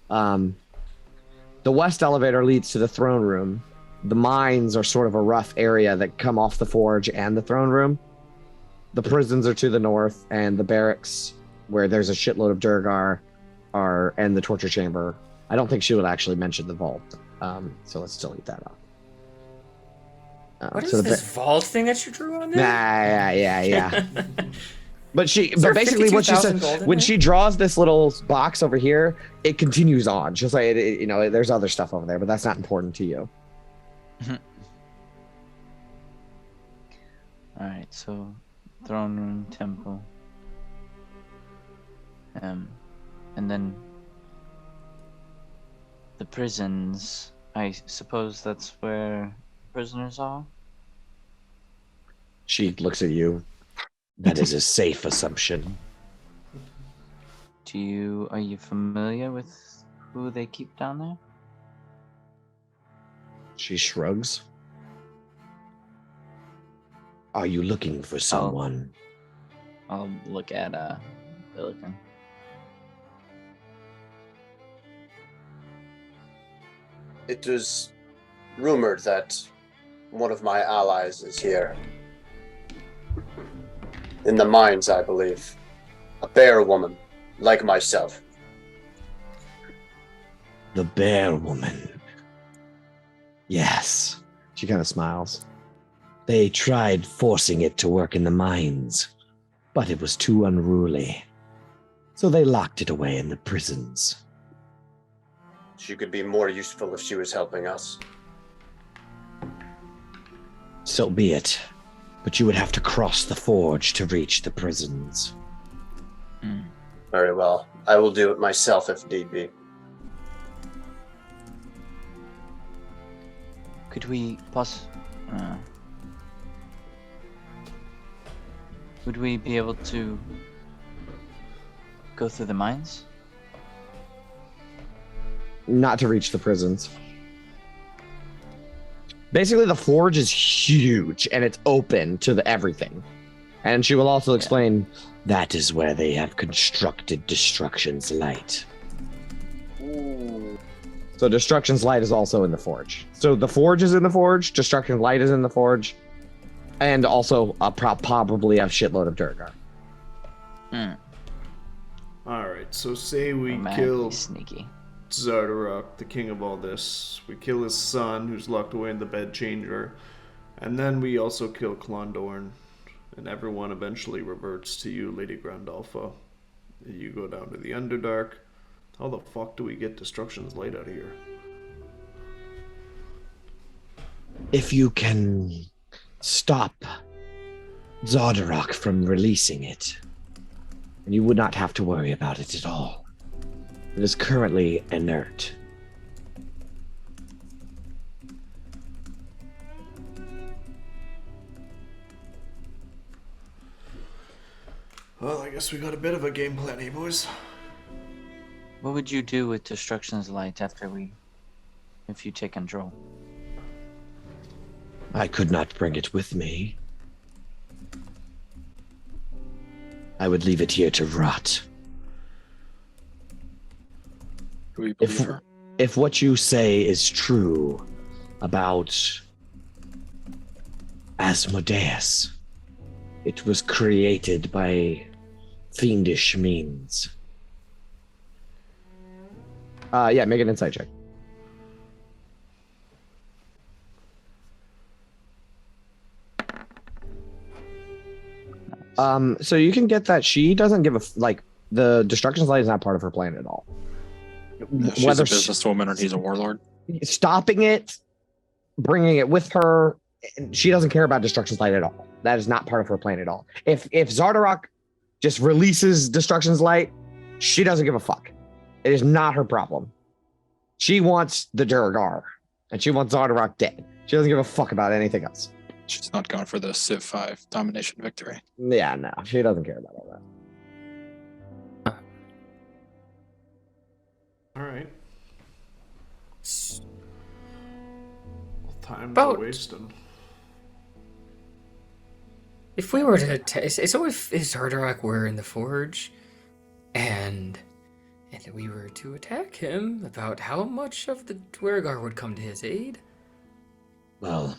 The west elevator leads to the throne room. The mines are sort of a rough area that come off the forge and the throne room. The prisons are to the north, and the barracks, where there's a shitload of Durgar, and the torture chamber. I don't think she would actually mention the vault, so let's delete that off. What is this vault thing that you drew on there? Yeah. But there basically what she said, 52,000 gold in when there? she draws this little box over here, it continues on. She'll say, you know, there's other stuff over there, but that's not important to you. All right, so throne room, temple, and then the prisons. I suppose that's where prisoners are. She looks at you. That is a safe assumption. Are you familiar with who they keep down there? She shrugs. Are you looking for someone? I'll look at Billiken. It was rumored that one of my allies is here. In the mines, I believe. A bear woman, like myself. The bear woman. Yes. She kind of smiles. They tried forcing it to work in the mines, but it was too unruly. So they locked it away in the prisons. She could be more useful if she was helping us. So be it. But you would have to cross the forge to reach the prisons. Very well. I will do it myself if need be. Could we would we be able to go through the mines? Not to reach the prisons. Basically, the forge is huge and it's open to everything. And she will also explain that is where they have constructed Destruction's Light. Ooh. So Destruction's Light is also in the forge. So the forge is in the forge, Destruction's Light is in the forge, and also probably a shitload of Durgar. Alright, so say we Man, kill he's sneaky. Zardarok, the king of all this. We kill his son, who's locked away in the bedchamber. And then we also kill Klondorn. And everyone eventually reverts to you, Lady Grandalfa. You go down to the Underdark. How the fuck do we get Destruction's Light out of here? If you can stop Zardarok from releasing it, you would not have to worry about it at all. It is currently inert. Well, I guess we got a bit of a game plan, eh, boys? What would you do with Destruction's Light if you take control? I could not bring it with me. I would leave it here to rot. Do we believe her? If what you say is true about Asmodeus, it was created by fiendish means. Yeah, make an insight check. So you can get that she doesn't give the Destruction's Light is not part of her plan at all. She's a businesswoman and he's a warlord. Stopping it, bringing it with her, she doesn't care about Destruction's Light at all. That is not part of her plan at all. If Zardarok just releases Destruction's Light, she doesn't give a fuck. It is not her problem. She wants the Durgar, and she wants Zardarok dead. She doesn't give a fuck about anything else. She's not going for the Civ 5 domination victory. Yeah, no, she doesn't care about all that. Alright. Time About- to wasting. If we were to, so if Zardarok were in the forge, and we were to attack him, about how much of the Dwergar would come to his aid? Well,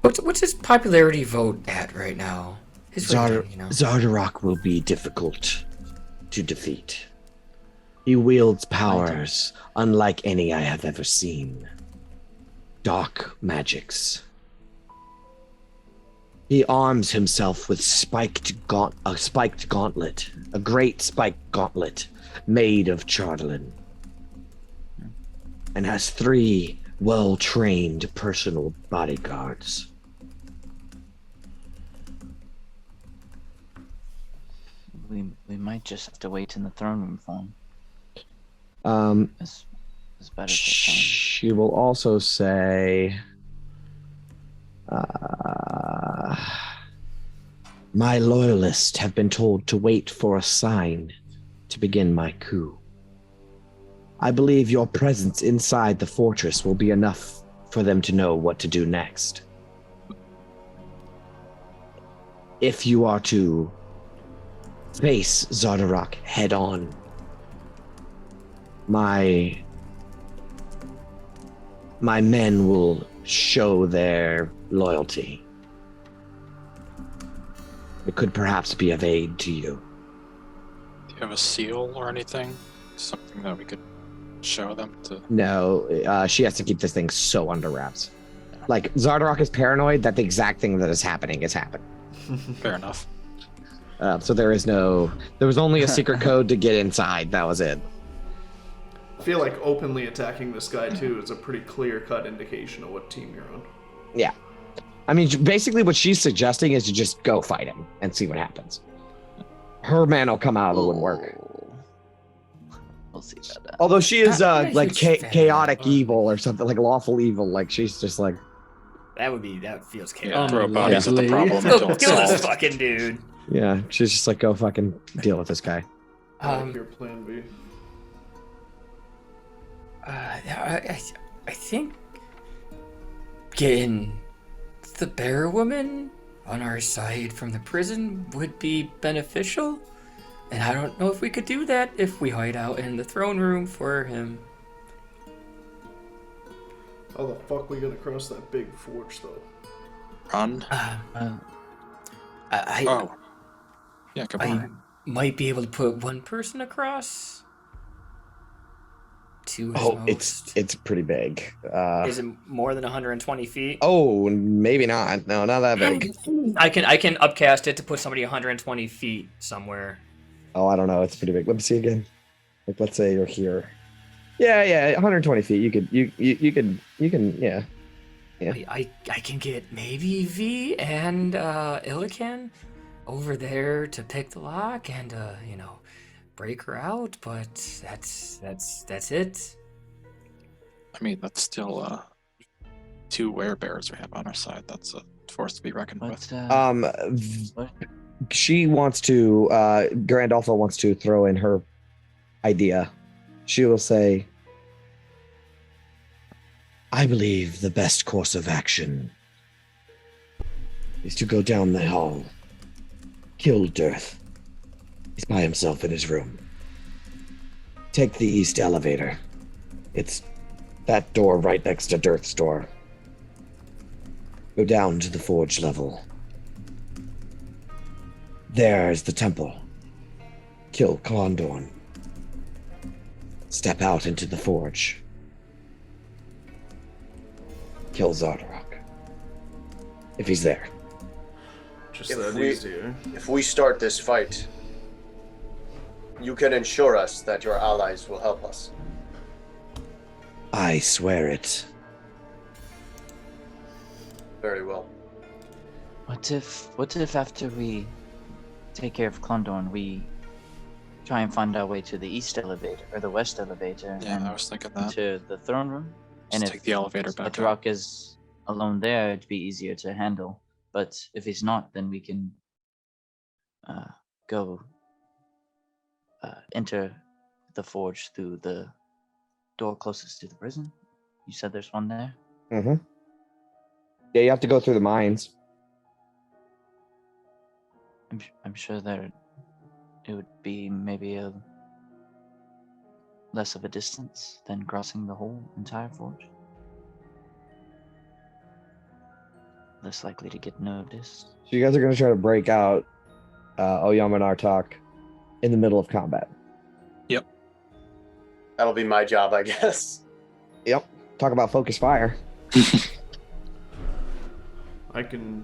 What's his popularity vote at right now? His ranking, you know? Zardarok will be difficult to defeat. He wields powers unlike any I have ever seen. Dark magics. He arms himself with a spiked gauntlet, a great spiked gauntlet made of charlatan, and has 3 well-trained personal bodyguards. We might just have to wait in the throne room for him. As bad as that sounds. She will also say, my loyalists have been told to wait for a sign to begin my coup. I believe your presence inside the fortress will be enough for them to know what to do next. If you are to face Zardarok head on, my men will show their loyalty. It could perhaps be of aid to you. Do you have a seal or anything? Something that we could show them to... No, she has to keep this thing so under wraps. Like, Zardarok is paranoid that the exact thing that is happening is happening. Fair enough. So there was only a secret code to get inside. That was it. I feel like openly attacking this guy too is a pretty clear-cut indication of what team you're on. Yeah. I mean, basically what she's suggesting is to just go fight him and see what happens. Her man will come out of the woodwork. We'll see about that. Although she is I'm a like huge fan of chaotic that. evil or something, like lawful evil. Like she's just like, That feels Yeah, chaotic. throw bodies at the problem Kill, until it's kill this solved. fucking dude. yeah, she's just like, go fucking deal with this guy. I like your plan B. I think getting the bear woman on our side from the prison would be beneficial. And I don't know if we could do that if we hide out in the throne room for him. How the fuck we gonna cross that big forge though? Run. I Oh. Yeah, good I morning. might be able to put one person across. Two at Oh, most. it's pretty big. Is it more than 120 feet? Oh, maybe not. No, not that big. I can upcast it to put somebody 120 feet somewhere. Oh, I don't know. It's pretty big. Let me see again. Like, let's say you're here. Yeah, 120 feet. You can. Yeah. I can get maybe V and Illican over there to pick the lock and break her out, but that's it. I mean, that's still 2 werebears we have on our side. That's a force to be reckoned with. What? She wants to. Grandolpha wants to throw in her idea. She will say, "I believe the best course of action is to go down the hall, kill Dearth. He's by himself in his room. Take the east elevator. It's that door right next to Dearth's door. Go down to the forge level. There is the temple. Kill Condorn. Step out into the forge. Kill Zardarok. If he's there." Just If that we- easy, eh? If we start this fight, you can ensure us that your allies will help us. I swear it. Very well. What if after we take care of Klondorn, we try and find our way to the east elevator or the west elevator Yeah, and I was thinking that. to the throne room? Just and take the elevator back up. Zarok is alone there, it'd be easier to handle. But if he's not, then we can go enter the forge through the door closest to the prison. You said there's one there? Mm-hmm. Yeah, you have to go through the mines. I'm sure that it would be maybe a less of a distance than crossing the whole entire forge. Less likely to get noticed. So you guys are going to try to break out Oyama and Artak in the middle of combat. That'll be my job, I guess. Yep. Talk about focus fire. I can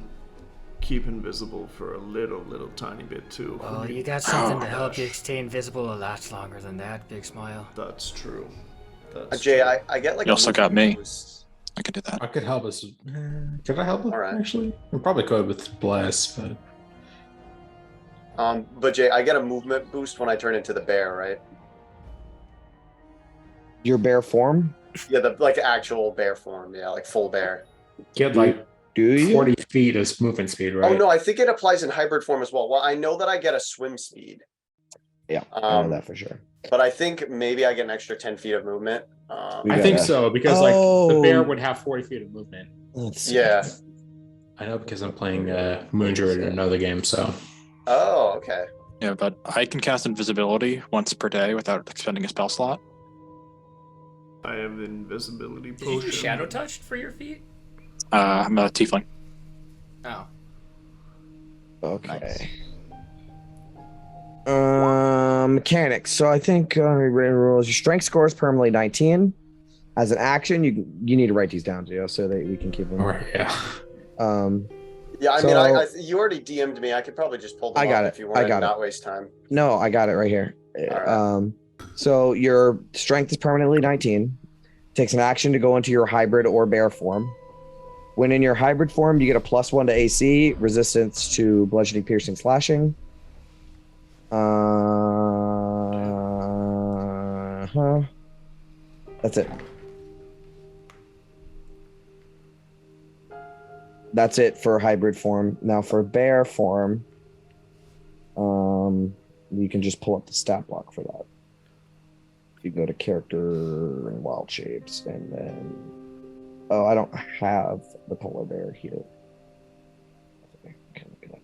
keep invisible for a little tiny bit too. Well, you got something to help you stay invisible a lot longer than that, Big Smile. That's true. That's Jay, true. I get like You a also got movement me. boost. I can do that. I could help us. Could I help us, All right. actually? I probably could with Bless, but... But Jay, I get a movement boost when I turn into the bear, right? Your bear form? Yeah, the like actual bear form. Yeah, like full bear. Get like Do you? 40 feet as movement speed, right? Oh no, I think it applies in hybrid form as well. Well, I know that I get a swim speed, Yeah, I know that for sure. but I think maybe I get an extra 10 feet of movement. We I think gotta- so, because like the bear Oh. would have 40 feet of movement. Let's see. Yeah. I know because I'm playing Moon Druid in another game, so... Oh, okay. Yeah, but I can cast invisibility once per day without expending a spell slot. I have invisibility Did you potion. do Shadow Touch for your feet? I'm a tiefling. Oh. Okay. Mechanics. So I think written rules. Your strength score is permanently 19. As an action, you need to write these down, Gio, so that we can keep them. Or, yeah. Yeah, I So- mean, you already DM'd me. I could probably just pull them I got up it. if you I want to got not waste time. No, I got it right here. Alright. So your strength is permanently 19. Takes an action to go into your hybrid or bear form. When in your hybrid form, you get a +1 to AC, resistance to bludgeoning, piercing, slashing. Huh. That's it. That's it for hybrid form. Now for bear form, you can just pull up the stat block for that. You go to character and wild shapes, and then I don't have the polar bear here. Okay, look it up.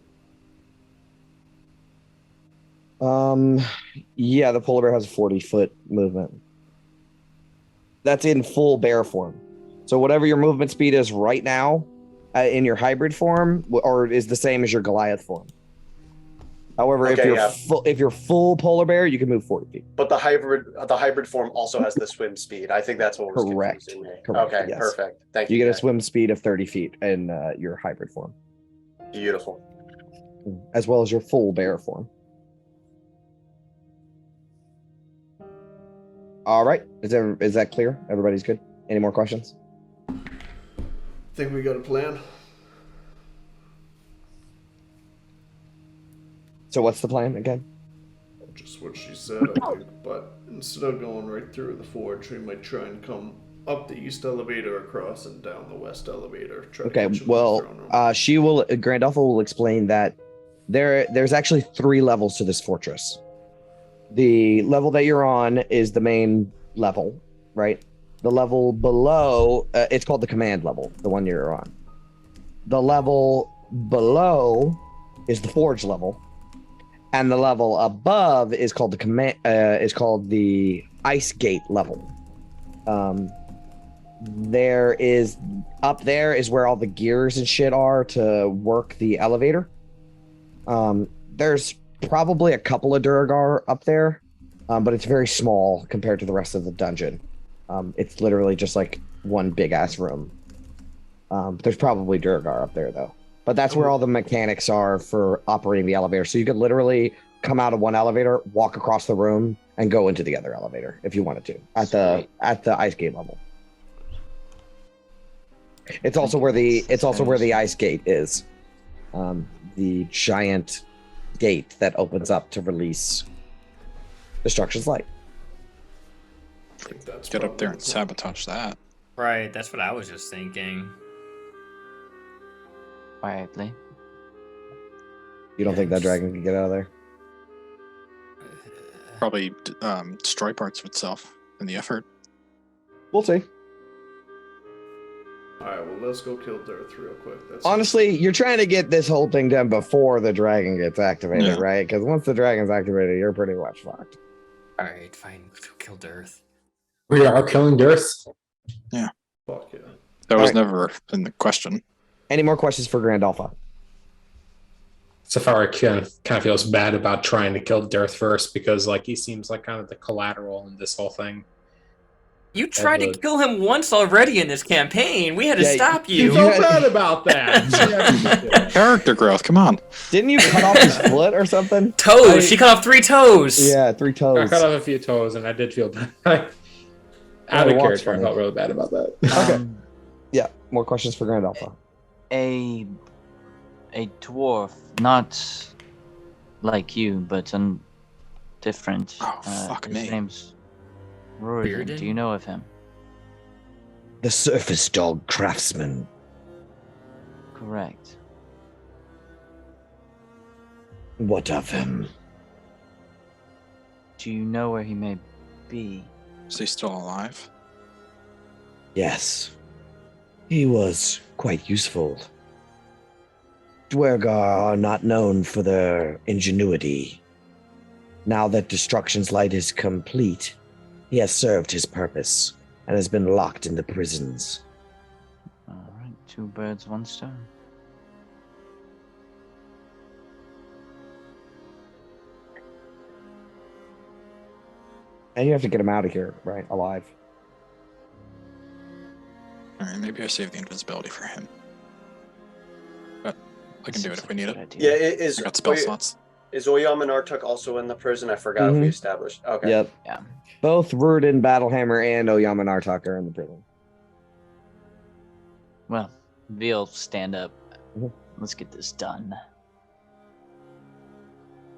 Yeah, the polar bear has a 40-foot movement. That's in full bear form. So whatever your movement speed is right now, in your hybrid form, or is the same as your Goliath form. However, Okay, if you're full polar bear, you can move 40 feet. But the hybrid form also has the swim speed. I think that's what was confusing me. Correct, Okay, yes. perfect. Thank you. You get a guys. swim speed of 30 feet in your hybrid form, Beautiful. as well as your full bear form. All right, is that clear? Everybody's good? Any more questions? Think we got a plan? So what's the plan again? Just what she said, I think. But instead of going right through the forge, we might try and come up the east elevator, across, and down the west elevator. Try to Okay, catch him in the well, throne room. Grandolpho will explain that there's actually 3 levels to this fortress. The level that you're on is the main level, right? The level below, it's called the command level, the one you're on. The level below is the forge level, and the level above is called the ice gate level. There is where all the gears and shit are to work the elevator. There's probably a couple of Duragar up there, but it's very small compared to the rest of the dungeon. It's literally just like one big ass room. There's probably Duragar up there though, but that's where all the mechanics are for operating the elevator. So you could literally come out of one elevator, walk across the room, and go into the other elevator if you wanted to at the ice gate level. It's also where the ice gate is, the giant gate that opens up to release Destruction's Light. I think that's Get up there and probably- sabotage that. Right, that's what I was just thinking. Quietly. You don't think that dragon can get out of there? Probably destroy parts of itself in the effort. We'll see. Alright, well, let's go kill Darth real quick. That's Honestly, you're trying to get this whole thing done before the dragon gets activated, Yeah. right? Because once the dragon's activated, you're pretty much fucked. Alright, fine. Let's go kill Dearth. We are killing Dearth. Fuck yeah. That was Alright. never in the question. Any more questions for Grandolpha? Safari kind of feels bad about trying to kill Dearth first because like he seems like kind of the collateral in this whole thing. You tried to would- kill him once already in this campaign. We had to Yeah, stop You you. felt had- bad about that. Character growth, come on. Didn't you cut off his foot or something? Toes. She cut off 3 toes. Yeah, 3 I toes. cut off a few toes and I did feel bad. it Out of walks character, I funny. felt really bad about that. Okay. Yeah, more questions for Grandolpha. A dwarf, not like you, but different. Oh, fuck his me. name's Rurigan. Bearden? Do you know of him? The surface dog craftsman. Correct. What of him? Do you know where he may be? Is he still alive? Yes. He was quite useful. Dwergar are not known for their ingenuity. Now that Destruction's Light is complete, he has served his purpose and has been locked in the prisons. All right, 2 birds, 1 stone. And you have to get him out of here, right? Alive. Alright, maybe I save the invisibility for him. But I can do it if we need it. Yeah, is I got spell slots. Is Oyam and Artuk also in the prison? I forgot if we Mhm. established. Okay. Yep. Yeah. Both Rudin, Battlehammer, and Oyama Nartok are in the prison. Well, Veal, stand up. Mhm. Let's get this done.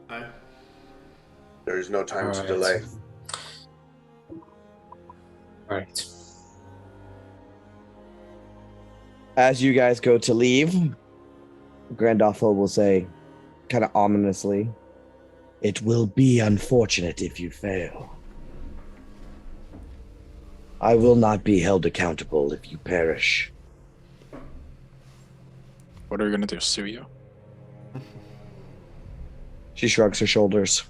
Aye. There is no time to Alright. delay. All right. As you guys go to leave, Grandolfo will say, kind of ominously, "It will be unfortunate if you fail. I will not be held accountable if you perish." What are we gonna do? Sue you? She shrugs her shoulders.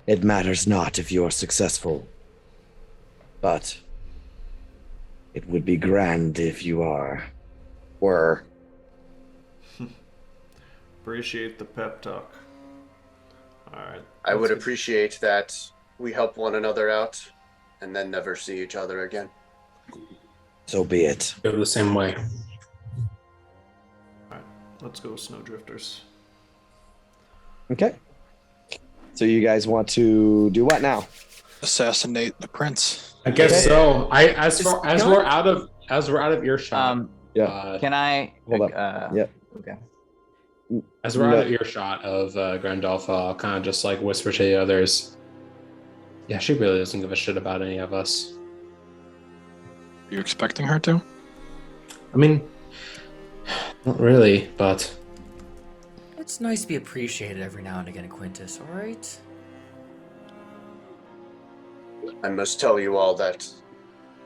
"It matters not if you are successful, but it would be grand if you were." Appreciate the pep talk. Alright. I would appreciate that we help one another out and then never see each other again. So be it. Go the same way. Alright, let's go, Snowdrifters. Okay. So you guys want to do what now? Assassinate the prince. I guess Okay. so. As Just we're out of earshot. Yeah. Can I? Hold up. Yep. Okay. As we're out of earshot of Grandolpha, I'll kind of just like whisper to the others. Yeah, she really doesn't give a shit about any of us. Are you expecting her to? I mean, not really, but It's nice to be appreciated every now and again, Quintus, alright? I must tell you all that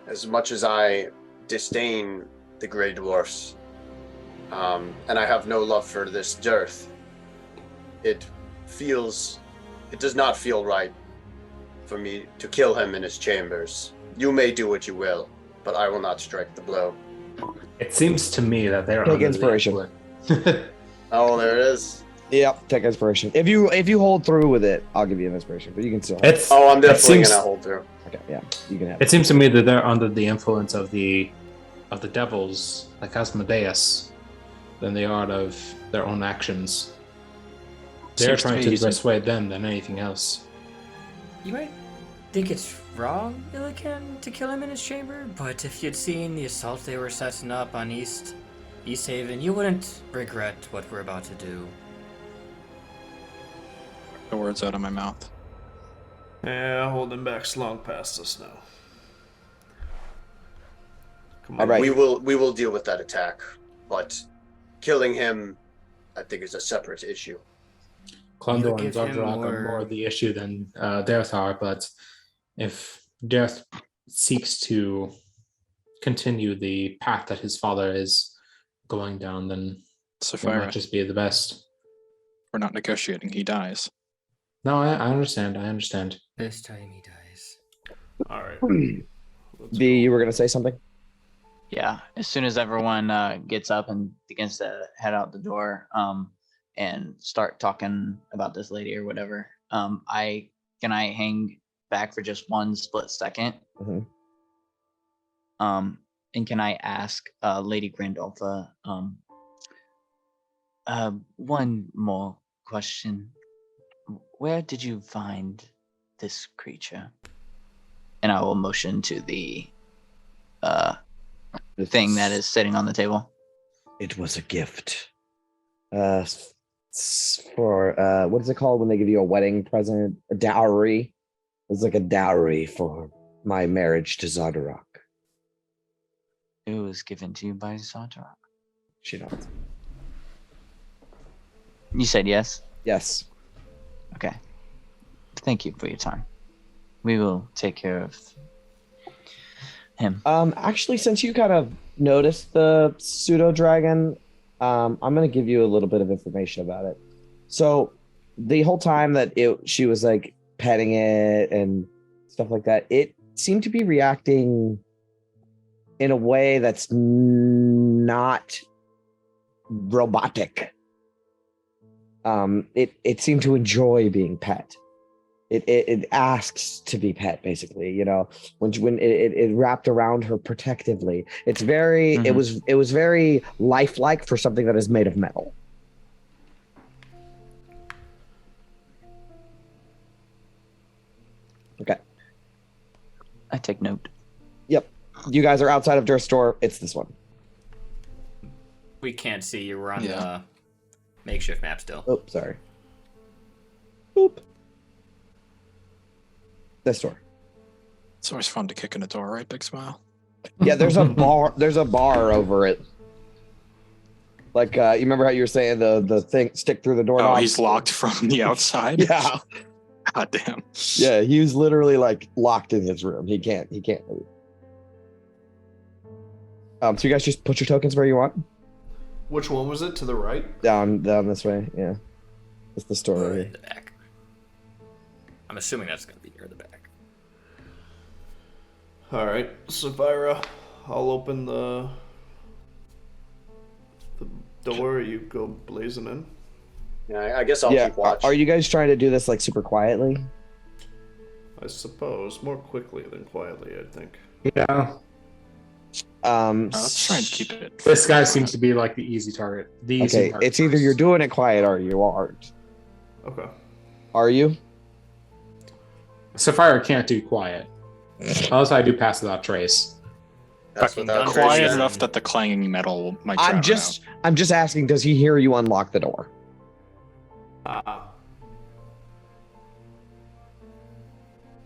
as much as I disdain the Grey Dwarfs, and I have no love for this dearth, it does not feel right for me to kill him in his chambers. You may do what you will, but I will not strike the blow. it seems to me that they're Take under the inspiration. influence. Oh, there it is. Yep. Take inspiration. If you hold through with it, I'll give you an inspiration. But you can still. Have it. It's Oh, I'm it definitely seems, gonna hold through. Okay. Yeah. You can have. it seems to me that they're under the influence of the devils, like Asmodeus, than they are of their own actions. They're Seems to trying me to he's- persuade them than anything else. You might think it's wrong, Illican, to kill him in his chamber, but if you'd seen the assault they were setting up on East Haven, you wouldn't regret what we're about to do. The words out of my mouth. Yeah, holding back's long past us now. Come on. All right. We will deal with that attack, but killing him, I think, is a separate issue. Klondo and give him Zodrak are more the issue than Dareth are, but if Dareth seeks to continue the path that his father is going down, then it might Sapphira, just be the best. we're not negotiating. He dies. No, I understand. This time he dies. Alright. B, you were gonna say something? Yeah. As soon as everyone gets up and begins to head out the door, and start talking about this lady or whatever, I hang back for just one split second. Mhm. And can I ask Lady Grandolpha one more question? Where did you find this creature? And I will motion to the thing that is sitting on the table. It was a gift. For what is it called when they give you a wedding present? A dowry. It was like a dowry for my marriage to Zardarok. It was given to you by Zardarok. She nods. You said yes? Yes. Okay. Thank you for your time. We will take care of him. Actually, since you kind of noticed the pseudo dragon, I'm gonna give you a little bit of information about it. So the whole time that she was like petting it and stuff like that, it seemed to be reacting in a way that's not robotic. It seemed to enjoy being pet. It asks to be pet, basically. You know, when it wrapped around her protectively. It's very it was very lifelike for something that is made of metal. Okay. I take note. Yep. You guys are outside of Durst Store. It's this one. We can't see you. We're on Yeah. the makeshift map still. Oh, sorry. Boop. This door. It's always fun to kick in a door, right? Big smile. Yeah, there's a bar. There's a bar over it. Like you remember how you were saying the thing stick through the door? Oh, he's locked from the outside. Yeah, God damn. yeah. He was literally like locked in his room. He can't leave. So you guys just put your tokens where you want. Which one was it? To the right? Down this way. Yeah, it's the Or story. in the back. I'm assuming that's going to be near the back. All right, Sapphira, I'll open the door. You go blazing in. Yeah, I guess I'll Yeah. keep watch. Are you guys trying to do this like super quietly? I suppose more quickly than quietly. I think. Yeah. Let's try and keep it. This guy seems to be like the easy target. The easy Okay, target it's either you're doing it quiet or you aren't. Okay. Are you? Sapphire can't do quiet. Unless I do pass without trace. That's Fucking without gun trace. Quiet Crazy. enough that the clanging metal might drown I'm just asking. Does he hear you unlock the door? I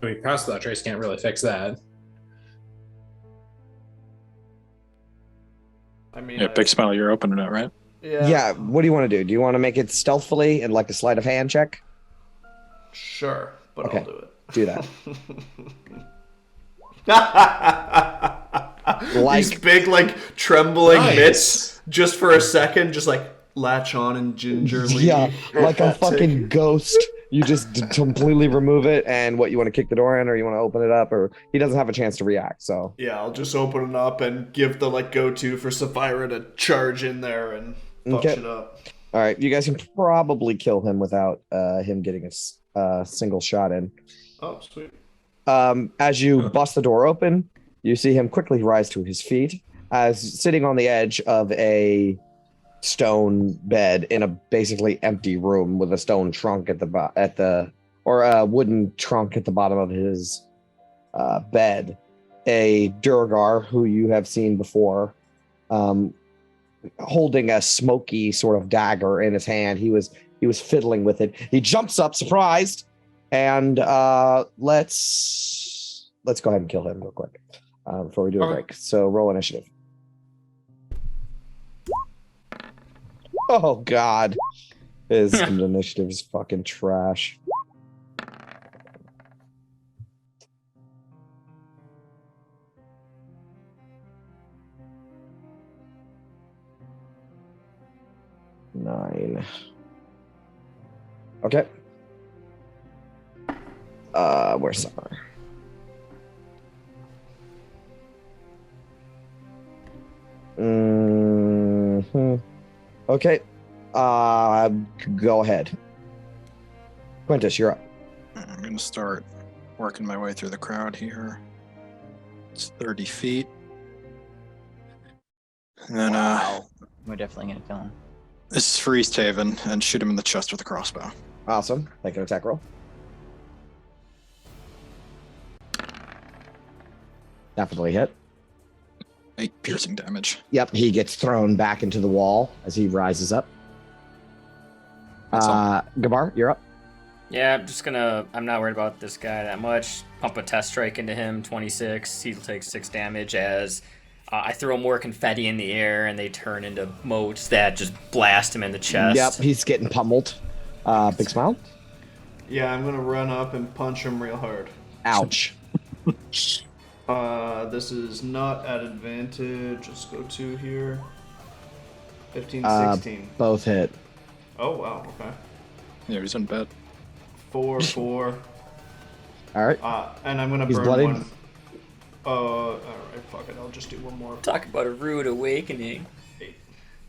mean, pass without trace can't really fix that. I mean, Yeah, Big Smile, you're opening it, right? Yeah. What do you want to do? Do you want to make it stealthily and like a sleight of hand check? Sure, but Okay. I'll do it. Do that. These big, like, trembling Nice. mitts just for a second, just like latch on and gingerly. Yeah, like a take fucking it. ghost. You just completely remove it, and what, you want to kick the door in, or you want to open it up, or he doesn't have a chance to react. So Yeah, I'll just open it up and give the like go-to for Sapphira to charge in there and fuck Okay. shit up. all right, you guys can probably kill him without him getting a single shot in. Oh, sweet. As you bust the door open, you see him quickly rise to his feet, as sitting on the edge of a stone bed in a basically empty room with a stone trunk at the or a wooden trunk at the bottom of his bed. A Durgar who you have seen before, holding a smoky sort of dagger in his hand. He was fiddling with it. He jumps up, surprised, and let's go ahead and kill him real quick before we do a Okay. break. So roll initiative. Oh God, his initiative is fucking trash. Nine. Okay. Where's Summer? Okay. Go ahead. Quintus, you're up. I'm going to start working my way through the crowd here. It's 30 feet. And then We're definitely gonna kill him. this is for East Haven and shoot him in the chest with a crossbow. Awesome. Make an attack roll. Definitely hit. 8 piercing damage. Yep, he gets thrown back into the wall as he rises up. Gabar, you're up. Yeah, I'm not worried about this guy that much. Pump a test strike into him, 26. He'll take 6 damage as I throw more confetti in the air and they turn into motes that just blast him in the chest. Yep, he's getting pummeled. Big smile. Yeah, I'm gonna run up and punch him real hard. Ouch. This is not at advantage. Let's go 2 here. 15, 16. Both hit. Oh, wow, okay. Yeah, he's in bed. 4, 4. All right. And I'm gonna He's burn bloodied? one. Alright, fuck it. I'll just do one more. Talk about a rude awakening.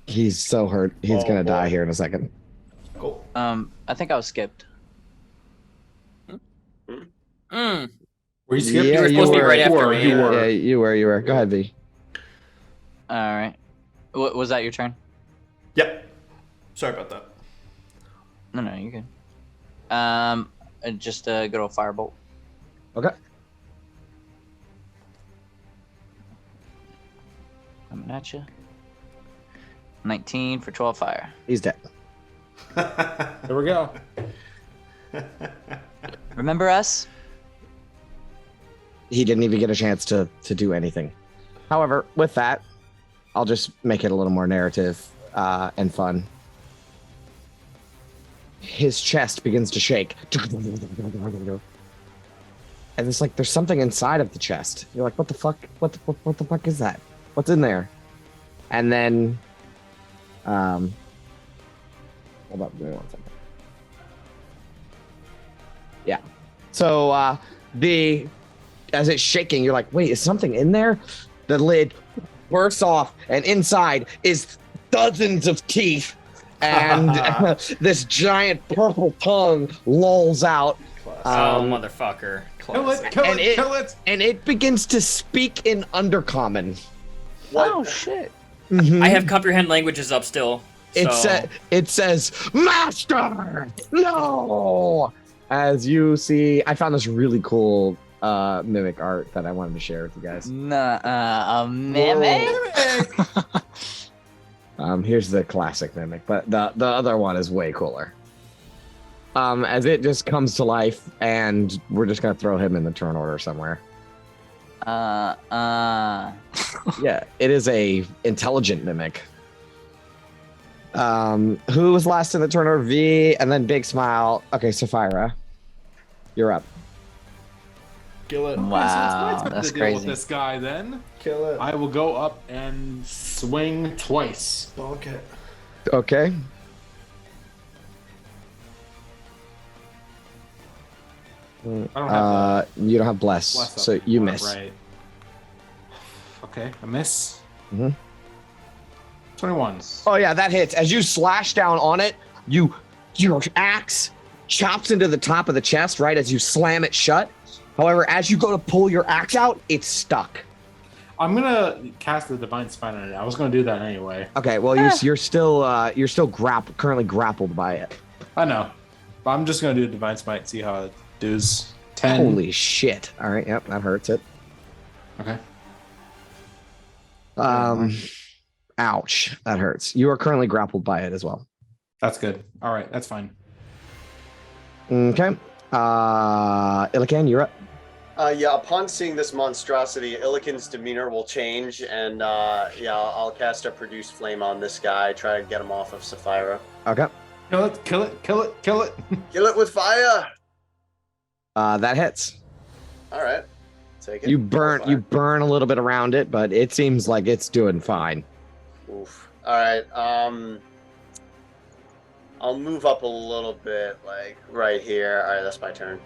He's so hurt. He's Oh, gonna die boy. here in a second. Cool. I think I was skipped. Mm. Were you skipped? Yeah, You were supposed to be right after Or me. you were. Yeah, you were. Go ahead, V. All right. Was that your turn? Yep. Sorry about that. No, you're good. Just a good old firebolt. Okay. Coming at you. 19 for 12 fire. He's dead. There we go. Remember us? he didn't even get a chance to do anything. However, with that, I'll just make it a little more narrative and fun. His chest begins to shake. And it's like there's something inside of the chest. You're like, what the fuck? What the fuck is that? What's in there? And then hold up, give me 1 second. Yeah. So as it's shaking, you're like, wait, is something in there? The lid bursts off, and inside is dozens of teeth, and this giant purple tongue lolls out. Motherfucker. Kill it! And it begins to speak in Undercommon. What? Shit. I have comprehend languages up still. It says, Master! No! As you see, I found this really cool mimic art that I wanted to share with you guys. A mimic? Here's the classic mimic, but the other one is way cooler. As it just comes to life, and we're just gonna throw him in the turn order somewhere. Yeah, it is a intelligent mimic. Who was last in the turn order? V, and then Big Smile. Okay, Sapphira, you're up. Kill it. Wow, that's to deal with crazy. this guy then. Kill it. I will go up and swing twice. Bonk it. Okay. I don't have You don't have bless, Bless up. so you miss. Right. Okay, a miss. Mhm. 21. Oh yeah, that hits. As you slash down on it, your axe chops into the top of the chest right as you slam it shut. However, as you go to pull your axe out, it's stuck. I'm gonna cast the divine spine on it. I was gonna do that anyway. Okay, well you're still currently grappled by it. I know, but I'm just gonna do divine smite. See how it does. 10. Holy shit! All right, yep, that hurts it. Okay. Ouch, that hurts. You are currently grappled by it as well. That's good. All right, that's fine. Okay. Illican, you're up. Yeah, upon seeing this monstrosity, Illican's demeanor will change, and I'll cast a produce flame on this guy, try to get him off of Sapphira. Okay. Kill it! Kill it! Kill it! Kill it! Kill it with fire! That hits. All right, take it. You burn a little bit around it, but it seems like it's doing fine. Oof. All right. I'll move up a little bit, like right here. All right, that's my turn.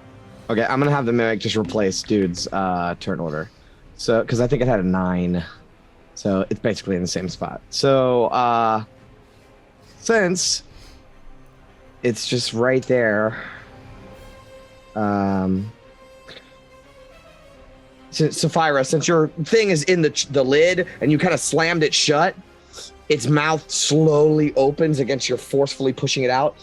Okay, I'm gonna have the mimic just replace dude's turn order. So, because I think it had a 9, so it's basically in the same spot. So, since it's just right there, since Sapphira, since your thing is in the lid and you kind of slammed it shut, its mouth slowly opens against your forcefully pushing it out,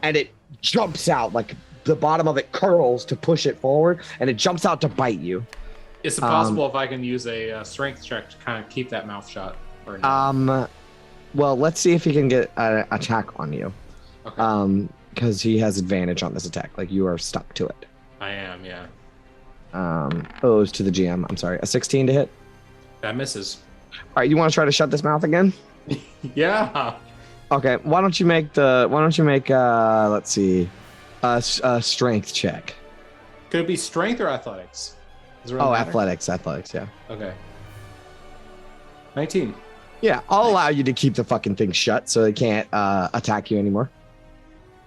and it jumps out, like the bottom of it curls to push it forward, and it jumps out to bite you. Is it possible if I can use a strength check to kind of keep that mouth shut? Or no? Well, let's see if he can get an attack on you. Okay. Because he has advantage on this attack. Like, you are stuck to it. I am, yeah. It's to the GM. I'm sorry. A 16 to hit. That misses. All right, you want to try to shut this mouth again? Yeah. Okay. Why don't you make let's see, a strength check. Could it be strength or athletics? Does it really matter? Athletics, yeah. Okay. 19. Yeah, I'll allow you to keep the fucking thing shut so it can't attack you anymore.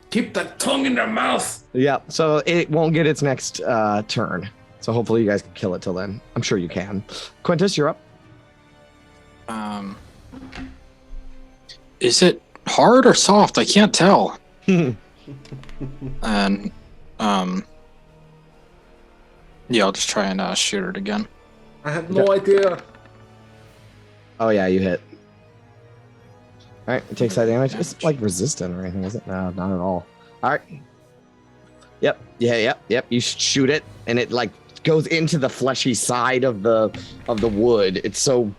Keep the tongue in their mouth. Yeah, so it won't get its next turn. So hopefully you guys can kill it till then. I'm sure you can. Quintus, you're up. Is it hard or soft? I can't tell. And yeah, I'll just try and shoot it again. I have no idea. Oh yeah, you hit. All right, it takes that damage. It's like resistant or anything, is it? No, not at all. All right. Yep. You shoot it, and it like goes into the fleshy side of the wood. It's so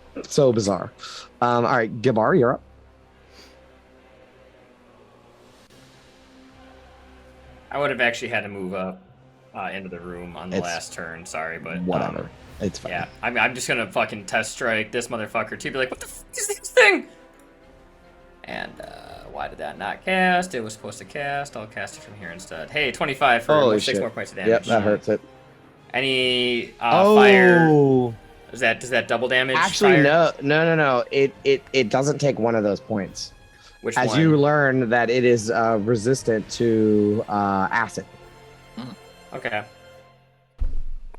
bizarre. All right, Gabar, you're up. I would have actually had to move up. into the room on the It's last turn. Sorry, but Whatever. It's fine. yeah, I'm just gonna fucking test strike this motherfucker too. Be like, what the fuck is this thing? And why did that not cast? It was supposed to cast. I'll cast it from here instead. Hey, 25 for Holy 6 shit. more points of damage. Yep, that hurts it. Any fire? Oh, Does that double damage? actually, fire? no. It doesn't take one of those points. Which As one? you learn that it is resistant to acid. Okay.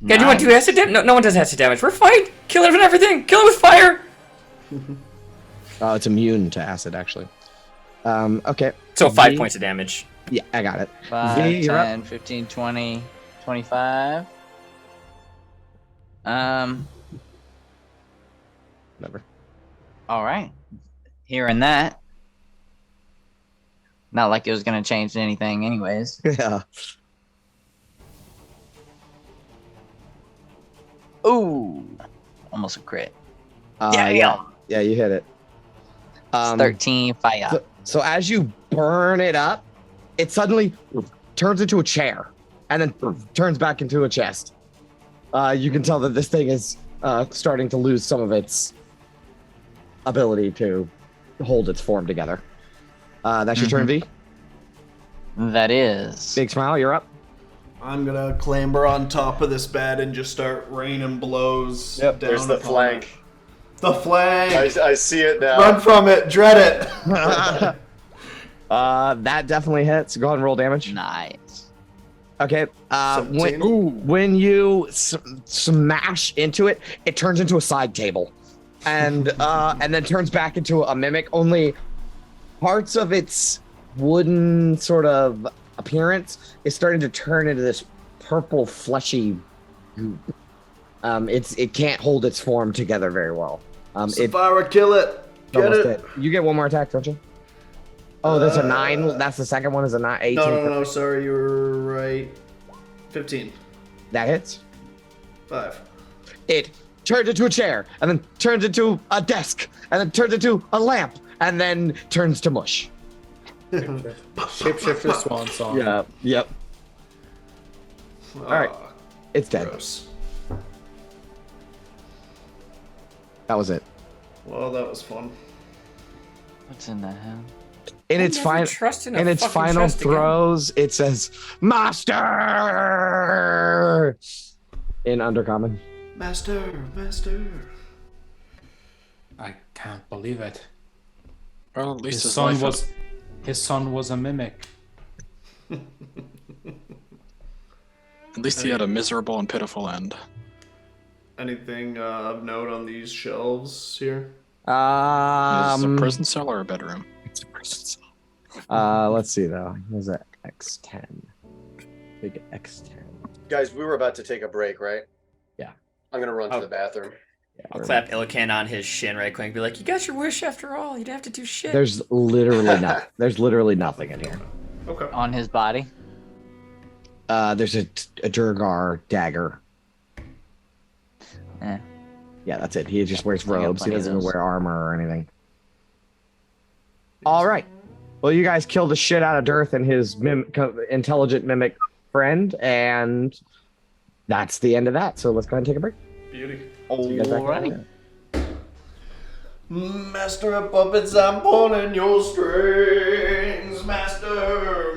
God, you want to do acid damage? No one does acid damage. We're fine. Kill it with everything. Kill it with fire. It's immune to acid, actually. Okay. So 5 V- points of damage. Yeah, I got it. 5, V, you're up. 10, 15, 20, 25. Whatever. All right. Hearing that. Not like it was going to change anything, anyways. Yeah. Ooh. Almost a crit. Yeah, you hit it. It's 13 fire. So as you burn it up, it suddenly turns into a chair and then turns back into a chest. You can tell that this thing is starting to lose some of its ability to hold its form together. That's your turn, V. That is. Big smile, you're up. I'm gonna clamber on top of this bed and just start raining blows down. There's the upon flank. it. The flank. I see it now. Run from it. Dread it. That definitely hits. Go ahead and roll damage. Nice. Okay. 17. When you smash into it, it turns into a side table, and then turns back into a mimic. Only parts of its wooden sort of appearance is starting to turn into this purple fleshy goop. It can't hold its form together very well. Sapphira, kill it. Get Almost it. hit. You get one more attack, don't you? Oh, there's a 9. That's the second one. Is a 9. 18. No. Sorry, you were right. 15. That hits. 5. It turns into a chair, and then turns into a desk, and then turns into a lamp, and then turns to mush. Shapeshifter Swan Song. Yeah. Yep. All right. It's dead. Gross. That was it. Well, that was fun. What's in that hand? In its never final, trust in a in its fucking final chest again. throws, it says "Master" in Undercommon. Master. I can't believe it. Well, at least His his son life was a mimic. at least he had a miserable and pitiful end. Anything of note on these shelves here? Is this a prison cell or a bedroom? It's a prison cell. Let's see though. There's a X10. Big X10. Guys, we were about to take a break, right? Yeah. I'm gonna run Oh. to the bathroom. Yeah, I'll clap Illican on his shin right quick and be like, you got your wish after all. You didn't have to do shit. There's literally not. There's literally nothing in here. Okay. On his body? There's a Durgar dagger. Eh. Yeah, that's it. He just wears I got robes. He plenty of doesn't those. wear armor or anything. All right. Well, you guys killed the shit out of Dirth and his intelligent mimic friend, and that's the end of that. So let's go ahead and take a break. Beauty. See you guys back Alrighty. later. Master of puppets, I'm pulling your strings. Master.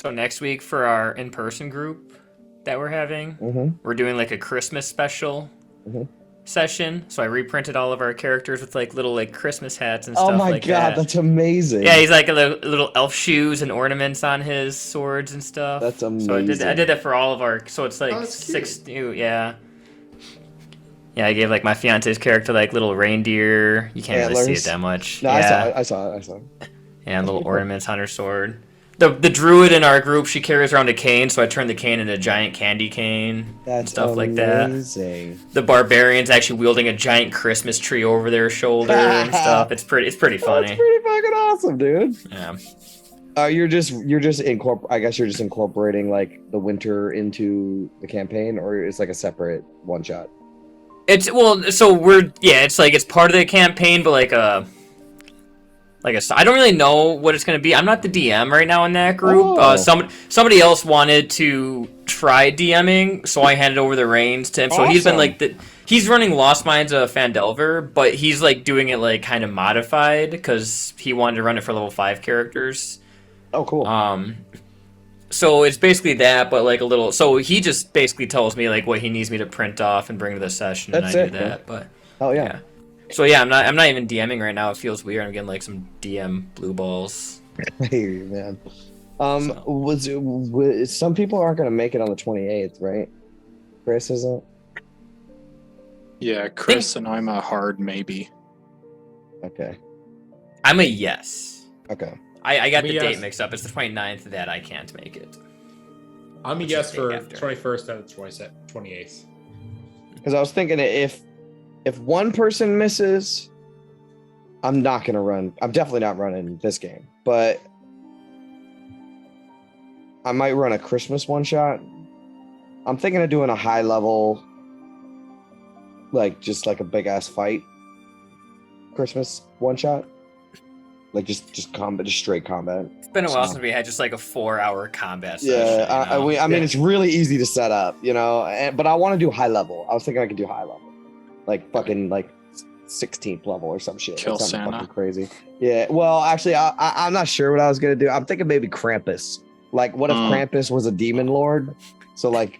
So next week for our in-person group that we're having, Mhm. we're doing like a Christmas special Mhm. session. So I reprinted all of our characters with like little like Christmas hats and Oh stuff my like god, that. that's amazing. Yeah, he's like a little elf shoes and ornaments on his swords and stuff. That's So I amazing. did that for all of our. So it's like Oh, that's cute. 6 new. Yeah. Yeah, I gave like my fiance's character like little reindeer. You can't really see Antlers. it that much. No, yeah. I saw it. And little ornaments on her sword. The druid in our group, she carries around a cane, so I turned the cane into a giant candy cane and That's stuff like that. amazing. The barbarian's actually wielding a giant Christmas tree over their shoulder and stuff. It's pretty funny. That's pretty fucking awesome, dude. Yeah. You're just I guess you're just incorporating like the winter into the campaign, or it's like a separate one shot. It's it's part of the campaign, but I don't really know what it's gonna be. I'm not the DM right now in that group. Oh. Somebody else wanted to try DMing, so I handed over the reins to him. So he's been Awesome. he's running Lost Mines of Phandelver, but he's like doing it like kind of modified because he wanted to run it for level 5 characters. Oh, cool. So it's basically that, but like a little. So he just basically tells me like what he needs me to print off and bring to the session, That's and I it, do man. that. But Oh yeah. yeah. So yeah, I'm not even DMing right now. It feels weird. I'm getting like some DM blue balls. I hear you, man. So. Was some people aren't gonna make it on the 28th, right? Chris isn't. Yeah, Chris and I'm a hard maybe. Okay. I'm a yes. Okay. I got I'm a the date yes. mixed up. It's the 29th that I can't make it. I'm a Which yes is for day after. 21st and 28th. Because I was thinking if one person misses, I'm not gonna run. I'm definitely not running this game, but I might run a Christmas one shot. I'm thinking of doing a high level, like just like a big ass fight Christmas one shot, like just combat, just straight combat. It's been a while since we had just like a 4-hour combat session. Yeah, you know? I mean it's really easy to set up, you know, but I want to do high level. I was thinking I could do high level, like fucking like 16th level or some shit. Kill something Santa. fucking crazy. Yeah. Well, actually, I'm not sure what I was gonna do. I'm thinking maybe Krampus. Like, what if Krampus was a demon lord? So like,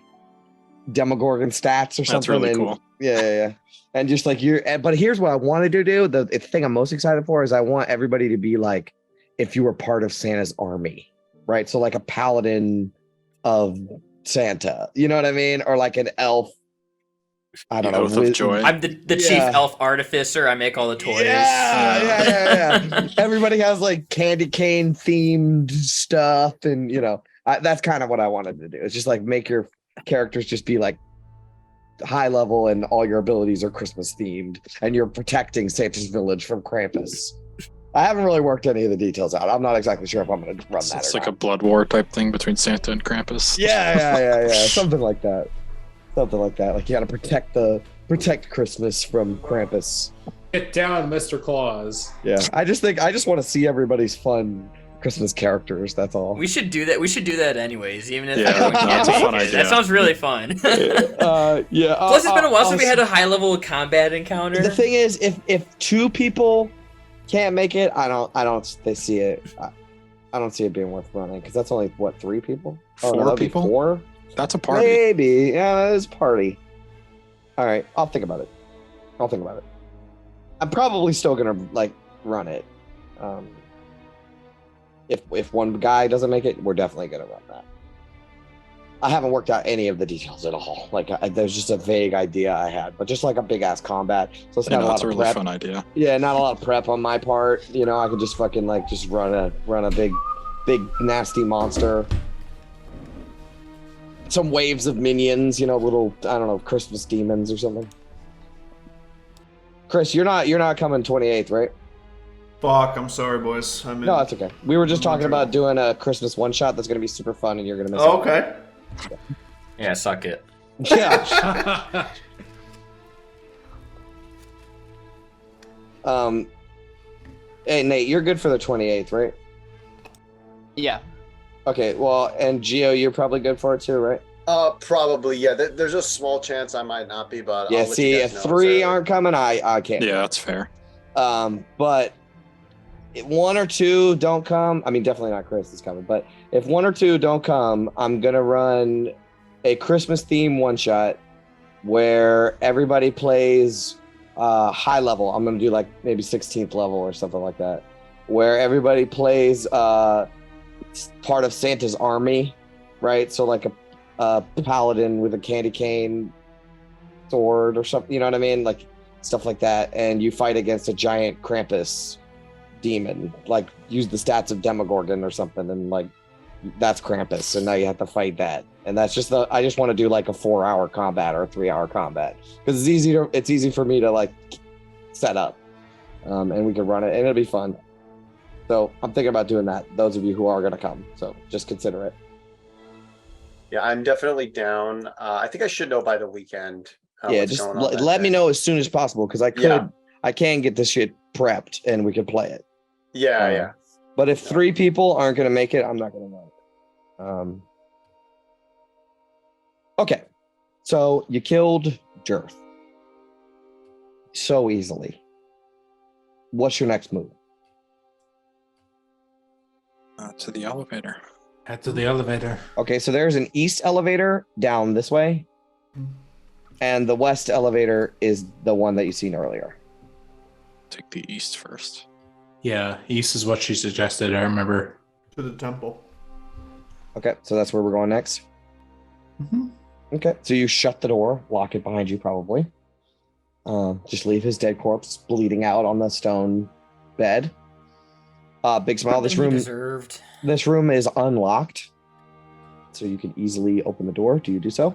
Demogorgon stats or something. That's really and, cool. Yeah. And just like but here's what I wanted to do. The thing I'm most excited for is I want everybody to be like, if you were part of Santa's army, right? So like a paladin of Santa, you know what I mean? Or like an elf. I don't The know. Oath of Joy. I'm the chief Yeah. elf artificer. I make all the toys. Yeah. Everybody has like candy cane themed stuff, and you know that's kind of what I wanted to do. It's just like make your characters just be like high level, and all your abilities are Christmas themed, and you're protecting Santa's village from Krampus. I haven't really worked any of the details out. I'm not exactly sure if I'm going to run that. It's or like not. a blood war type thing between Santa and Krampus. Yeah. Something like that. Like you got to protect Christmas from Krampus. Get down, Mr. Claus. Yeah, I just want to see everybody's fun Christmas characters. That's all. We should do that. We should do that anyways, even if Yeah, everyone no, can't that's a make fun it. idea. That sounds really fun. Yeah. Plus, it's been a while since we had a high level combat encounter. The thing is, if 2 people can't make it, I don't see it. I don't see it being worth running because that's only what 3 people. Oh, no, 4 that'd be people? 4. That's a party. Maybe. Yeah, that is party. All right, I'll think about it. I'm probably still gonna like run it. If one guy doesn't make it, we're definitely gonna run that. I haven't worked out any of the details at all. Like there's just a vague idea I had, but just like a big ass combat. So it's You not know, a lot it's a of really prep. fun idea. Yeah, not a lot of prep on my part. You know, I could just fucking like just run a big nasty monster. Some waves of minions, you know, little, I don't know, Christmas demons or something. Chris, you're not coming 28th, right? Fuck, I'm sorry, boys. I'm in. No, that's okay. We were just I'm in talking about trouble. doing a Christmas one shot that's gonna be super fun, and you're gonna miss Oh, okay. Yeah, suck it. it. Yeah. Hey Nate, you're good for the 28th, right? Yeah. Okay. Well, and Gio, you're probably good for it too, right? Probably, yeah. There's a small chance I might not be, but Yeah. I'll let See, you if guys know 3 early. aren't coming, I can't. Yeah, that's fair. But if 1 or 2 don't come, I mean, definitely not Chris is coming, but if 1 or 2 don't come, I'm going to run a Christmas theme one shot where everybody plays high level. I'm going to do like maybe 16th level or something like that, where everybody plays part of Santa's army, right? So like a paladin with a candy cane sword or something, you know what I mean? Like stuff like that. And you fight against a giant Krampus demon, like use the stats of Demogorgon or something, and like that's Krampus, and now you have to fight that. And that's just I just want to do like a 4-hour combat or a 3-hour combat because it's easy for me to like set up, and we can run it, and it'll be fun. So I'm thinking about doing that. Those of you who are going to come, so just consider it. Yeah, I'm definitely down. I think I should know by the weekend. Yeah, what's just going on that let me day. know as soon as possible because I can get this shit prepped and we can play it. Yeah, yeah. But if 3 people aren't going to make it, I'm not going to know. Okay, so you killed Jirth so easily. What's your next move? To the elevator. Head to the elevator. Okay, so there's an east elevator down this way, and the west elevator is the one that you seen earlier. Take the east first. Yeah, east is what she suggested. I remember. To the temple. Okay, so that's where we're going next. Mm-hmm. Okay, so you shut the door, lock it behind you probably. Just leave his dead corpse bleeding out on the stone bed. Big smile. This room is unlocked, so you can easily open the door. Do you do so?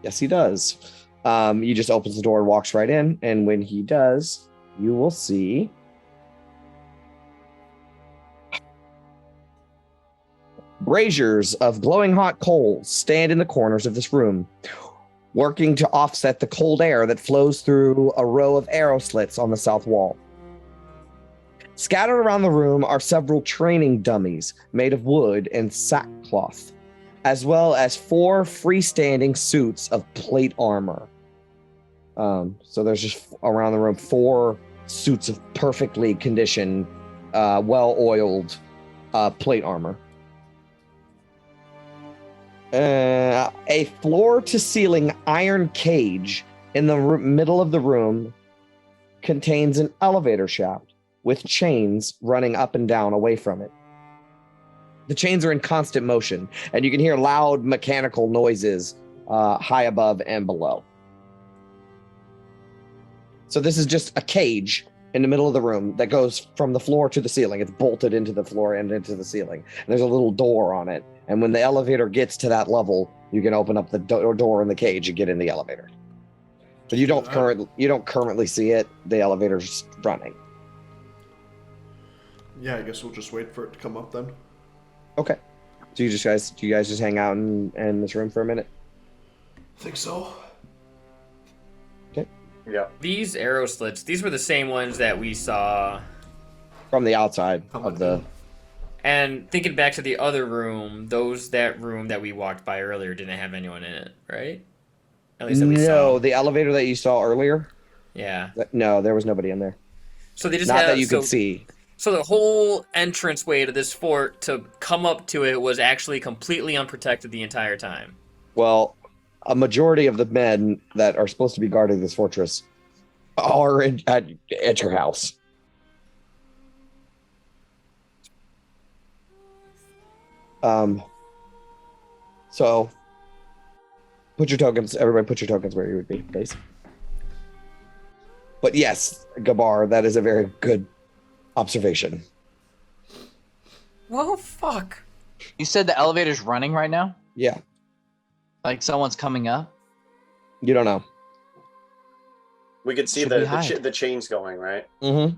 Yes, he does. He just opens the door and walks right in, and when he does, you will see braziers of glowing hot coals stand in the corners of this room, working to offset the cold air that flows through a row of arrow slits on the south wall. Scattered around the room are several training dummies made of wood and sackcloth, as well as 4 freestanding suits of plate armor. So there's just around the room 4 suits of perfectly conditioned, well-oiled plate armor. A floor-to-ceiling iron cage in the middle of the room contains an elevator shaft with chains running up and down away from it. The chains are in constant motion, and you can hear loud mechanical noises high above and below. So this is just a cage in the middle of the room that goes from the floor to the ceiling. It's bolted into the floor and into the ceiling. And there's a little door on it. And when the elevator gets to that level, you can open up the door in the cage and get in the elevator. But you don't currently see it. The elevator's running. Yeah, I guess we'll just wait for it to come up then. Okay. So do you guys just hang out in this room for a minute? I think so. Okay. Yeah. These arrow slits, these were the same ones that we saw. From the outside of the... And thinking back to the other room, that room that we walked by earlier didn't have anyone in it, right? At least that we saw. No, the elevator that you saw earlier? Yeah. No, there was nobody in there. So they just Not that you could see. So the whole entranceway to this fort to come up to it was actually completely unprotected the entire time. Well, a majority of the men that are supposed to be guarding this fortress are at your house. So put your tokens, everybody put your tokens where you would be, please. But yes, Gabar, that is a very good observation. Well, fuck. You said the elevator's running right now? Yeah, Like someone's coming up? you don't know. We could see Should we the hide? the chains going, right? Mm-hmm.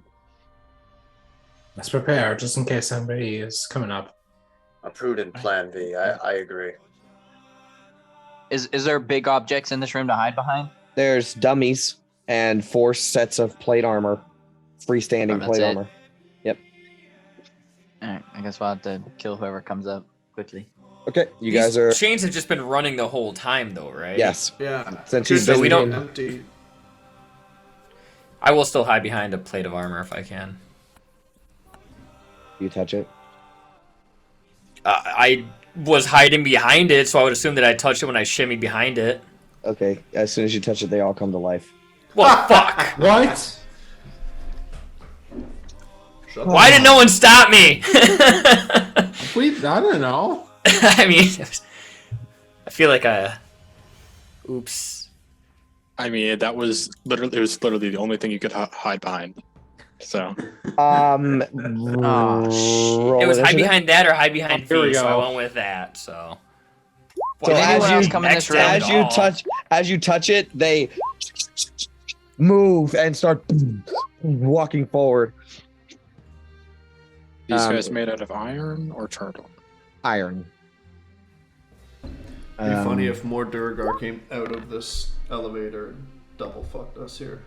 Let's prepare just in case somebody is coming up. A prudent plan, V. I agree. Is there big objects in this room to hide behind? There's dummies and 4 sets of plate armor, freestanding That's plate it? armor. Yep. Alright, I guess we'll have to kill whoever comes up quickly. Okay, you These guys are... chains have just been running the whole time, though, right? Yes. Yeah. Since he's So been we don't- empty. I will still hide behind a plate of armor if I can. You touch it. I was hiding behind it, so I would assume that I touched it when I shimmied behind it. Okay. As soon as you touch it, they all come to life. Well, fuck. What? Shut Why did no one stop me? I don't know. I mean, I feel like oops. I mean, it was literally the only thing you could hide behind. So Roll It was hide initiative. behind that or hide behind Here we V, so I go. went with that. So. So Did anyone else as come in this room? as you touch it, they move and start walking forward. these guys made out of iron or charcoal? Iron. It'd be funny if more Durgar came out of this elevator and double fucked us here.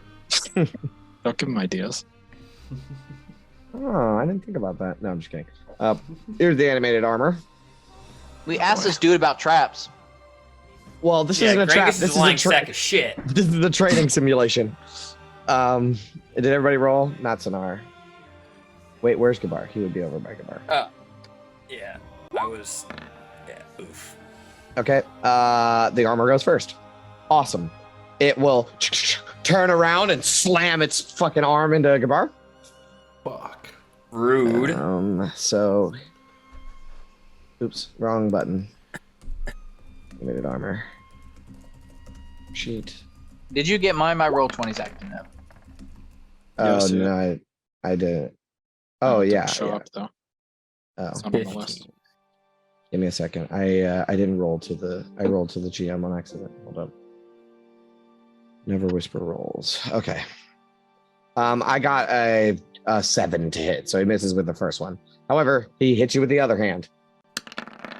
Don't give them ideas. Oh, I didn't think about that. No, I'm just kidding. Here's the animated armor. We asked this dude about traps. Well, this Yeah, isn't a trap. Gringus This is a lying is a sack of shit. This is a training simulation. Did everybody roll? Not Sonar. Wait, where's Gabar? He would be over by Gabar. Yeah, I was. Yeah, oof. Okay. The armor goes first. Awesome. It will turn around and slam its fucking arm into Gabar. Fuck. Rude. So. Oops, wrong button. Animated armor. Sheet. Did you get mine? My roll 20 seconds. No. Oh Yes, yeah. no, I didn't. Oh It didn't yeah. show yeah. up though. Oh. It's not on the list. Give me a second. I didn't roll to the. I rolled to the GM on accident. Hold up. Never whisper rolls. Okay. I got a 7 to hit, so he misses with the first one. However, he hits you with the other hand.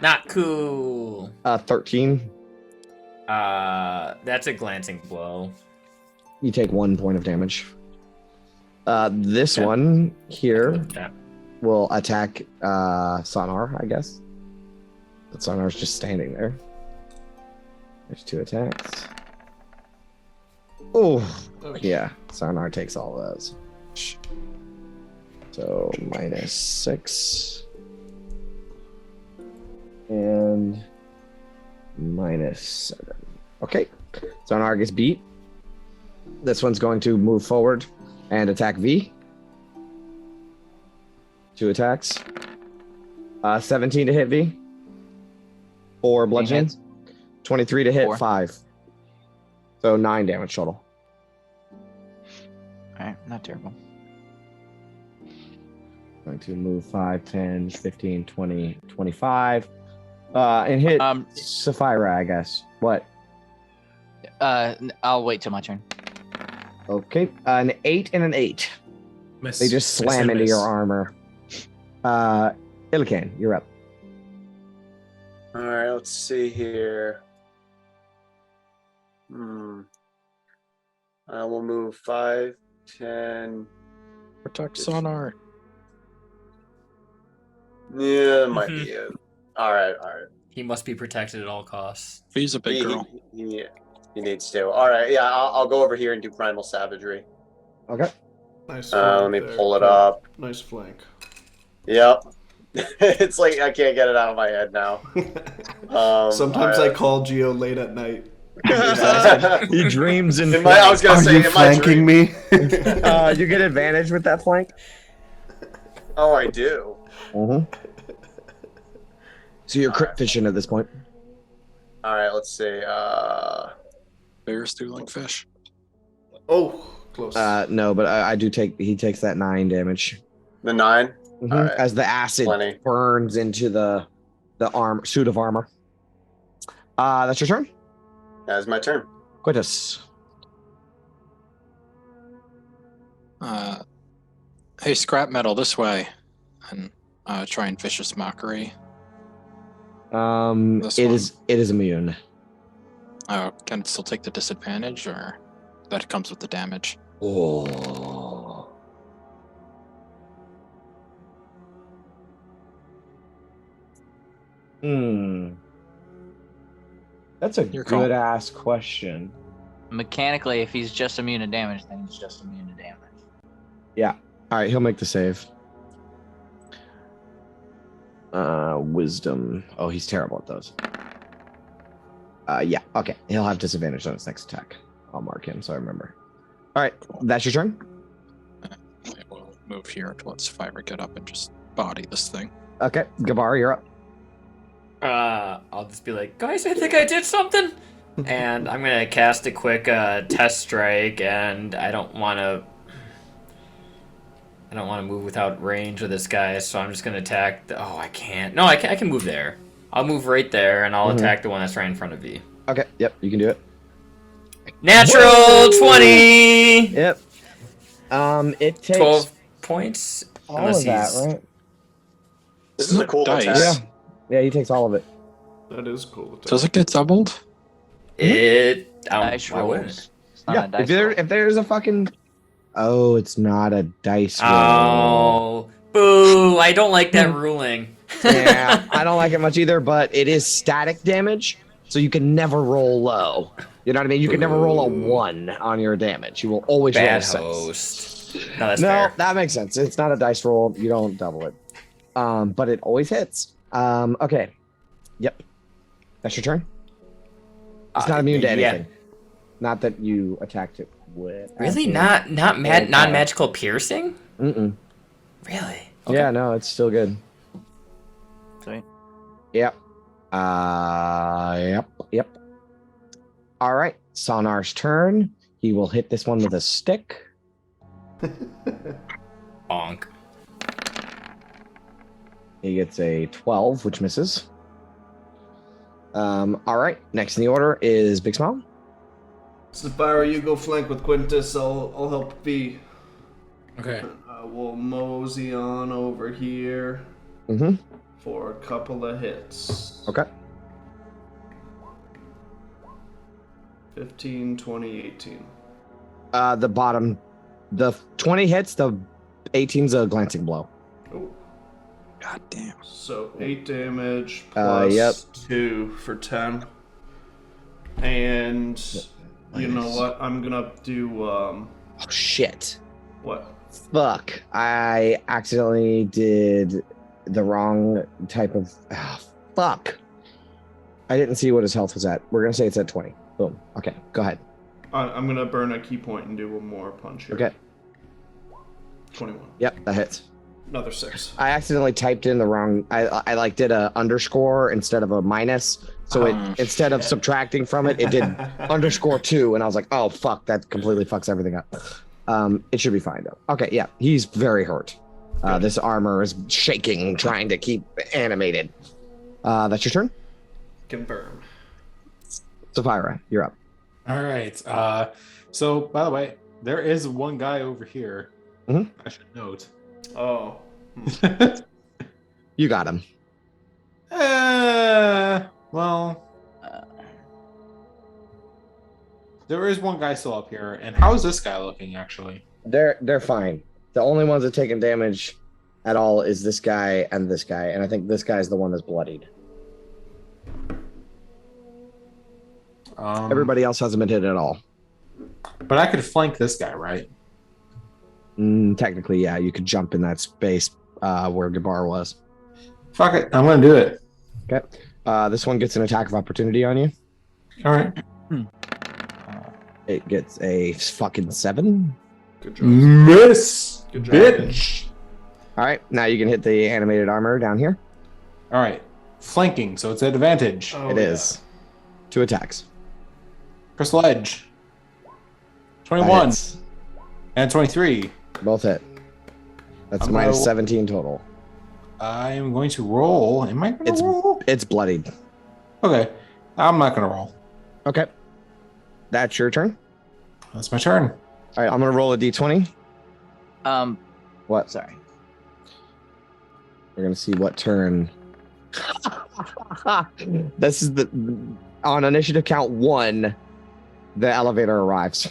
Not cool. 13. That's a glancing blow. You take 1 point of damage. This Okay. one here Yeah. will attack Sonar, I guess. But Sonar's just standing there. There's 2 attacks. Oh, yeah. Sonar takes all of those. So -6. And -7. Okay. Sonar gets beat. This one's going to move forward and attack V. 2 attacks. 17 to hit V. 4 bludgeoning. hits. 23 to hit 4. 5. So 9 damage total. All right, not terrible. Going to move 5, 10, 15, 20, 25. And hit Sapphira, I guess. What? I'll wait till my turn. Okay. An 8 and an 8. Miss. They just Miss slam and into miss. your armor. Illican, you're up. All right, let's see here. I will move 5, 10. Protect Sonar. Yeah, that might be it. All right. He must be protected at all costs. V's a big girl. He needs to. All right, yeah, I'll go over here and do primal savagery. Okay. Nice. Let me flank there. pull it up. Nice flank. Yep. It's like I can't get it out of my head now. Sometimes all I right. call Geo late at night. He dreams in I was gonna Are say, you in my flanking dream- me? You get advantage with that flank. Oh, I do. Mm-hmm. So you're crit Alright. fishing at this point. All right, let's see. Bears do like fish. Oh, close. No, but I do take. He takes that 9 damage. The 9. Mhm. Alright. As the acid Plenty. burns into the suit of armor. That's your turn. That is my turn. Quintus. Hey, scrap metal this way, and try and vicious mockery. This It one. is immune. Oh, can it still take the disadvantage, or that comes with the damage? Oh. That's a Your call. good ass question. Mechanically, if he's just immune to damage, then he's just immune to damage. Yeah. All right, he'll make the save. Wisdom. Oh, he's terrible at those. Yeah, okay. He'll have disadvantage on his next attack. I'll mark him so I remember. All right, that's your turn? I will move here to let Sapphira get up and just body this thing. Okay, Gabar, you're up. I'll just be like, guys, I think I did something. And I'm gonna cast a quick test strike, and I don't want to move without range with this guy, so I'm just gonna attack. I can't. No, I can move there. I'll move right there, and I'll attack the one that's right in front of me. Okay, yep, you can do it. Natural 20. Yep. It takes 12 points. all unless of that, he's- right? This is a cool Dice. attack. Yeah, he takes all of it. That is cool. Does it get doubled? Dice why wouldn't rolls. it? It's not a dice roll. If there's a fucking... Oh, it's not a dice roll. Oh, boo! I don't like that ruling. Yeah, I don't like it much either, but it is static damage, so you can never roll low. You know what I mean? You can never roll a 1 on your damage. You will always roll a Bad 6. host. No, that's No, fair. that makes sense. It's not a dice roll. You don't double it. But it always hits. Okay. Yep. That's your turn. It's not immune to yeah. anything. Not that you attacked it with. Really? Non-magical piercing? Mm-mm. Really? Yeah, no, it's still good. Sweet. Yep. Yep. All right. Sonar's turn. He will hit this one with a stick. Bonk. He gets a 12, which misses. All right. Next in the order is Big Smile. Sapphira, you go flank with Quintus. I'll help B. Okay. We'll mosey on over here Mm-hmm. for a couple of hits. Okay. 15, 20, 18. The bottom, the 20 hits, the 18's a glancing blow. Oh. God damn. So 8 damage plus Yep. 2 for 10. And you know what? I'm gonna do Oh, shit. what? Fuck. I accidentally did the wrong type of... fuck. I didn't see what his health was at. We're going to say it's at 20. Boom. Okay, go ahead. I'm gonna burn a key point and do one more punch here. Okay. 21. Yep, that hits. Another 6. I accidentally typed in the wrong... I like did a underscore instead of a minus. So it instead of subtracting from it, it did underscore 2. And I was like, oh, fuck. That completely fucks everything up. It should be fine, though. Okay, yeah. He's very hurt. This armor is shaking, trying to keep animated. That's your turn? Confirm. Sapphira, you're up. All right. So, by the way, there is one guy over here. Mhm. I should note. Oh. You got him. Well, there is one guy still up here. And how is this guy looking, actually? They're fine. The only ones that taken damage at all is this guy, and I think this guy's the one that's bloodied. Everybody else hasn't been hit at all. But I could flank this guy, right? Technically, yeah, you could jump in that space where Gabar was. Fuck it. I'm going to do it. Okay. This one gets an attack of opportunity on you. All right. It gets a fucking 7. Good job. Miss, Good job, bitch. All right, now you can hit the animated armor down here. All right. Flanking, so it's an advantage. Oh, It is 2 attacks. Crystal Edge. That 21 hits. and 23. Both hit. That's I'm minus gonna- 17 total. I am going to roll. Am I going It's to roll? it's bloodied. Okay. I'm not going to roll. Okay. That's your turn. That's my turn. All right, I'm gonna roll a d20. What? Sorry. We're gonna see what turn. This is the on initiative count 1. The elevator arrives.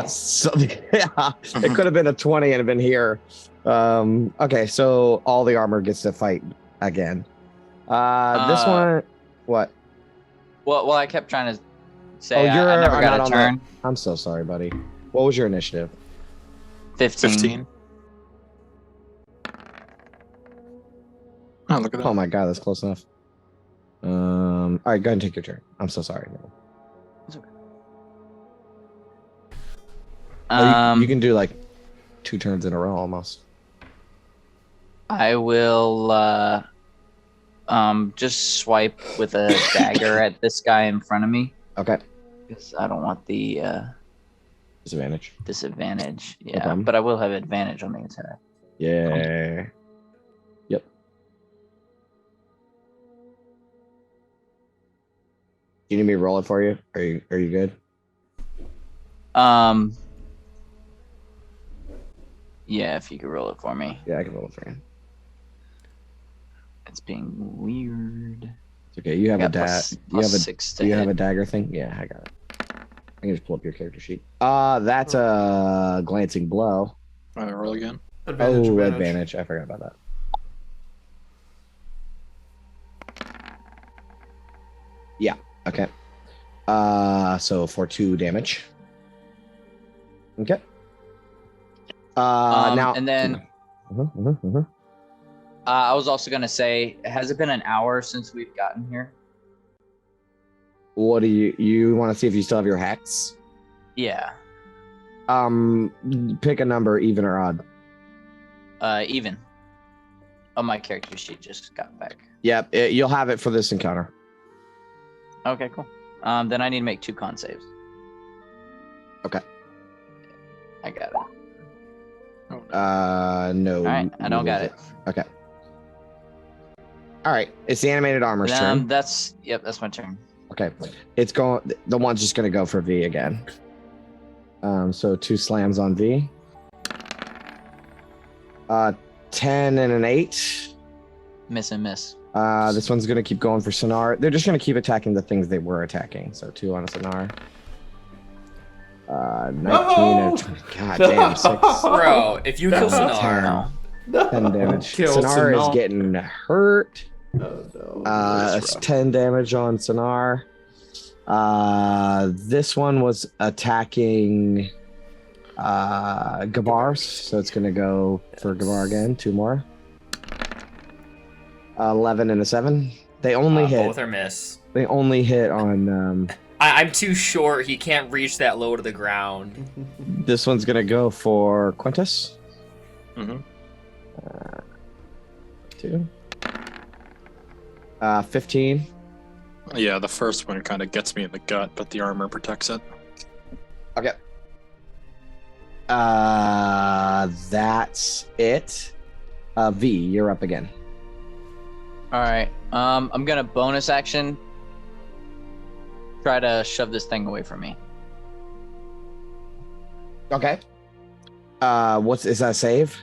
So yeah, it could have been a 20 and have been here. Okay, so all the armor gets to fight again. This one, what? Well, I kept trying to say Oh, I you're never not got a on turn. I'm so sorry, buddy. What was your initiative? 15. 15. Oh, look at that. Oh my god, that's close enough. All right, go ahead and take your turn. I'm so sorry. You can do like 2 turns in a row almost. I will just swipe with a dagger at this guy in front of me. Okay. Because I don't want the Disadvantage. disadvantage. Yeah, problem. but I will have advantage on the attack. Yeah. Yep. You need me to roll it for you? Are you good? Yeah, if you could roll it for me. Yeah, I can roll it for you. It's being weird. It's okay. You have I a got plus 6 to do you have hit. a dagger thing? Yeah, I got it. I can just pull up your character sheet. That's a glancing blow. Roll again. Advantage. I forgot about that. Yeah. Okay. So for 2 damage. Okay. Now and then I was also gonna say, has it been an hour since we've gotten here? what do you want to see if you still have your hex? Yeah. Pick a number, even or odd. Even. Oh, my character sheet just got back. Yep, you'll have it for this encounter. Okay, cool. Then I need to make 2 con saves. Okay. I got it. No. All right, I don't got it. Okay. All right, it's the animated armor's turn. That's my turn. Okay, it's going. The one's just gonna go for V again. So 2 slams on V. 10 and an 8. Miss and miss. This one's gonna keep going for Sonar. They're just gonna keep attacking the things they were attacking. So 2 on a Sonar. 19 and 20. God damn, 6. Bro, if you kill Ten. Sonar, 10 damage. Kill Sonar is Sonar. getting hurt. Oh, no. It's 10 damage on Sonar. This one was attacking Gabar, so it's gonna go for Gabar again. 2 more. 11 and a 7. They only hit. both are miss. They only hit on. I'm too short. He can't reach that low to the ground. This one's gonna go for Quintus. Mhm. 2. 15. Yeah, the first one kind of gets me in the gut, but the armor protects it. Okay. That's it. V, you're up again. All right. I'm gonna bonus action. Try to shove this thing away from me. Okay. Is that a save?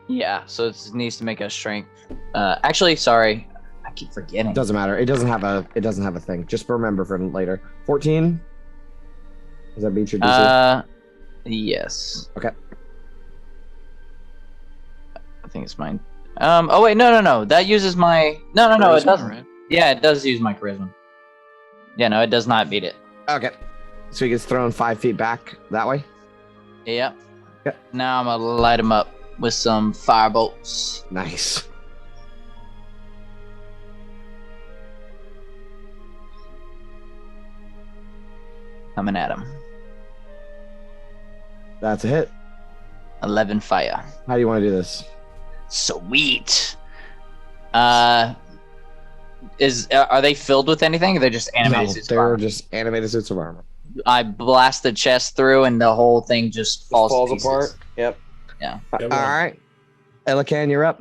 Yeah. So it needs to make a strength. Actually, sorry. I keep forgetting. Doesn't matter. It doesn't have a thing. Just remember for later. 14. Does that beat your DC? Yes. Okay. I think it's mine. Oh wait, no. That uses my. No. It Charisma, doesn't. right? Yeah, it does use my charisma. Yeah, no, it does not beat it. Okay. So he gets thrown 5 feet back that way. Yep. Okay. Now I'm gonna light him up with some firebolts. Nice. Coming at him. That's a hit. 11 fire. How do you want to do this? Sweet. Are they filled with anything? Or they're just animated suits of they're armor? just animated suits of armor. I blast the chest through, and the whole thing just falls to pieces. apart. Yep. Yeah. All right. Elacan, you're up.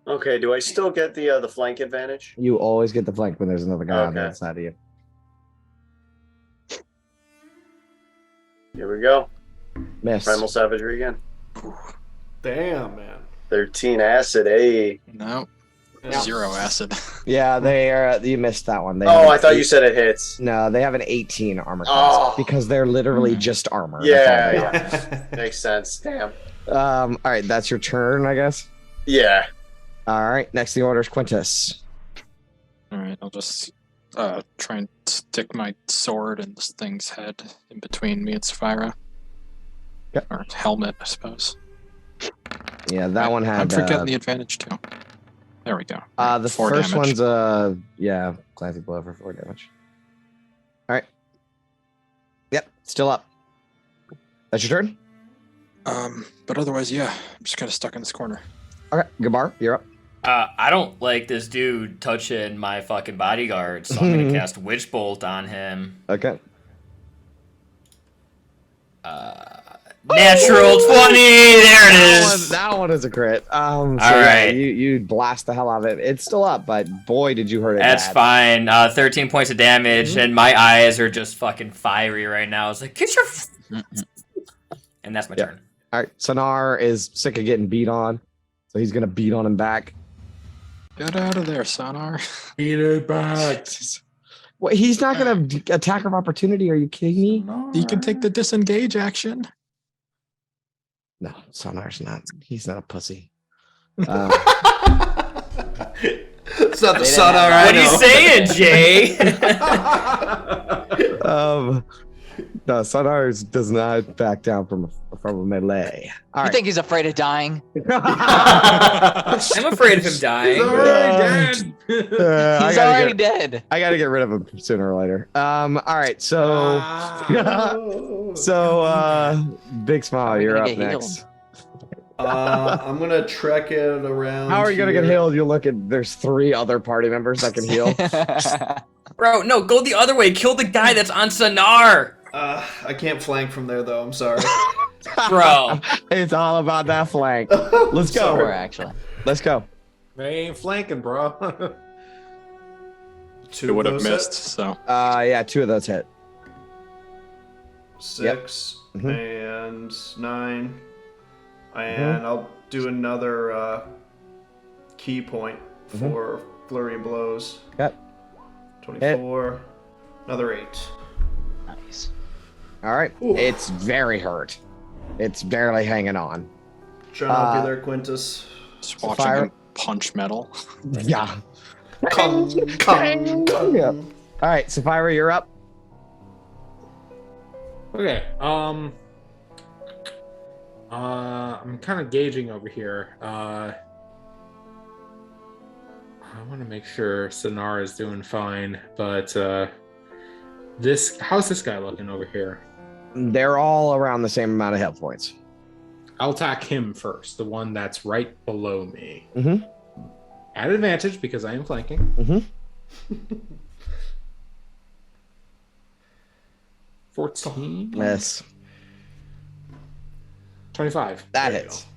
Okay, do I still get the flank advantage? You always get the flank when there's another guy on the Okay. other side of you. Here we go. Miss. Primal Savagery again. Damn, man. 13 acid, eh? No, Yeah. 0 acid. Yeah, they are. You missed that one. They Oh, have I an thought you eight- said it hits. No, they have an 18 armor class Oh. because they're literally just armor. That's Yeah, all they are. Makes sense. Damn. All right, that's your turn, I guess. Yeah. All right, next in the order is Quintus. All right, I'll just try and stick my sword in this thing's head in between me and Sapphira. Yep. Or helmet, I suppose. Yeah, that one had. I'm forgetting the advantage too. There we go. The 4 first damage. one's classic blow for 4 damage. All right. Yep, still up. That's your turn. But otherwise, yeah, I'm just kind of stuck in this corner. Okay, Gabar, you're up. I don't like this dude touching my fucking bodyguard, so I'm gonna cast Witch Bolt on him. Okay. Natural 20. There it is. That one is a crit. All right. You blast the hell out of it. It's still up, but boy, did you hurt it. That's bad. fine. 13 points of damage, and my eyes are just fucking fiery right now. It's like, get your. And that's my turn. All right, Sonar is sick of getting beat on, so he's gonna beat on him back. Get out of there, Sonar. Beat it back. Well, he's not gonna attack of opportunity. Are you kidding me? You can take the disengage action. No, Sonar's not. He's not a pussy. It's not the sonar I What are you know. saying, Jay? No, Sonar does not back down from a melee. All You right. think he's afraid of dying? I'm afraid of him dying. He's already dead. I gotta get rid of him sooner or later. All right, so Big Smile, How are we you're gonna up get healed? next. I'm gonna trek it around. How are you gonna get here. healed? You look at there's 3 other party members that can heal. Bro, no, go the other way. Kill the guy that's on Sonar. I can't flank from there though. I'm sorry. Bro. It's all about that flank. Let's go. Or actually. Let's go. They ain't flanking, bro. Two It would have of those missed, hit. so. Yeah, 2 of those hit. 6 and 9, and I'll do another key point for flurry of blows. Yep. 24, another 8. Nice. All right. Ooh. It's very hurt. It's barely hanging on. Trying to help you there, Quintus. Just watching fire. him punch metal. Yeah. Come. Yeah. All right, Sapphira, you're up. Okay. I'm kind of gauging over here. I want to make sure Sonar is doing fine, but how's this guy looking over here? They're all around the same amount of hit points. I'll attack him first, the one that's right below me. Mhm. At advantage because I am flanking. Mhm. 14. Miss. 25. That There you hits. go.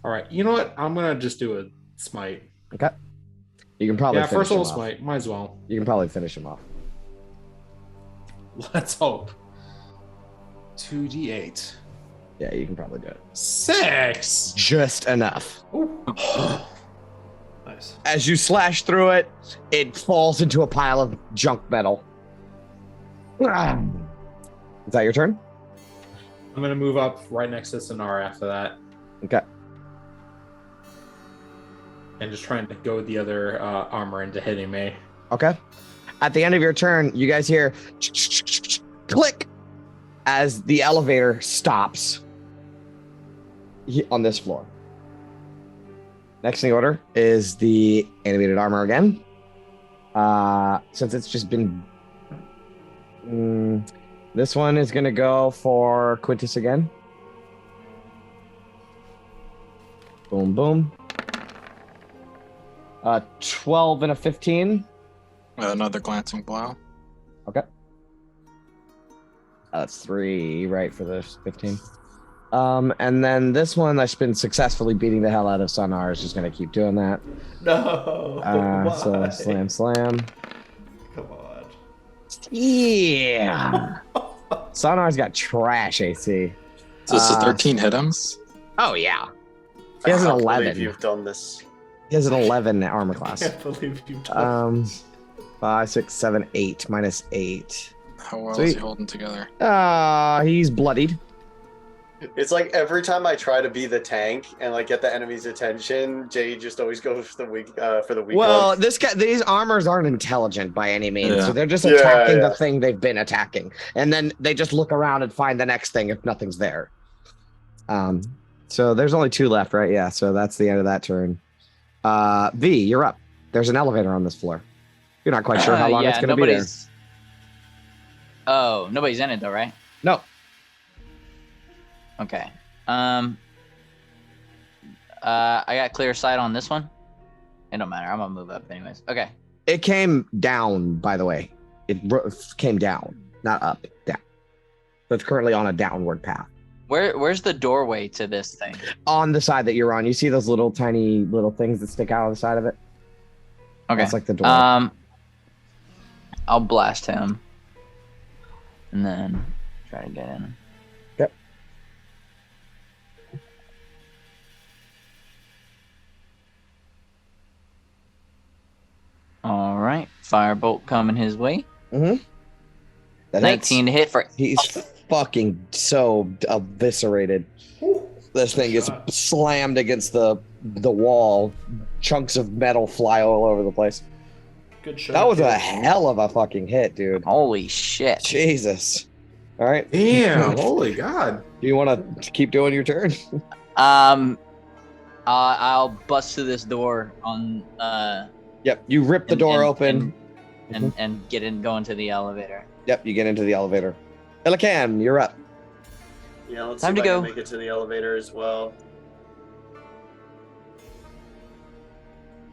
All right. You know what? I'm gonna just do a smite. Okay. You can probably Yeah, finish first him level off. smite. Might as well. You can probably finish him off. Let's hope. 2d8. Yeah, you can probably do it. 6. Just enough. Nice. As you slash through it, it falls into a pile of junk metal. Ah. Is that your turn? I'm gonna move up right next to Sonar after that, Okay. and just trying to go with the other armor into hitting me. Okay. At the end of your turn, you guys hear click as the elevator stops on this floor. Next in the order is the animated armor again. Since it's just been... this one is going to go for Quintus again. Boom, boom. 12 and a 15. Another glancing blow. Okay. That's 3, right, for the 15. And then this one that's been successfully beating the hell out of Sonar is just going to keep doing that. No. So why? slam, slam. Come on. Yeah. Sonar's got trash AC. Does the 13 hit him? Oh, yeah. He has an I can't 11. believe you've done this. He has an 11 armor class. I can't believe you've done this. 5, 6, 7, 8, minus 8. How well is Sweet. he holding together? He's bloodied. It's like every time I try to be the tank and like get the enemy's attention, Jay just always goes for the weak Well, one. these armors aren't intelligent by any means, Yeah. so they're just Yeah, attacking yeah. the thing they've been attacking, and then they just look around and find the next thing if nothing's there. So there's only 2 left, right? Yeah. So that's the end of that turn. V, you're up. There's an elevator on this floor. You're not quite sure how long it's going to be there. Oh, nobody's in it though, right? No. Okay. I got clear sight on this one. It don't matter. I'm gonna move up anyways. Okay. It came down, by the way. It came down, not up, down. So it's currently on a downward path. Where's the doorway to this thing? On the side that you're on, you see those little tiny little things that stick out of the side of it? Okay. That's like the door. I'll blast him. And then try to get in. Yep. All right. Firebolt coming his way. Mm-hmm. 19 to hit for. He's fucking so eviscerated. This thing gets slammed against the wall. Chunks of metal fly all over the place. Good shot. That was a hell of a fucking hit, dude. Holy shit. Jesus. All right. Damn! Holy God! Do you want to keep doing your turn? I'll bust through this door on. Yep. You rip the door open. And go into the elevator. Yep. You get into the elevator. Elican, you're up. Yeah, let's Time see to if I go. can make it to the elevator as well.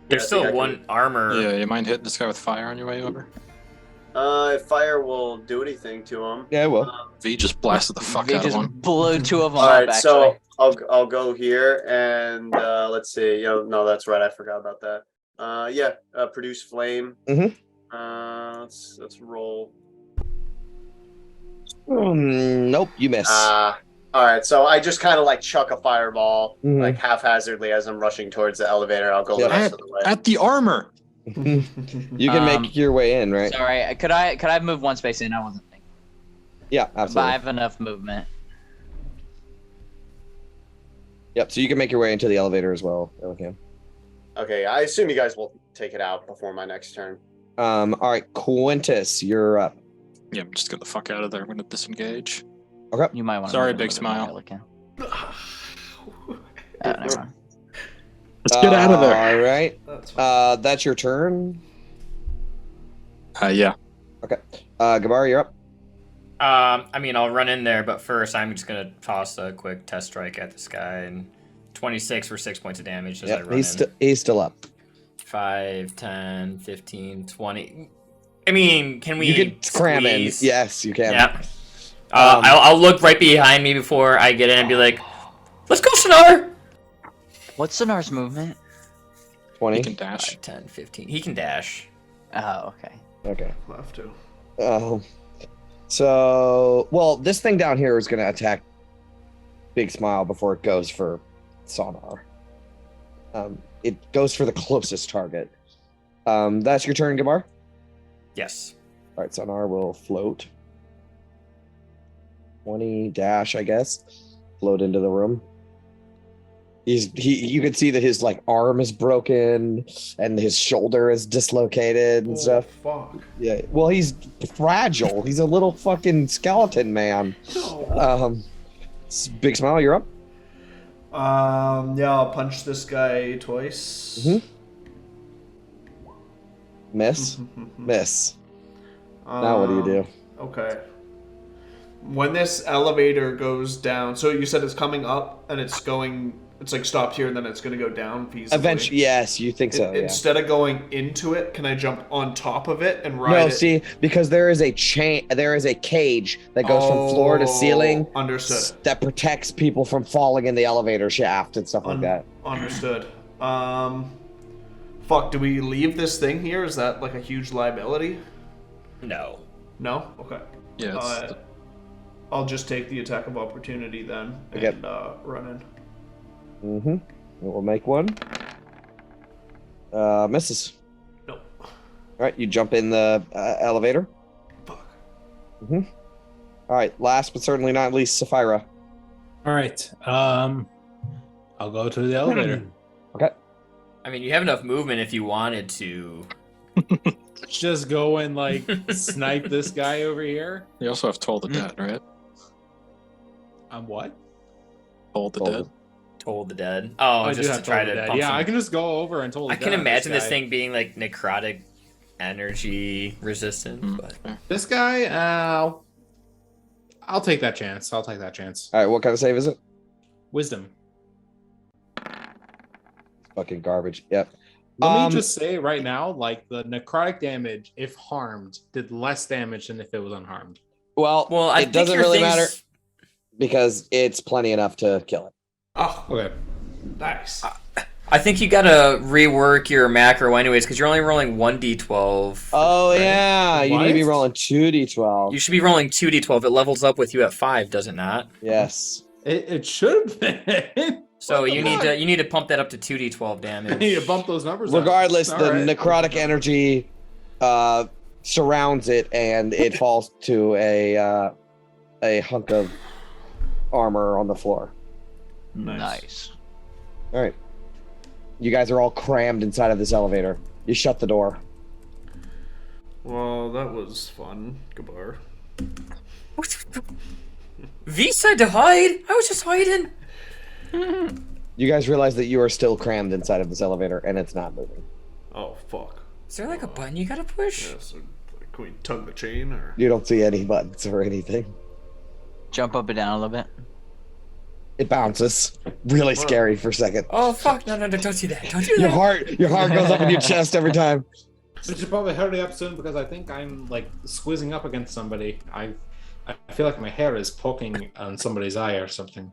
There's Yeah, I still think I one armor. Yeah, you mind hitting this guy with fire on your way over? If fire will do anything to him. Yeah, I will. V just blasted the fuck They out of just one. blew 2 of them All up. right, Actually. so I'll go here and let's see. No, that's right. I forgot about that. Produce flame. Mhm. Let's roll. Nope, you miss. All right, so I just kind of like chuck a fireball, Mhm. like haphazardly as I'm rushing towards the elevator. I'll go Yeah. the rest of the way. At the armor! You can make your way in, right? Sorry, could I move 1 space in? I wasn't thinking. Yeah, But I absolutely. have enough movement. Yep, so you can make your way into the elevator as well, Elican. Okay, I assume you guys will take it out before my next turn. All right, Quintus, you're up. Yeah, I'm just get the fuck out of there. I'm gonna disengage. You might want to. Sorry, big smile. Never mind. Let's get out of there. All right. That's fine. That's your turn. Yeah. Okay. Gabar, you're up. I mean, I'll run in there, but first I'm just gonna toss a quick test strike at this guy, and 26 for 6 points of damage as I Yeah, run in. he's still up. 5, 10, 15, 20. I mean, can we You can cram in. squeeze? Yes, you can. Yeah. I'll look right behind me before I get in and be like, "Let's go, Sonar!" What's Sonar's movement? 20. He can dash. 5, 10, 15. He can dash. Oh, okay. Okay. Left to. Well, this thing down here is going to attack Big Smile before it goes for Sonar. It goes for the closest target. That's your turn, Gabar? Yes. All right, Sonar will float. 20 dash, I guess. Float into the room. You can see that his like arm is broken and his shoulder is dislocated and stuff. Fuck. Yeah. Well, he's fragile. He's a little fucking skeleton man. Big Smile, you're up. Yeah, I'll punch this guy twice. Mhm. Miss. Miss. Now what do you do? Okay. When this elevator goes down, so you said it's coming up and it's like stopped here and then it's going to go down feasibly. Eventually, yes, you think so. Yeah. Instead of going into it, can I jump on top of it and ride No, it? see, because there is a cage that goes from floor to ceiling. Understood. That protects people from falling in the elevator shaft and stuff like that. Understood. Fuck, do we leave this thing here? Is that like a huge liability? No. No? Okay. Yeah. It's I'll just take the attack of opportunity then and Yep. run in. Mm-hmm. We'll make one. Misses. Nope. All right, you jump in the elevator. Fuck. Mm-hmm. All right, last but certainly not least, Sapphira. All right. I'll go to the elevator. Okay. I mean, you have enough movement if you wanted to. Just go and like snipe this guy over here. You also have Toll the Dead, right? I'm what? Toll the Toll Dead. Toll the Dead. Oh, I do just to have try Toll the to Dead. pump Yeah, some- I can just go over and Toll the I Dead can on imagine this guy. thing being like necrotic energy resistant, but This guy, I'll take that chance. I'll take that chance. All right, what kind of save is it? Wisdom. Fucking garbage. Yep. Let me just say right now, like the necrotic damage, if harmed, did less damage than if it was unharmed. Well, I it think doesn't your really thing's- matter because it's plenty enough to kill it. Oh, Okay. nice. I think you gotta rework your macro anyways, because you're only rolling 1d12. Oh right? yeah, you need to be What? rolling 2d12. You should be rolling 2d12. It levels up with you at 5, does it not? Yes. It should have been. So What the you fuck? need to pump that up to 2d12 I damage. need to bump those numbers up. Regardless, the All right. necrotic energy surrounds it, and it falls to a hunk of armor on the floor. Nice. All right. You guys are all crammed inside of this elevator. You shut the door. Well, that was fun, Gabar. V said to hide. I was just hiding. You guys realize that you are still crammed inside of this elevator, and it's not moving. Oh, fuck. Is there like a button you gotta push? Yeah, so can we tug the chain or? You don't see any buttons or anything. Jump up and down a little bit. It bounces. Really scary for a second. Oh fuck! No, don't do that! Don't do that! Your heart goes up in your chest every time. We should probably hurry up soon because I think I'm like squeezing up against somebody. I feel like my hair is poking on somebody's eye or something.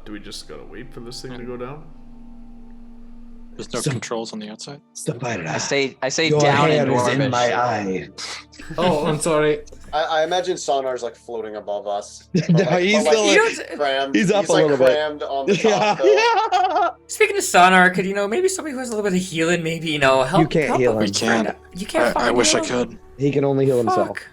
Do we just gotta wait for this thing to go down? There's no controls on the outside. I say Your down hair in is in Dwarvish. my eye. Oh, I'm sorry. I imagine Sonar's like floating above us. No, he's still crammed. he's up a like little bit. crammed on the Yeah, top. though. yeah. Speaking of Sonar, could maybe somebody who has a little bit of healing, maybe help. You can't help heal a him. friend. You can't. I fucking wish I heal him. could. He can only heal himself. Fuck.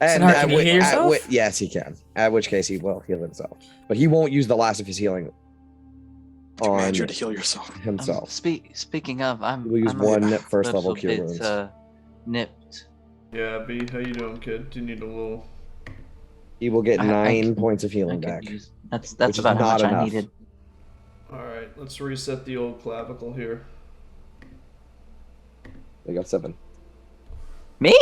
And Sonar, can you heal yourself? yes, he can. At which case, he will heal himself. But he won't use the last of his healing on Command you to heal yourself. himself. Speaking of, I'm. We'll use I'm one a first level little cure bit, wounds. Nipped. Yeah, B, how you doing, kid? Do you need a little? He will get I 9 points of I healing could back. use- That's which is about how not much I enough. needed. All right, let's reset the old clavicle here. They got 7 Me?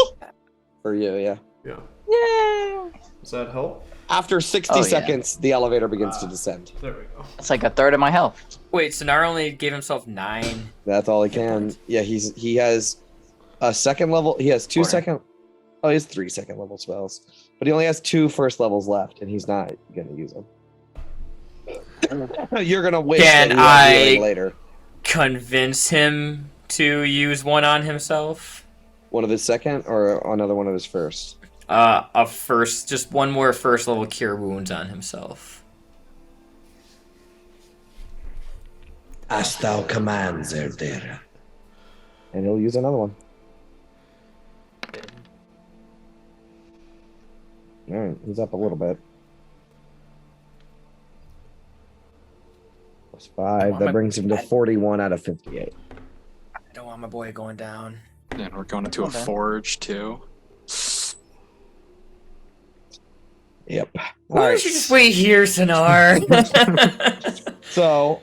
for you. Yeah. Yeah. Yeah. Does that help? After 60 Oh, yeah. seconds, the elevator begins to descend. There we go. That's like a third of my health. Wait, Sonar only gave himself 9. That's all he can. Yeah, he has a second level. He has 2 Or- second. Oh, he has 3 second level spells, but he only has 2 first levels left, and he's not gonna use them. You're gonna waste Can that healing I- later. Convince him to use one on himself. One of his second or another one of his first. Just one more first level cure wounds on himself. As thou commands, Erdir. And he'll use another one. All right, he's up a little bit. Plus 5. That brings him to 41 out of 58. I don't want my boy going down. And we're going into a Okay. forge too. Yep. Why All don't you just wait here, Sonar? So,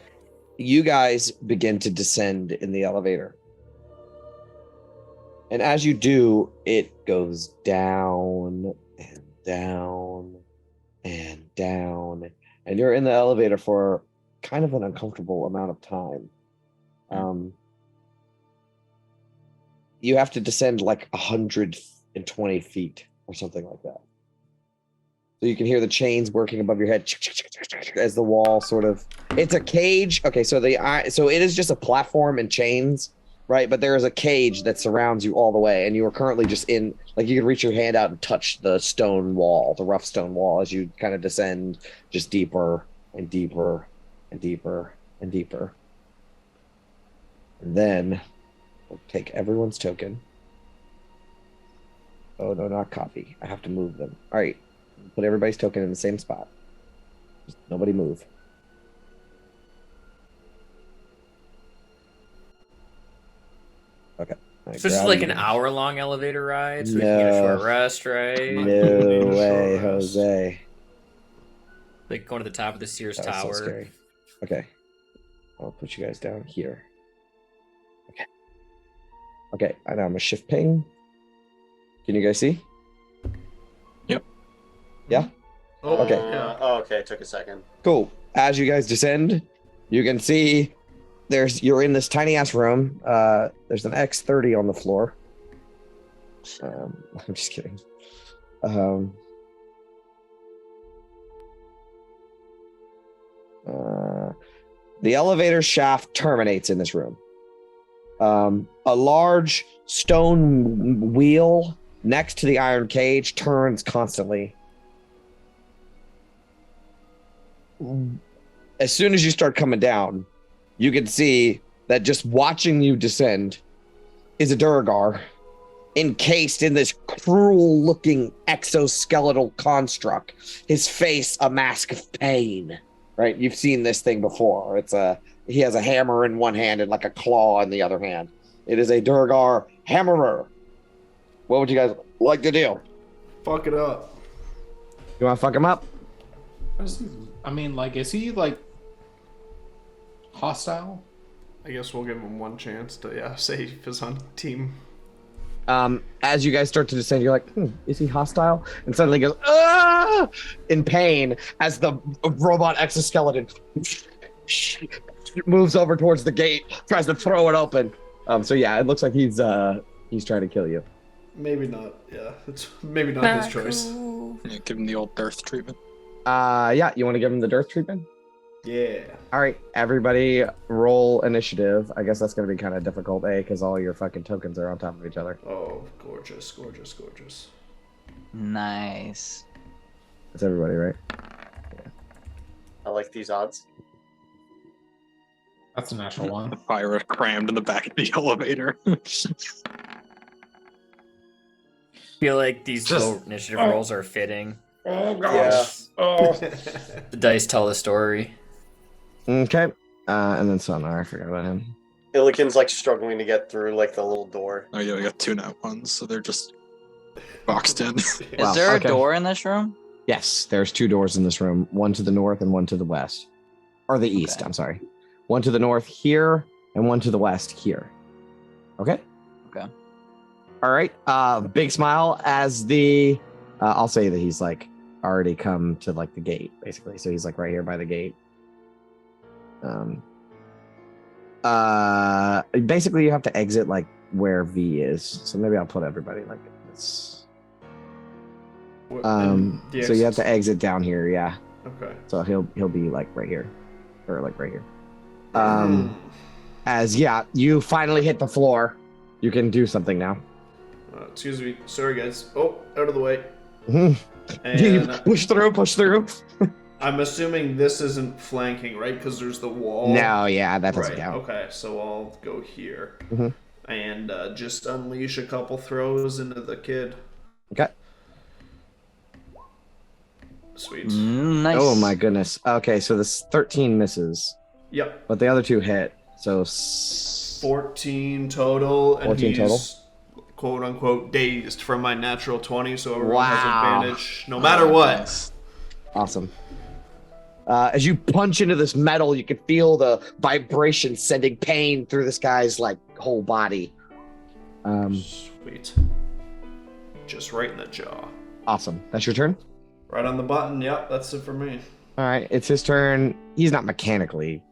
you guys begin to descend in the elevator. And as you do, it goes down and down and down. And you're in the elevator for kind of an uncomfortable amount of time. You have to descend like 120 feet or something like that. So you can hear the chains working above your head as the wall sort of. It's a cage. Okay, so so it is just a platform and chains, right? But there is a cage that surrounds you all the way, and you are currently just in. Like you can reach your hand out and touch the stone wall, the rough stone wall, as you kind of descend just deeper and deeper and deeper and deeper. And then we'll take everyone's token. Oh no, not copy. I have to move them. All right. Put everybody's token in the same spot. Just nobody move. Okay. So this is like an hour-long elevator ride, so we can get a No. short rest, right? No Need a way, short rest. Jose. Like going to the top of the Sears That was so Tower. scary. Okay. I'll put you guys down here. Okay. Okay, and I'm a shift ping. Can you guys see? Yep. Yeah? Oh, Okay. Yeah. Oh, okay. It took a second. Cool. As you guys descend, you can see you're in this tiny ass room. There's an X30 on the floor. I'm just kidding. The elevator shaft terminates in this room. A large stone wheel next to the iron cage turns constantly. As soon as you start coming down, you can see that just watching you descend is a Durgar encased in this cruel-looking exoskeletal construct. His face a mask of pain. Right? You've seen this thing before. He has a hammer in one hand and like a claw in the other hand. It is a Durgar hammerer. What would you guys like to do? Fuck it up. You want to fuck him up? I mean, like, is he like hostile? I guess we'll give him one chance to save his team. As you guys start to descend, you're like, is he hostile? And suddenly goes, ah! In pain as the robot exoskeleton moves over towards the gate, tries to throw it open. So yeah, it looks like he's trying to kill you. Maybe not. Yeah, it's maybe not his choice. Yeah, give him the old dearth treatment. Yeah, you want to give him the dearth treatment? Yeah. All right, everybody roll initiative. I guess that's going to be kind of difficult, because all your fucking tokens are on top of each other. Oh, gorgeous, gorgeous, gorgeous. Nice. That's everybody, right? I like these odds. That's a natural one. The fire crammed in the back of the elevator. Feel like these Just- low initiative rolls are fitting. Oh Yeah. Oh. The dice tell the story. Okay. And then Sonar, I forgot about him. Illiken's like struggling to get through like the little door. Oh yeah, we got 2 nat ones, so they're just boxed in. Is Wow, there okay. a door in this room? Yes, there's 2 doors in this room, one to the north and one to the west. Or the east, Okay. I'm sorry. One to the north here and one to the west here. Okay? Okay. All right. Big smile as I'll say that he's like already come to like the gate, basically. So he's like right here by the gate. Basically you have to exit like where V is. So maybe I'll put everybody like this. So you have to exit down here, yeah. Okay. So he'll be like right here. Or like right here. Mm. As you finally hit the floor. You can do something now. Excuse me. Sorry, guys. Oh, out of the way. You And push through. I'm assuming this isn't flanking, right? Because there's the wall. No, yeah, that doesn't Right. count. Okay, so I'll go here Mhm. and just unleash a couple throws into the kid. Okay. Sweet. Nice. Oh my goodness. Okay, so this 13 misses, Yep. but the other 2 hit. So 14 total, and 14 he's total? quote unquote dazed from my natural 20, so everyone Wow. has advantage no matter what. awesome. As you punch into this metal, you can feel the vibration sending pain through this guy's like whole body. Sweet. Just right in the jaw. Awesome. That's your turn? Right on the button. Yep, that's it for me. All right, it's his turn. He's not mechanically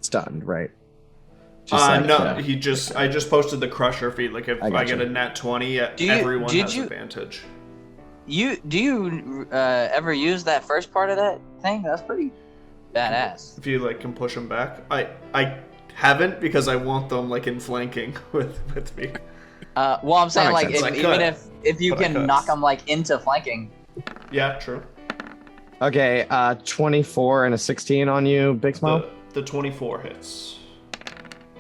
stunned, right? Like, No, I just posted the crusher feat. Like if I I, gotcha. get a nat 20, Do you- everyone did has you- advantage. Do you ever use that first part of that thing? That's pretty badass. If you like can push them back. I haven't because I want them like in flanking with me. Well, I'm saying makes like sense. I even could, if you but I can could. knock them like into flanking. Yeah, true. Okay, 24 and a 16 on you, Big Smile. The 24 hits.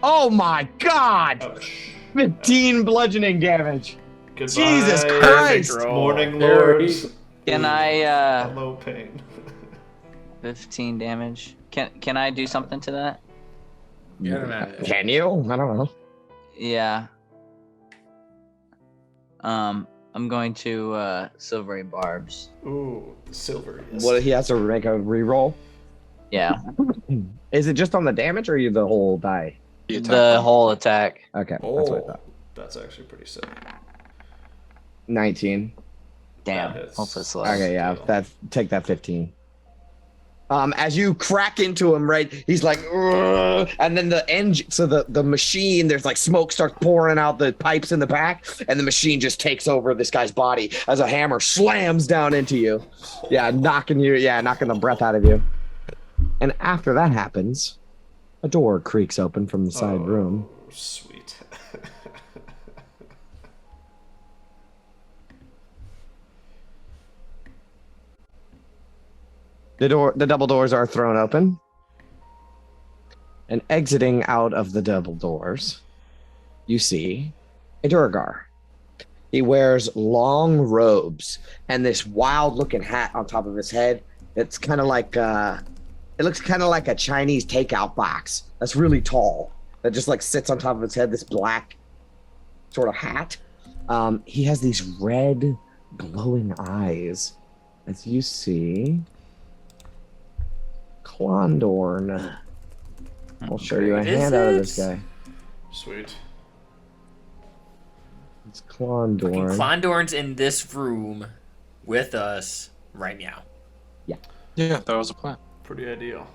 Oh my god! Ouch. 15 bludgeoning damage. Goodbye, Jesus Christ! Morning Very- lords. Can I Hello, pain. 15 damage? Can I do something to that? Can you? I don't know. Yeah. I'm going to silvery barbs. Ooh, silver. Yes. What he has to make a reroll? Yeah, Is it just on the damage or you the whole die? The attack the roll. whole attack. Okay, that's Oh, what I thought. that's actually pretty sick. 19. Damn. That is- Hopefully it's less. Okay, yeah, deal. take that 15. As you crack into him, right, he's like, "Ugh," and then the engine, so the machine, there's like smoke starts pouring out the pipes in the back, and the machine just takes over this guy's body as a hammer slams down into you. Yeah, knocking the breath out of you. And after that happens, a door creaks open from the side room. Sweet. The double doors are thrown open. And exiting out of the double doors, you see a Durgar. He wears long robes and this wild looking hat on top of his head. It's kind of like it looks kind of like a Chinese takeout box that's really tall that just like sits on top of his head, this black sort of hat. He has these red glowing eyes, as you see Klondorn. I'll show you a Is handout of this it? guy. Sweet. It's Klondorn. Klondorn's in this room with us right now. Yeah, that was a plan. Pretty ideal.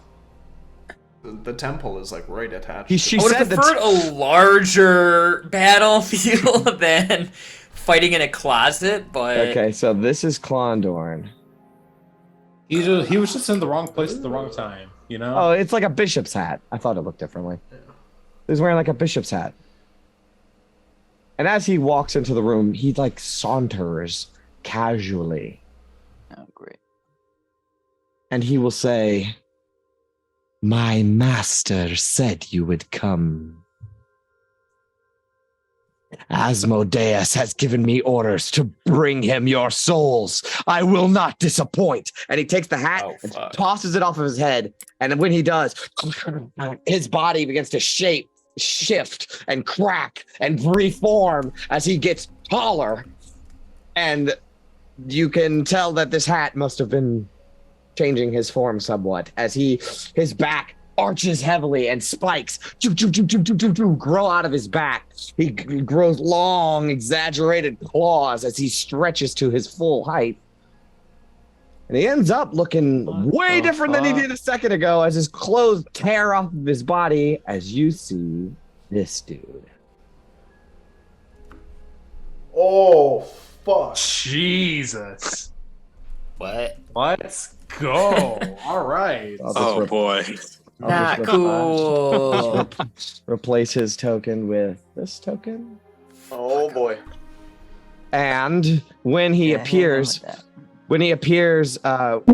The temple is like right attached. She I would said have preferred a larger battlefield than fighting in a closet, but Okay, so this is Klondorn. He was just in the wrong place at the wrong time, you know? Oh, it's like a bishop's hat. I thought it looked differently. He's wearing like a bishop's hat. And as he walks into the room, he like saunters casually. Oh, great. And he will say, "My master said you would come. Asmodeus has given me orders to bring him your souls. I will not disappoint." And he takes the hat and fuck. tosses it off of his head. And when he does, his body begins to shift, and crack and reform as he gets taller. And you can tell that this hat must have been changing his form somewhat as his back arches heavily and spikes grow out of his back. He grows long, exaggerated claws as he stretches to his full height. And he ends up looking way different than he did a second ago as his clothes tear off of his body as you see this dude. Oh, fuck. Jesus. what? Let's go. All right. I'll just Oh rep- boy. I'll Not just cool. replace his token with this token. Oh boy. And when he Yeah, appears, hang on with that. when he appears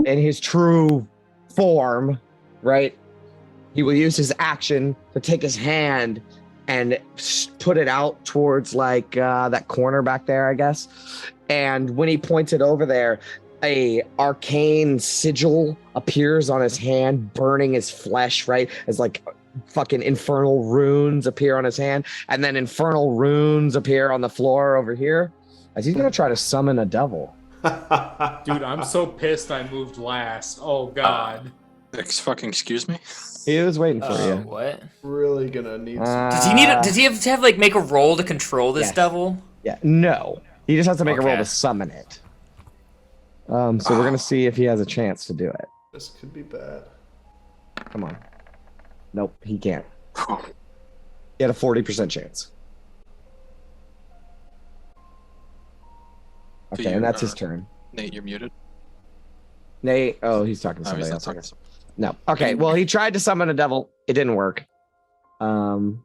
in his true form, right, he will use his action to take his hand and put it out towards like that corner back there, I guess. And when he points it over there, a arcane sigil appears on his hand, burning his flesh, right? As like fucking infernal runes appear on his hand, and then infernal runes appear on the floor over here. As he's gonna try to summon a devil. Dude, I'm so pissed I moved last. Oh, God. Excuse me? He was waiting for you. What? Really gonna need some. Does he need? Does he have to have like make a roll to control this Yes. devil? Yeah, no. He just has to make a roll Okay. to summon it. So we're gonna see if he has a chance to do it. This could be bad. Come on. Nope, he can't. He had a 40% chance. Do Okay, you, and that's his turn. Nate, you're muted. Nate, oh, he's talking to Oh, somebody he's not else. I talking. guess. No. Okay, well, he tried to summon a devil. It didn't work. And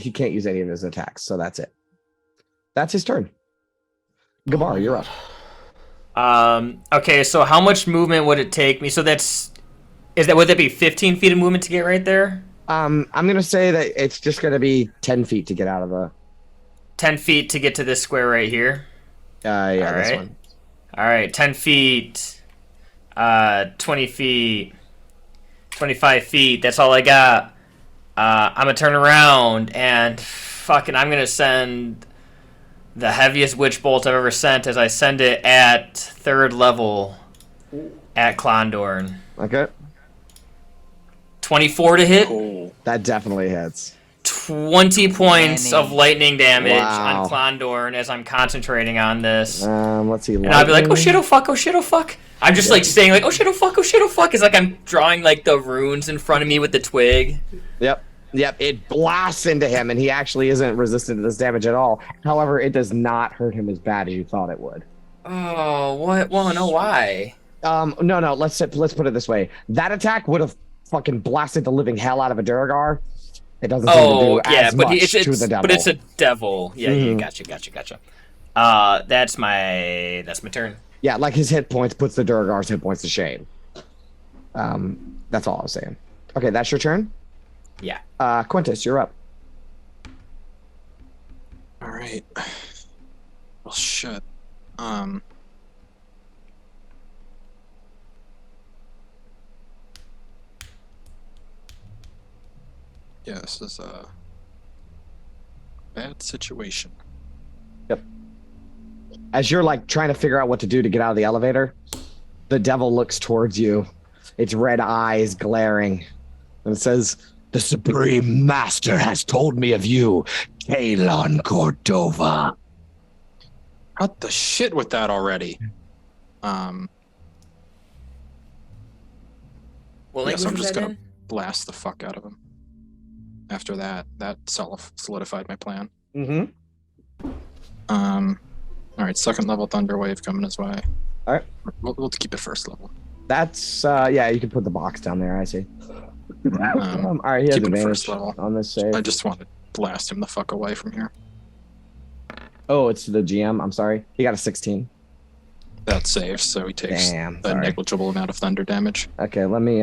he can't use any of his attacks, so that's it. That's his turn. Gabar, you're up. Okay, so how much movement would it take me? So would that be 15 feet of movement to get right there? I'm gonna say that it's just gonna be 10 feet to get out of the 10 feet to get to this square right here. yeah, All this right. one. All right, 10 feet, 20 feet, 25 feet. That's all I got. I'm gonna turn around and fucking I'm gonna send the heaviest witch bolt I've ever sent as I send it at 3rd level at Klondorn. Okay. 24 to hit. Oh, That definitely hits. 20 points of lightning damage Wow. on Klondorn as I'm concentrating on this. Let's see. And I'll be like, oh shit, oh fuck, oh shit, oh fuck. I'm just like saying like, oh shit, oh fuck, oh shit, oh fuck. It's like I'm drawing like the runes in front of me with the twig. Yep. It blasts into him, and he actually isn't resistant to this damage at all. However, it does not hurt him as bad as you thought it would. Oh, what? Well, no, why? No. Let's put it this way. That attack would have fucking blasted the living hell out of a Durgar. It doesn't seem to do as much to the devil. But it's a devil. Yeah, Mhm. Gotcha. That's my turn. Yeah, like his hit points puts the Durgar's hit points to shame. That's all I was saying. Okay, that's your turn. Yeah. Quintus, you're up. all right. Well, shit. Yeah, this is a bad situation. As you're like trying to figure out what to do to get out of the elevator, the devil looks towards you, its red eyes glaring, and it says, "The Supreme Master has told me of you, Kalon Cordova." Cut the shit with that already. What Yes, language I'm was just that gonna in? blast the fuck out of him. After that solidified my plan. Mm-hmm. All right, 2nd level thunder wave coming his way. All right. We'll keep it 1st level. That's yeah, you can put the box down there, I see. All right, he has keep it advantage 1st level. on this save. I just want to blast him the fuck away from here. Oh, it's the GM. I'm sorry. He got a 16. That saves, so he takes Damn, a sorry. negligible amount of thunder damage. Okay, let me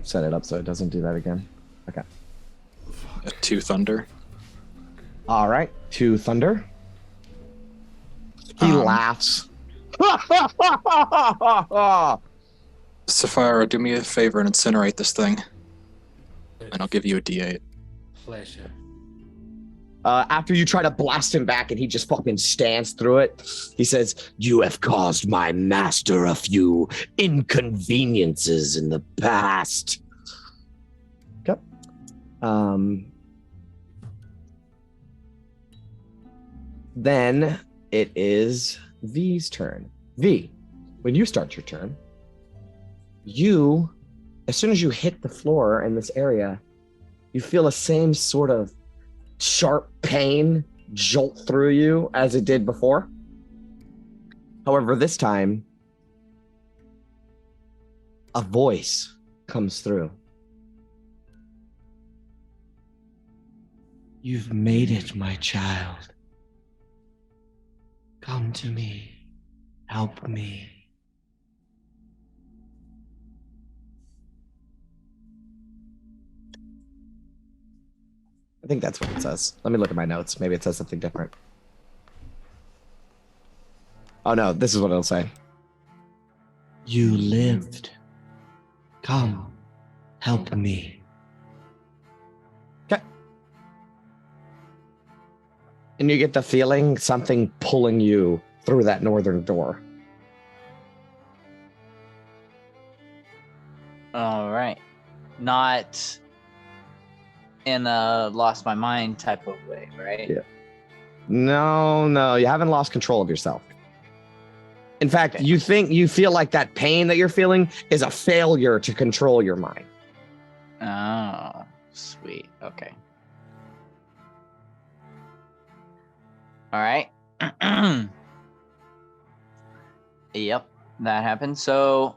set it up so it doesn't do that again. Okay. 2 thunder. All right, 2 thunder. He laughs. Sapphira, do me a favor and incinerate this thing, and I'll give you a D8. Pleasure. After you try to blast him back and he just fucking stands through it, he says, "You have caused my master a few inconveniences in the past." Okay. Then it is V's turn. V, when you start your turn, as soon as you hit the floor in this area, you feel the same sort of sharp pain jolt through you as it did before. However, this time, a voice comes through. "You've made it, my child. Come to me. Help me." I think that's what it says. Let me look at my notes. Maybe it says something different. Oh no, this is what it'll say. "You lived. Come, help me." Okay. And you get the feeling something pulling you through that northern door. All right. Not in a lost my mind type of way, right? Yeah. No, you haven't lost control of yourself. In fact, Okay. you feel like that pain that you're feeling is a failure to control your mind. Oh, sweet. Okay. All right. Yep, that happened. So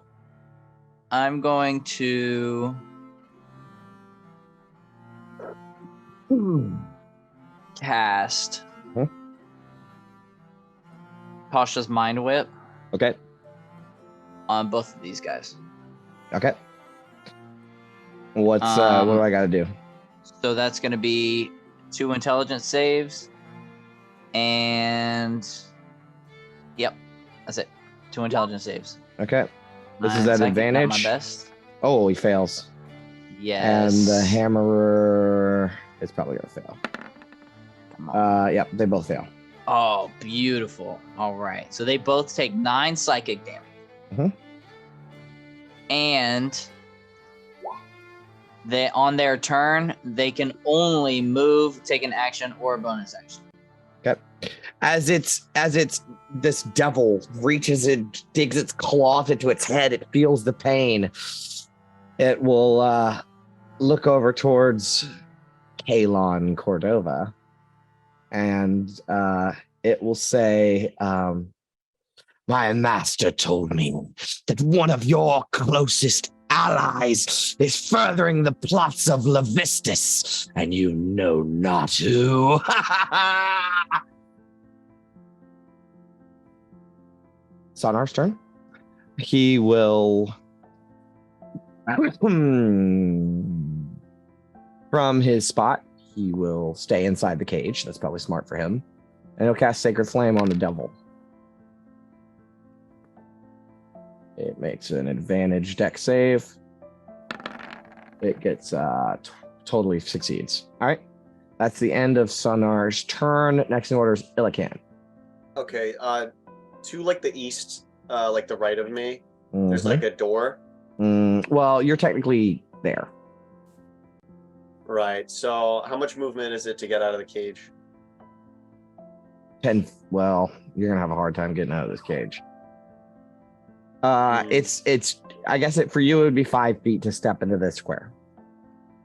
I'm going to cast Pasha's Mind Whip Okay. on both of these guys. Okay. What do I gotta do? So that's going to be 2 intelligence saves, and yep, that's it. 2 intelligence saves. Okay. This is Nice, at I can count advantage. My best. Oh, he fails. Yes. And the hammerer is probably gonna fail. Come on. Yep, they both fail. Oh, beautiful. All right. So they both take 9 psychic damage. Mhm. And they, on their turn, they can only move, take an action, or a bonus action. Okay. As this devil reaches and digs its claws into its head, it feels the pain. It will look over towards Kalon Cordova, and it will say, my master told me that one of your closest allies is furthering the plots of Levistus, and you know not who. Sonar's turn. He will from his spot, he will stay inside the cage. That's probably smart for him. And he'll cast Sacred Flame on the devil. It makes an advantage deck save. It gets totally succeeds. All right. That's the end of Sonar's turn. Next in order is Illican. Okay, to like the east, like the right of me, there's like a door. Well, you're technically there. Right. So how much movement is it to get out of the cage? 10. Well, you're gonna have a hard time getting out of this cage. It's. I guess for you it would be 5 feet to step into this square.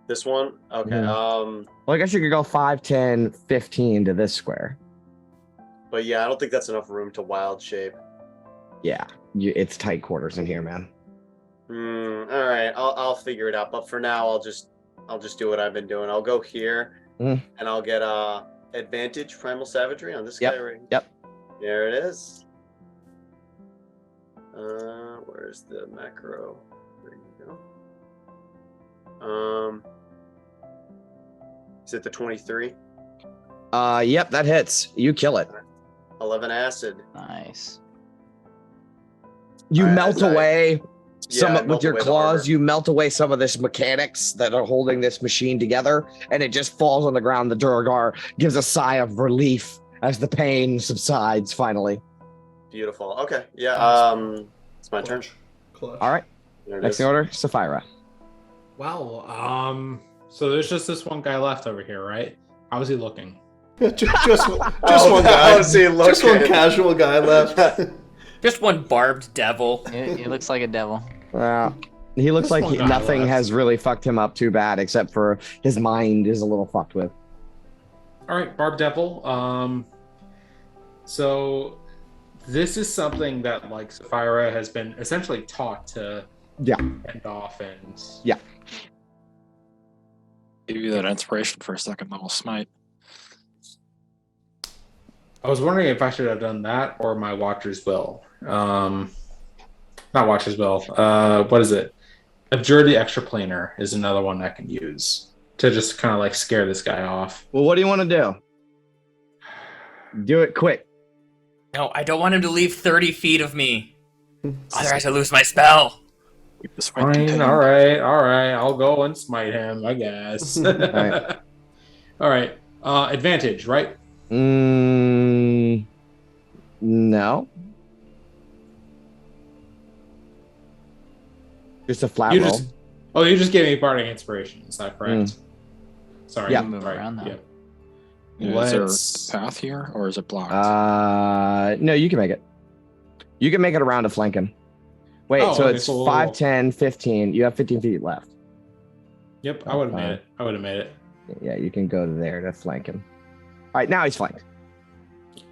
This one? Okay. Well, I guess you could go 5, 10, 15 to this square. But yeah, I don't think that's enough room to wild shape. Yeah, it's tight quarters in here, man. All right, I'll figure it out. But for now, I'll just do what I've been doing. I'll go here, and I'll get advantage primal savagery on this guy right here. Yep. There it is. Where's the macro? There you go. Is it the 23? Yep, that hits. You kill it. 11 acid. Nice. You All right, melt away some I with melt your away the claws. armor. You melt away some of this mechanics that are holding this machine together, and it just falls on the ground. The Duragar gives a sigh of relief as the pain subsides finally. Beautiful. Okay. Yeah. It's my turn. Clutch. All right. There it Next is. in order, Sapphira. Wow. So there's just this one guy left over here, right? How is he looking? just one How guy. is he Just one looking? casual guy left. Just one barbed devil. He looks like a devil. He looks This like one guy nothing left. has really fucked him up too bad, except for his mind is a little fucked with. All right, Barb Devil. So this is something that like Sapphira has been essentially taught to end off and Give you that inspiration for a second level smite. I was wondering if I should have done that or my Watcher's Will. Not Watcher's Will. What is it? Abjure the Extraplanar is another one I can use to just kind of like scare this guy off. Well, what do you want to do? Do it quick. No, I don't want him to leave 30 feet of me. Otherwise I lose my spell. Keep the smite Fine, contained. all right. I'll go and smite him, I guess. right. All right. Advantage, right? No. Just a flat You roll. just you just gave me bardic inspiration. Is that correct? Sorry. Yeah. Move around now. Yeah, is there Let's- a path here, or is it blocked? No, you can make it. You can make it around to flanking. Wait, Oh, so okay, it's so 5, 10, 15. You have 15 feet left. Yep, I would have made it. I would have made it. Yeah, you can go to there to flank him. All right, now he's flanked.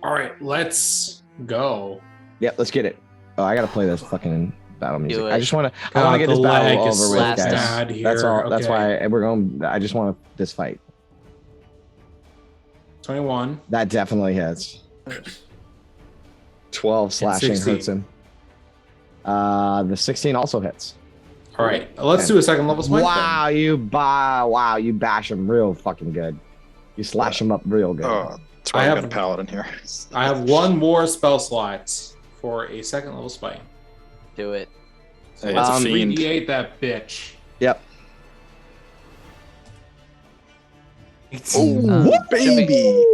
All right, let's go. Yep, let's get it. Oh, I gotta play this fucking battle music. it. I just want to. I God, want to get the this battle lag is over with, last guys. bad here. That's all. That's Okay. why we're going. I just want this fight. 21. That definitely hits. 12 slashing 16. hurts him. The 16 also hits. All right, let's do a second level smite. Wow, you bash him real fucking good. You slash him up real good. Oh, that's why I I have- got a paladin here. I have one more spell slot for a second level smite. Do it. Hey, it's a fiend. 3d8 that bitch. Yep. Oh, baby!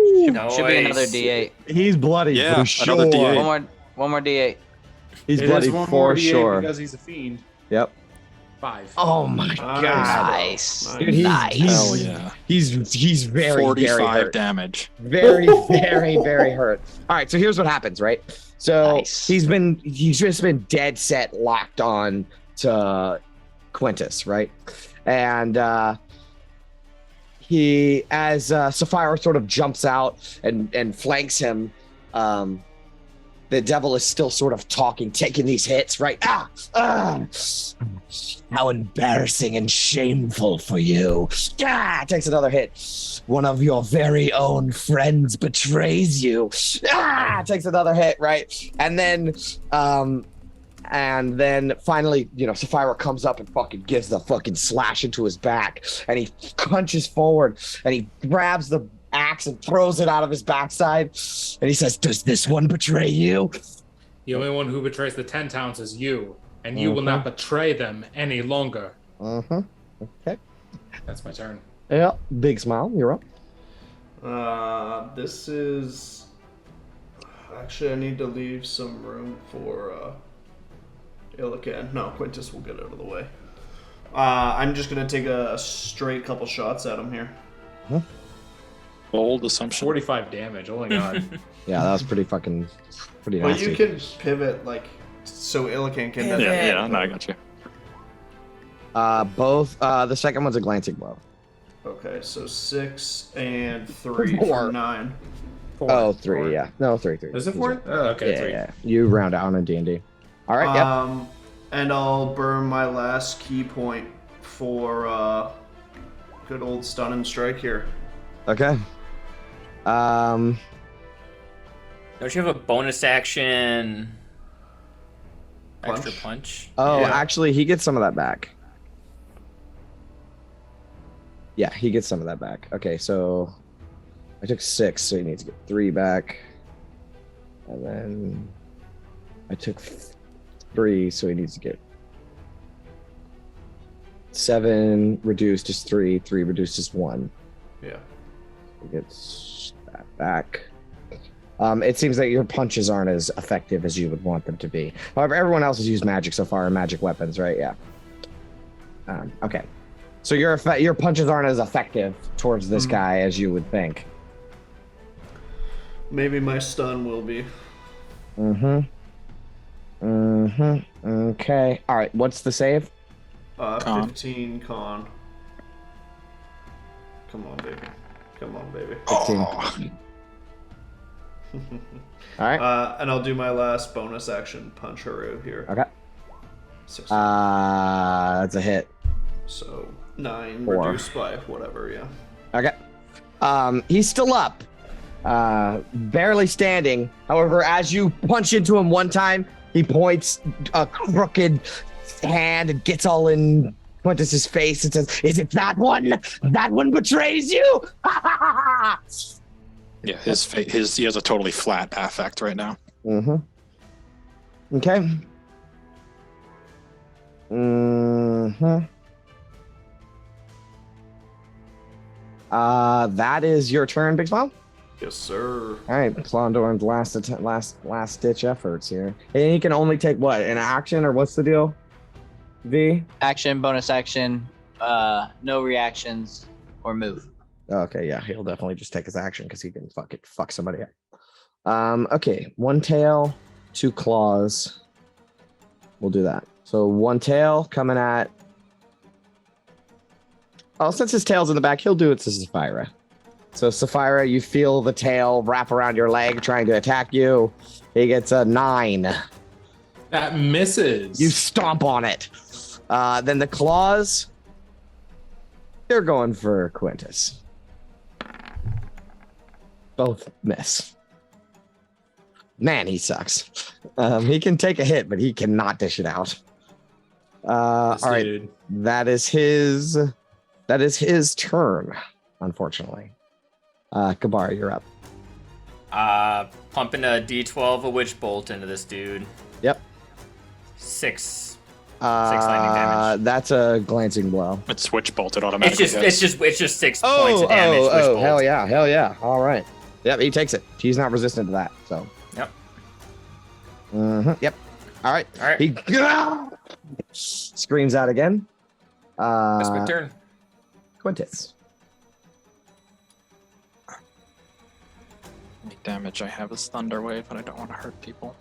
Should be another D8. He's bloody Yeah, for another sure. D8. One more D8. He's It bloody is one for more D8 sure. because he's a fiend. Yep. 5. Oh my Nice, god. Nice. bro. Dude, he's, Nice. Hell yeah. he's very, very 45 hurt. damage. Very, very, very hurt. All right, so here's what happens, right? So Nice. he's just been dead set locked on to Quintus, right? And he, as Sapphira sort of jumps out and flanks him, the devil is still sort of talking, taking these hits, right? How embarrassing and shameful for you. Takes another hit. One of your very own friends betrays you. Takes another hit, right? And then finally, Sapphira comes up and fucking gives the fucking slash into his back, and he punches forward and he grabs the axe and throws it out of his backside, and he says, "Does this one betray you?" The only one who betrays the 10 towns is you, and you will not betray them any longer. Okay. That's my turn. Yeah. Big smile. You're up. This is... Actually, I need to leave some room for Illican. No, Quintus will get out of the way. I'm just going to take a straight couple shots at him here. Bold assumption. 45 damage. Oh my god. Yeah, that was pretty nasty. But you can pivot, like, so Illican can... Yeah, no, I got you. Both. The second one's a glancing blow. Okay, so 6 and 3 4. for 9. 4. Oh, 3. Yeah. No, 3. Is it 4? Oh, okay, Yeah, 3. yeah. You round out on a D&D. All right. Yep. And I'll burn my last key point for good old stun and strike here. Okay. Don't you have a bonus action extra punch? Oh, Yeah. actually, he gets some of that back. Yeah, he gets some of that back. Okay, so I took 6, so he needs to get 3 back. And then I took 3, so he needs to get 7 reduced is 3, 3 reduced is 1. Yeah. He gets that back. It seems that your punches aren't as effective as you would want them to be. However, everyone else has used magic so far, and magic weapons, right? Yeah. Okay. So your punches aren't as effective towards this guy as you would think. Maybe my stun will be. Okay. All right. What's the save? Con. 15 con. Come on, baby. Come on, baby. 15. All right. And I'll do my last bonus action punch Haru here. Okay. 6. That's a hit. So 9 4. reduced by whatever, yeah. Okay. He's still up. Barely standing. However, as you punch into him one time, he points a crooked hand and gets all in Quintus's face and says, "Is it that one? That one betrays you?" Yeah, he has a totally flat affect right now. Okay. That is your turn, Big Smile. Yes, sir. All right, Klondorn's last ditch efforts here. And he can only take what, an action, or what's the deal? V? Action, bonus action, no reactions, or move. Okay, yeah, he'll definitely just take his action because he can fuck somebody up. Okay, 1 tail, 2 claws. We'll do that. So 1 tail coming at. Oh, since his tail's in the back, he'll do it to Sapphira. So Sapphira, you feel the tail wrap around your leg trying to attack you. He gets a 9. That misses. You stomp on it. Then the claws, they're going for Quintus. Both miss. Man, he sucks. He can take a hit, but he cannot dish it out. All right, dude. that is his turn, unfortunately. Kabar, you're up. Pumping a D12 a witch bolt into this dude. Yep. 6 lightning damage. That's a glancing blow. It's switch bolted It's automatically. just 6 points of damage. which bolts. hell yeah. All right. Yep, he takes it. He's not resistant to that, so. Yep. Yep. All right. All right. He screams out again. That's my turn. Quintus. Any damage I have is Thunder Wave, but I don't want to hurt people.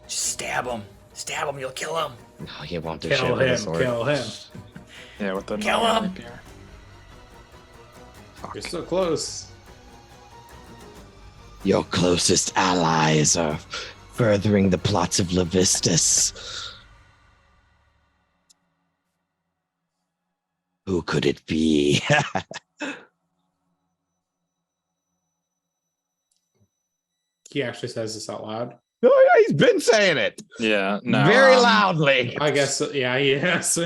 Just stab him. Stab him. You'll kill him. No, he won't do shit Kill with him, a sword. kill him. Yeah, with the Kill normal him. rapier. You're so close. Your closest allies are furthering the plots of Levistus. Who could it be? He actually says this out loud. Oh yeah, he's been saying it Yeah, no. very loudly. I guess, yeah, he has.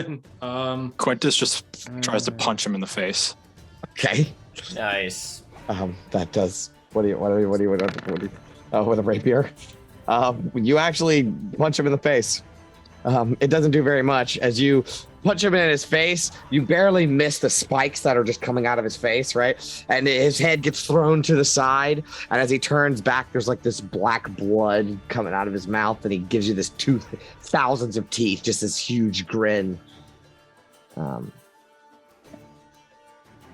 Quintus just tries to punch him in the face. Okay. Nice. That does. What do you? With a rapier. You actually punch him in the face. It doesn't do very much. As you punch him in his face, you barely miss the spikes that are just coming out of his face, right? And his head gets thrown to the side. And as he turns back, there's like this black blood coming out of his mouth, and he gives you this thousands of teeth, just this huge grin.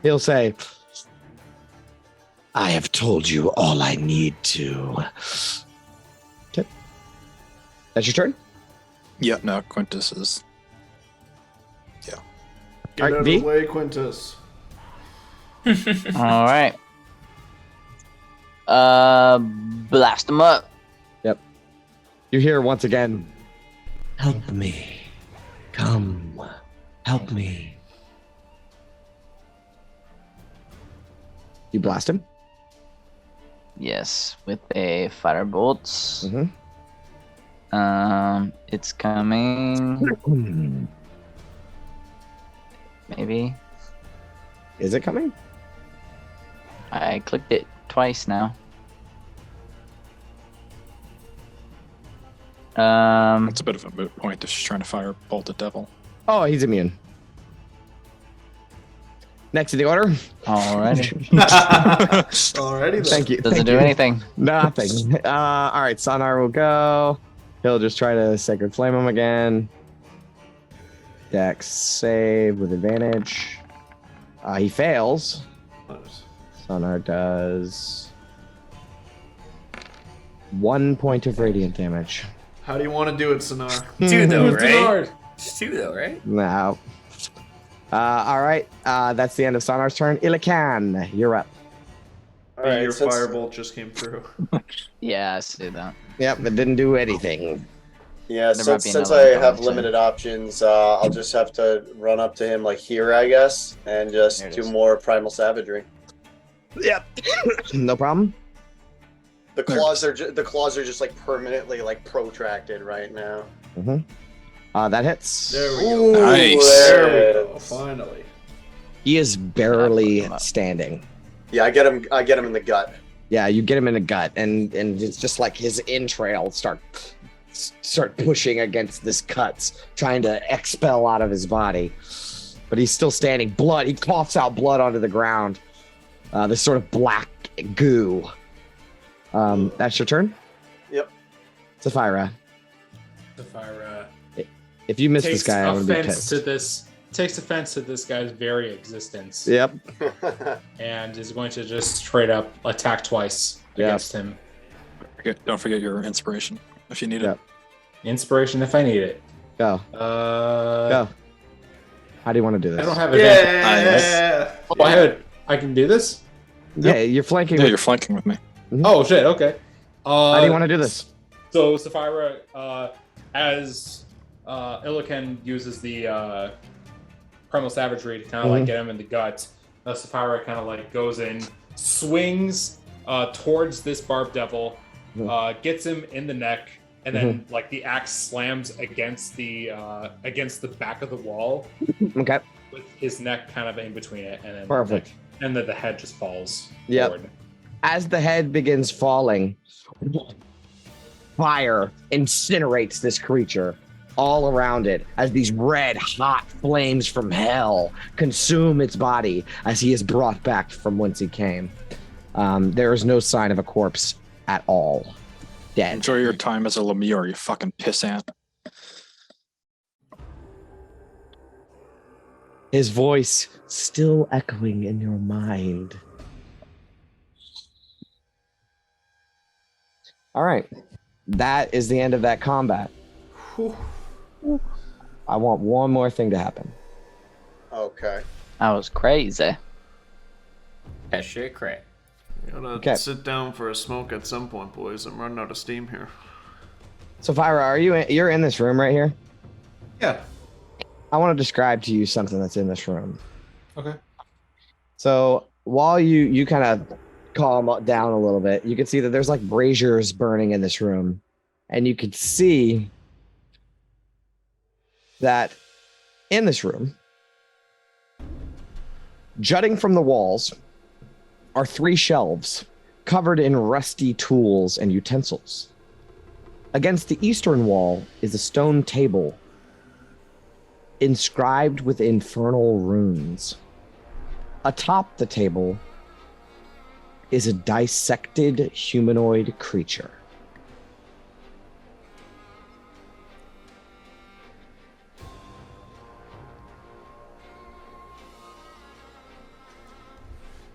He'll say, I have told you all I need to. Okay. That's your turn? Yeah, no, Quintus is. Get All right, out of V? the way, Quintus. All right. Blast him up. You hear once again, help me. Come, help me. You blast him? Yes, with a firebolt. Mm-hmm. It's coming. Maybe. Is it coming? I clicked it twice now. It's a bit of a moot point if she's trying to fire bolt at devil. Oh, he's immune. Next in the order. Alrighty. Alrighty then. Thank you. Doesn't thank do you. anything. Nothing. All right, Sonar will go. He'll just try to Sacred Flame him again. Dex save with advantage. He fails. Nice. Sonar does 1 point of radiant damage. How do you want to do it, Sonar? 2 though, Who's the right? Lord? It's 2 though, right? No. All right. That's the end of Sonar's turn. Ilican, you're up. Alright, Your since- firebolt just came through. Yeah, I see that. Yep, it didn't do anything. Yeah, There might since be I another have option. limited options, I'll just have to run up to him like here, I guess, and just There it do is. more primal savagery. Yep. No problem. The claws are just like permanently like protracted right now. That hits. There we go. Nice. There we it go. is. Finally. He is barely him up. standing. Yeah, I get him in the gut. Yeah, you get him in the gut, and it's just like his entrails start pushing against this cuts, trying to expel out of his body. But he's still standing. Blood. He coughs out blood onto the ground. This sort of black goo. That's your turn. Yep. Sapphira. Sapphira If you miss this takes guy, I'm gonna be offense pissed. takes offense to this guy's very existence. Yep. And is going to just straight up attack twice Yeah. against him. Don't forget your inspiration if you need Yep. it. Inspiration if I need it. Go. Go. How do you want to do this? I don't have advantage. Yeah. Oh, I have it. I can do this? Yeah, you're flanking. Yeah, with- you're flanking with me. Oh shit, okay. How do you want to do this? So Sapphira, as Ilican uses the primal savagery to kind of like get him in the gut, Sapphira kind of like goes in, swings towards this barb devil, gets him in the neck, and then like the axe slams against the back of the wall Okay. with his neck kind of in between it, and then Perfect. and then the head just falls Yep. forward. As the head begins falling, fire incinerates this creature. all around it as these red hot flames from hell consume its body as he is brought back from whence he came. There is no sign of a corpse at all. Dead. Enjoy your time as a Lemure, you fucking pissant. His voice still echoing in your mind. All right. That is the end of that combat. Whew. I want one more thing to happen. Okay. That was crazy. That shit crack. Gotta Okay. sit down for a smoke at some point, boys. I'm running out of steam here. So, Fyra, you're in this room right here? Yeah. I want to describe to you something that's in this room. Okay. So, while you kind of calm down a little bit, you can see that there's like braziers burning in this room. And you can see that in this room, jutting from the walls, are 3 shelves covered in rusty tools and utensils. Against the eastern wall is a stone table inscribed with infernal runes. Atop the table is a dissected humanoid creature.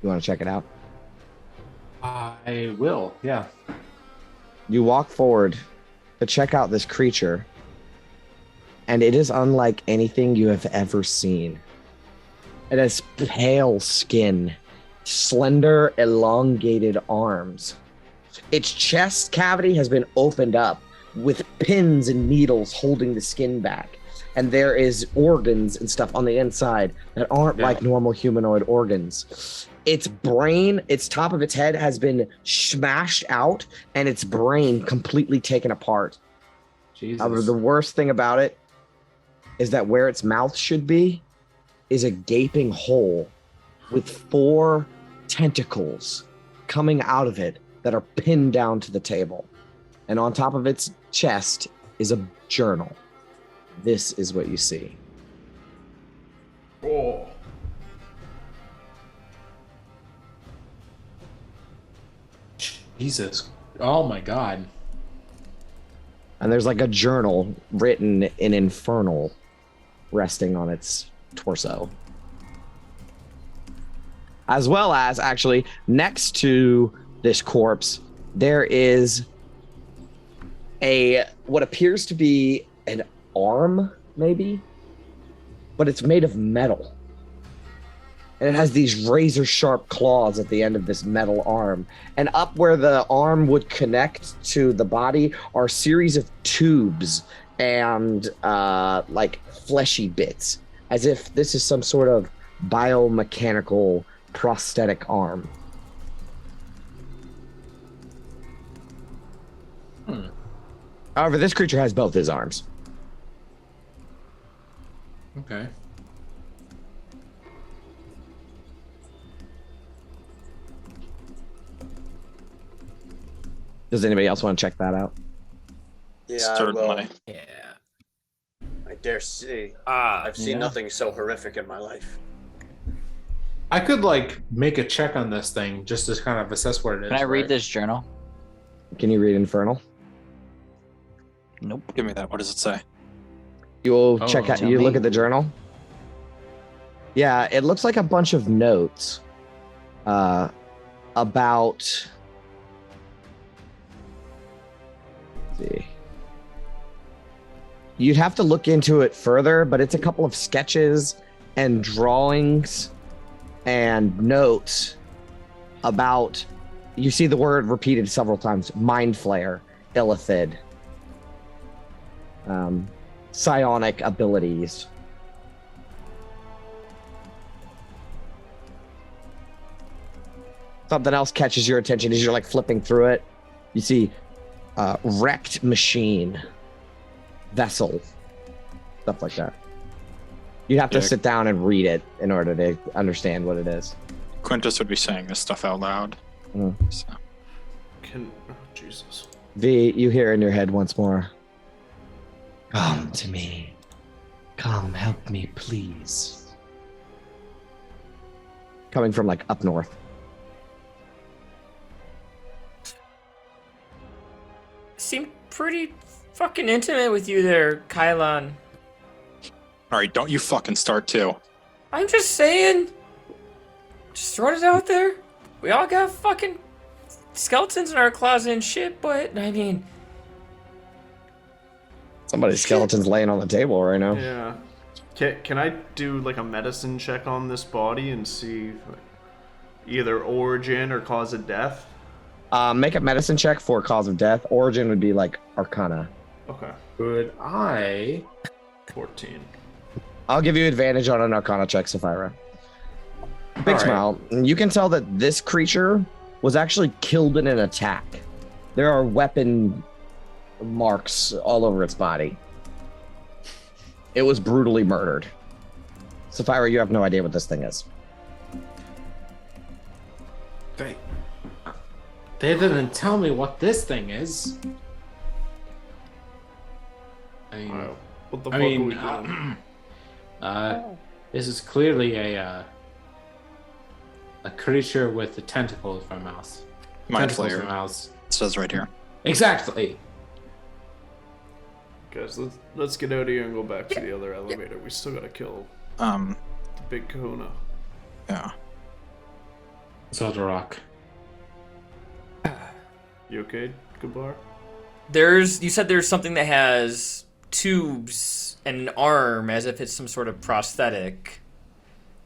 You want to check it out? I will, yeah. You walk forward to check out this creature, and it is unlike anything you have ever seen. It has pale skin, slender, elongated arms. Its chest cavity has been opened up with pins and needles holding the skin back. And there is organs and stuff on the inside that aren't like normal humanoid organs. Its brain, its top of its head has been smashed out, and its brain completely taken apart. Jesus. The worst thing about it is that where its mouth should be is a gaping hole with 4 tentacles coming out of it that are pinned down to the table. And on top of its chest is a journal. This is what you see. Oh. Jesus. Oh my god. And there's like a journal written in infernal resting on its torso. As well as, actually, next to this corpse, there is what appears to be an arm, maybe, but it's made of metal. And it has these razor sharp claws at the end of this metal arm. And up where the arm would connect to the body are a series of tubes and like fleshy bits, as if this is some sort of biomechanical prosthetic arm. However, this creature has both his arms. Okay. Does anybody else want to check that out? Yeah, Certainly. Yeah. I dare say. Ah. I've seen nothing so horrific in my life. I could like make a check on this thing just to kind of assess what it is. Can I read right? this journal? Can you read Infernal? Nope. Give me that. What does it say? You'll Oh, check out. tell You me. look at the journal. Yeah, it looks like a bunch of notes about. Let's see. You'd have to look into it further, but it's a couple of sketches and drawings and notes about. You see the word repeated several times: Mind Flayer, Illithid, psionic abilities. Something else catches your attention as you're like flipping through it. You see wrecked machine, vessel, stuff like that. You have to Yeah. sit down and read it in order to understand what it is. Quintus would be saying this stuff out loud. Mm. So, Oh, Jesus. V, you hear in your head once more. Come to me. Come, help me, please. Coming from like up north. Seem pretty fucking intimate with you there, Kylon. Alright, don't you fucking start too. I'm just saying. Just throwing it out there. We all got fucking skeletons in our closet and shit, but I mean, Somebody's skeleton's laying on the table right now. Yeah. Can I do like a medicine check on this body and see either origin or cause of death? Make a medicine check for cause of death. Origin would be like Arcana. Okay. Could I? 14. I'll give you advantage on an Arcana check, Sapphira. Big All right. smile. You can tell that this creature was actually killed in an attack. There are weapon marks all over its body. It was brutally murdered. Sapphira, you have no idea what this thing is. They didn't tell me what this thing is. I mean, Wow. What the I fuck mean, are we doing? this is clearly a creature with the tentacles for mouths. Mind Tentacles for flayer. mouths. It says right here. Exactly. Guys, let's get out of here and go back to the other elevator. We still gotta kill the big kahuna. Yeah. Zodorok. You okay, Gabar? you said there's something that has tubes and an arm as if it's some sort of prosthetic.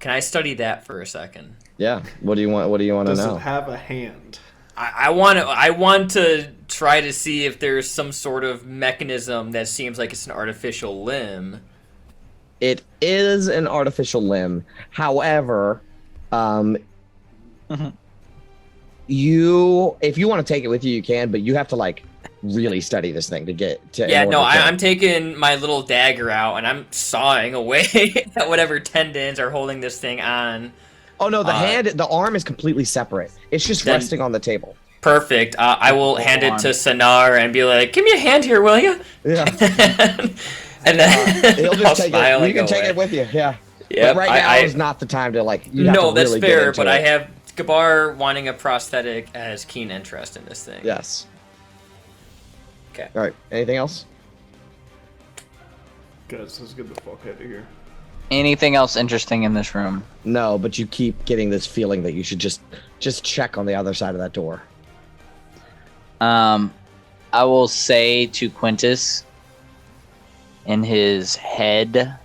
Can I study that for a second? Yeah. What do you want? What do you want to Does know? it have a hand? I want to try to see if there's some sort of mechanism that seems like it's an artificial limb. It is an artificial limb. However, if you want to take it with you, you can, but you have to like really study this thing to get to. Yeah, in no, order to- I'm taking my little dagger out and I'm sawing away at whatever tendons are holding this thing on. Oh no, the arm is completely separate. It's just Then- resting on the table. Perfect. I will hand it to Sanar and be like, "Give me a hand here, will you?" Yeah. And then He'll I'll just take smile it. and You can go take away. it with you. Yeah. Yep, But right now is not the time to like. You have No, to that's really get fair, into but it. I have Gabar wanting a prosthetic has keen interest in this thing. Yes. Okay. All right. Anything else? Guys, let's get the fuck out of here. Anything else interesting in this room? No, but you keep getting this feeling that you should just check on the other side of that door. I will say to Quintus in his head.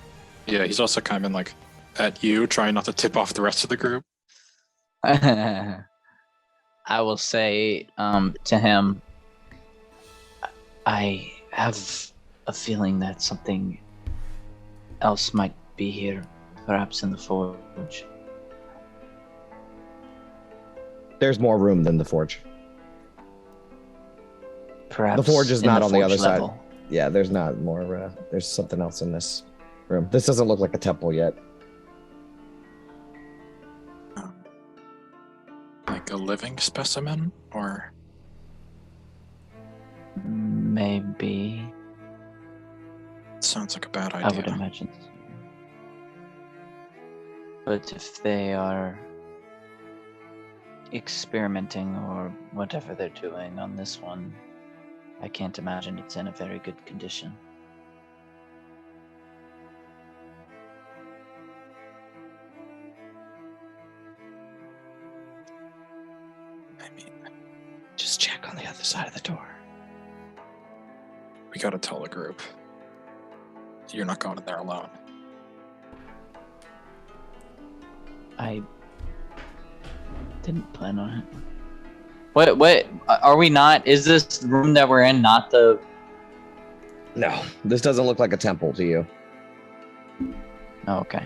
Yeah, he's also kind of been like at you, trying not to tip off the rest of the group. I will say to him, I have a feeling that something else might be here, perhaps in the forge. There's more room than the forge. Perhaps The forge is in not on the forge other side. level. Yeah, there's not more. There's something else in this room. This doesn't look like a temple yet. Like a living specimen, or Maybe. sounds like a bad I would idea. imagine. But if they are experimenting or whatever they're doing on this one, I can't imagine it's in a very good condition. I mean, Just check on the other side of the door. we gotta tell the group. You're not going in there alone. I didn't plan on it. What are we not? Is this room that we're in not the... No, this doesn't look like a temple to you. Oh, okay.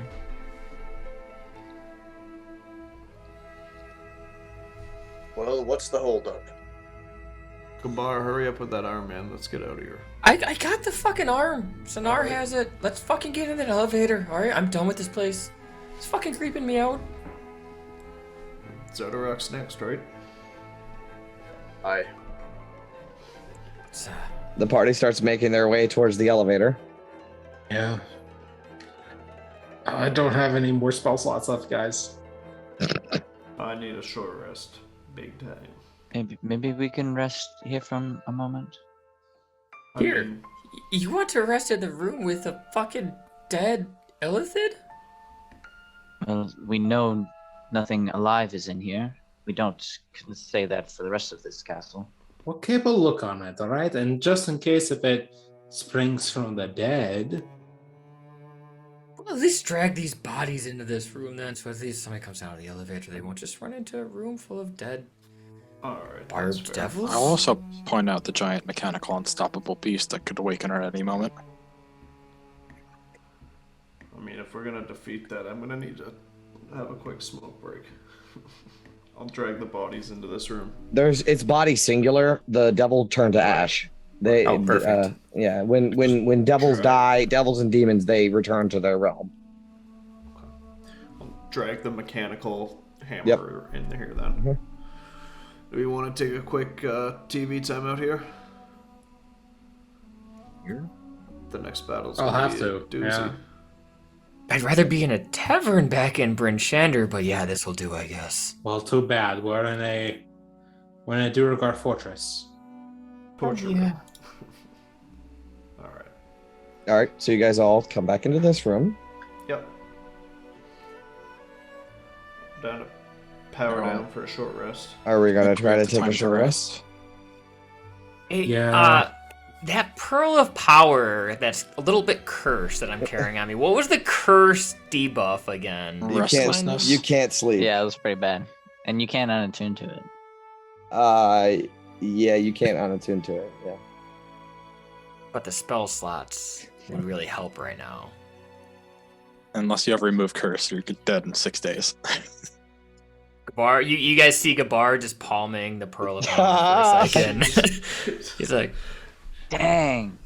Well, what's the holdup? Gabar, hurry up with that arm, man. Let's get out of here. I got the fucking arm. Sanar has it. Let's fucking get in that elevator. All right, I'm done with this place. It's fucking creeping me out. Zodorok's next, right? Aye. The party starts making their way towards the elevator. Yeah. I don't have any more spell slots left, guys. I need a short rest. Big time. Maybe we can rest here from a moment. Here. I mean, You want to rest in the room with a fucking dead Illithid? Well, we know nothing alive is in here. We don't say that for the rest of this castle. We'll keep a look on it, alright? And just in case if it springs from the dead. Well, at least drag these bodies into this room then, so at least somebody comes out of the elevator, they won't just run into a room full of dead alright. barbed devils. I'll also point out the giant mechanical unstoppable beast that could awaken her at any moment. I mean, if we're gonna defeat that, I'm gonna need to have a quick smoke break. I'll drag the bodies into this room. It's body singular. The devil turned to ash. Perfect. Yeah. When devils die, devils and demons, they return to their realm. I'll drag the mechanical hammer in here then. Mhm. Do we want to take a quick TV time out here? Here? The next battle's I'll gonna have be to, a doozy. yeah. I'd rather be in a tavern back in Bryn Shander, but yeah, this will do, I guess. Well, too bad. We're in a Duergar fortress. Torture. yeah. Alright. All right. So you guys all come back into this room. Yep. Down to power No. down for a short rest. Are we gonna try to It's take time a to short rest? Hey, Yeah. that pearl of power that's a little bit cursed that I'm carrying on me. What was the curse debuff again? You Restlessness. can't sleep. Yeah, it was pretty bad. And you can't unattune to it. Yeah, you can't unattune to it. Yeah. But the spell slots would really help right now. Unless you ever remove curse, you're dead in 6 days. Gabar, you guys see Gabar just palming the pearl of power for a second. He's like, Dang.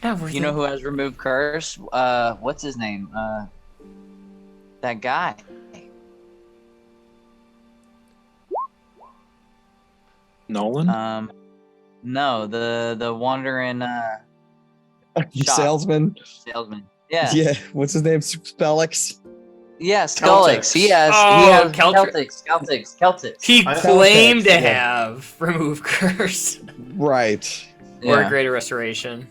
"Not worth You know it." who has removed curse? What's his name? That guy. Nolan? No, the wandering shop Salesman. salesman. Yeah. Yeah. What's his name? Spellix. Yeah, Scullix. He has Celtics. He I- claimed to Yeah. have remove curse Right. or Yeah. greater restoration.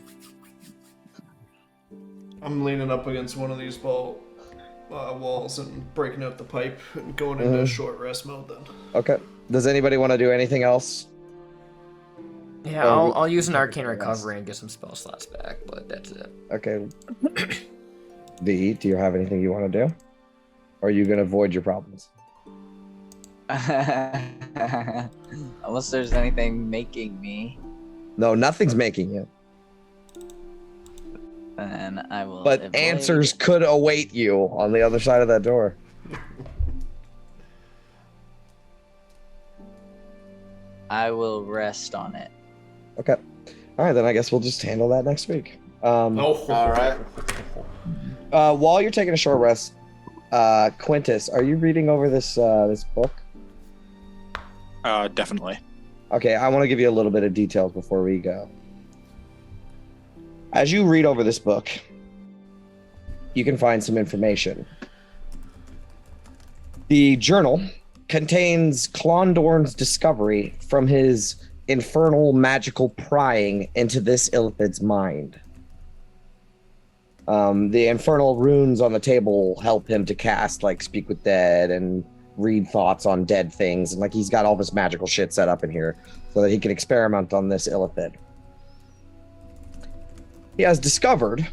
I'm leaning up against one of these walls and breaking out the pipe and going into Mhm. short rest mode then. Okay. Does anybody want to do anything else? Yeah, I'll use an arcane recovery and get some spell slots back, but that's it. Okay. V, do you have anything you want to do? Or are you gonna avoid your problems? Unless there's anything making me, No, nothing's making you. then I will. But avoid answers it. could await you on the other side of that door. I will rest on it. Okay. All right, then I guess we'll just handle that next week. Oh, Alright. While you're taking a short rest, Quintus, are you reading over this book? Definitely. Okay, I want to give you a little bit of details before we go. As you read over this book, you can find some information. The journal contains Clondorn's discovery from his infernal magical prying into this Illithid's mind. The infernal runes on the table help him to cast, like, Speak with Dead and read thoughts on dead things. And, like, he's got all this magical shit set up in here so that he can experiment on this Illithid. He has discovered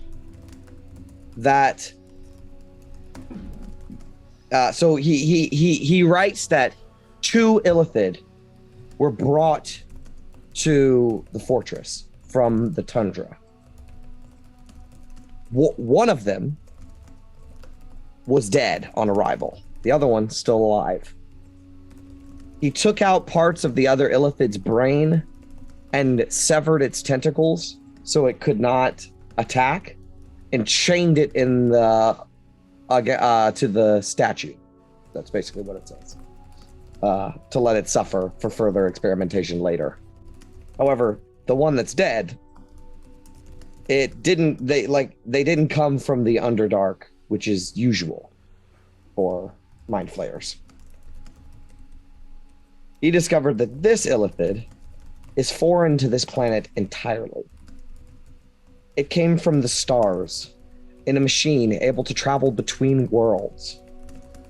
that so he writes that 2 Illithid were brought to the fortress from the tundra. One of them was dead on arrival. The other one still alive. He took out parts of the other Illithid's brain and severed its tentacles so it could not attack, and chained it in the to the statue. That's basically what it says. To let it suffer for further experimentation later. However, the one that's dead it didn't. They didn't come from the Underdark, which is usual for mind flayers. He discovered that this illithid is foreign to this planet entirely. It came from the stars in a machine able to travel between worlds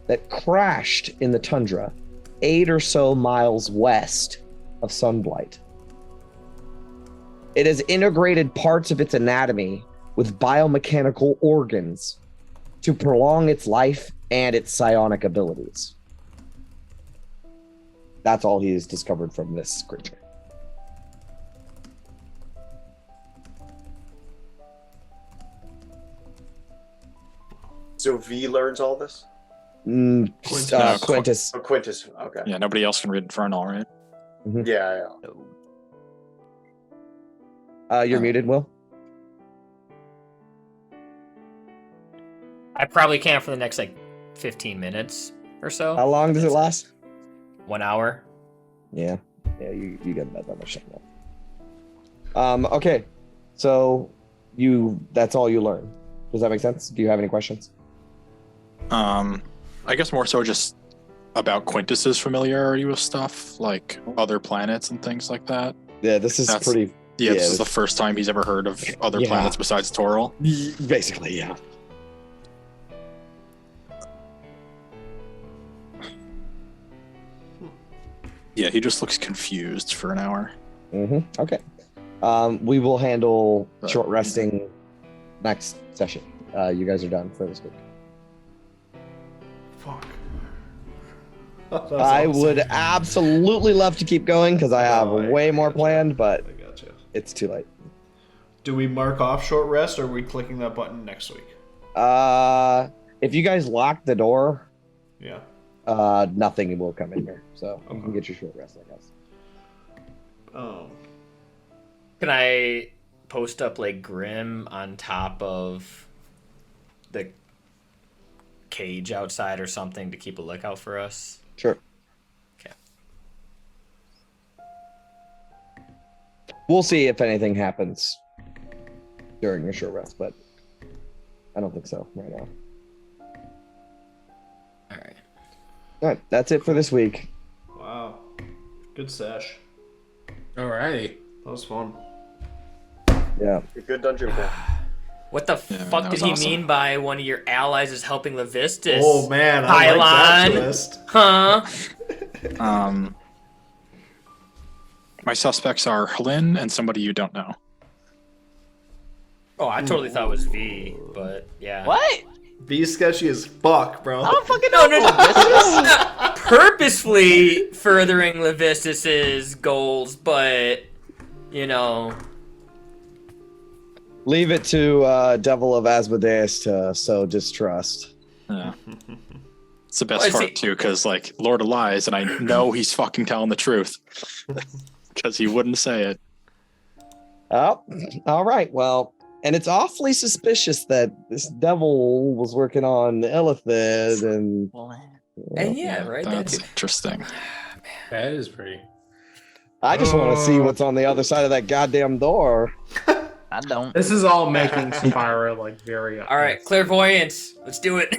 that crashed in the tundra 8 or so miles west of Sunblight. It has integrated parts of its anatomy with biomechanical organs to prolong its life and its psionic abilities. That's all he has discovered from this creature. So V learns all this? Quintus. Oh, Quintus. Okay. Yeah, nobody else can read Infernal, right? Yeah. You're muted, Will. I probably can for the next 15 minutes or so. How long does it last? 1 hour. Yeah, you get about that much time. Okay, so that's all you learn. Does that make sense? Do you have any questions? I guess more so just about Quintus's familiarity with stuff, like other planets and things like that. Yeah, this is pretty. Yeah, this is the first time he's ever heard of other planets besides Toril. Basically, yeah. Yeah, he just looks confused for an hour. Okay. We will handle short resting next session. You guys are done for this week. Fuck. I would absolutely love to keep going because I have way more planned, but I gotcha. it's too late. Do we mark off short rest, or are we clicking that button next week? If you guys lock the door, Yeah. nothing will come in here, so you can get your short rest, I guess. Can I post up Grim on top of the cage outside or something to keep a lookout for us? Sure. Okay. We'll see if anything happens during your short rest, but I don't think so right now. All right. All right, that's it for this week. Wow. Good sesh. Alrighty. That was fun. Yeah. A good dungeon crawl. What the Yeah, fuck that did was he awesome. mean by one of your allies is helping Levistus? Oh man, I like that Pylon. twist. Huh? My suspects are Helin and somebody you don't know. Oh, I totally thought it was V, but yeah. What? Be sketchy as fuck, bro. I don't fucking No, know. no, no. Purposefully furthering Levistus's goals, but Leave it to Devil of Asmodeus to sow distrust. Yeah. It's the best Well, part too, because Lord of Lies, and I know he's fucking telling the truth. Because he wouldn't say it. Oh, all right. Well, and it's awfully suspicious that this devil was working on Illithid and And yeah, right. That's interesting. That is pretty. I just want to see what's on the other side of that goddamn door. I don't. This is all making Spyro very. All right, clairvoyance. Let's do it.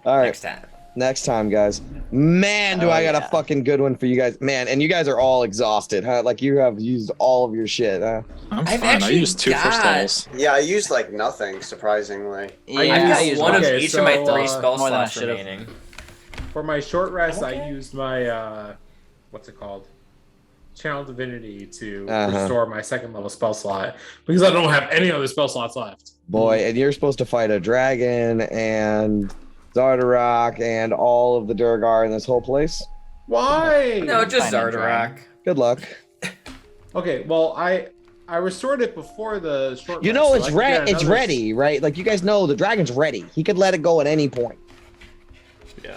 All right. Next time. Next time, guys. Man, do I got a fucking good one for you guys. Man, and you guys are all exhausted, huh? You have used all of your shit, huh? I'm I've fine. I actually used 2 first got- levels. Yeah, I used nothing, surprisingly. Yeah, I used used one of okay, each of my so, 3 spell more than I slots should've. remaining. For my short rest, I used my what's it called? Channel Divinity to restore my 2nd level spell slot because I don't have any other spell slots left. Boy, and you're supposed to fight a dragon and Zardarok and all of the Durgar in this whole place. Why? No, just Fine, Zardarak. Good luck. Okay, well, I restored it before the short. You rest, know so it's I can get it's another- ready, right? You guys know the dragon's ready. He could let it go at any point. Yeah.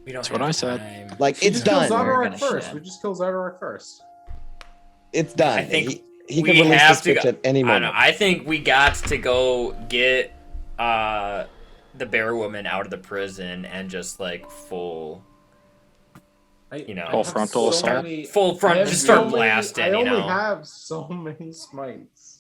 We don't That's what have I said. time. Like We it's just kill done. We're Zardarak gonna first. shit. We just kill Zardarak first. It's done. I think he we can release have this to bitch go- at any I don't moment. know. I think we got to go get the bear woman out of the prison and just full Full frontal assault? full front, just start blasting. I only you know. have so many smites.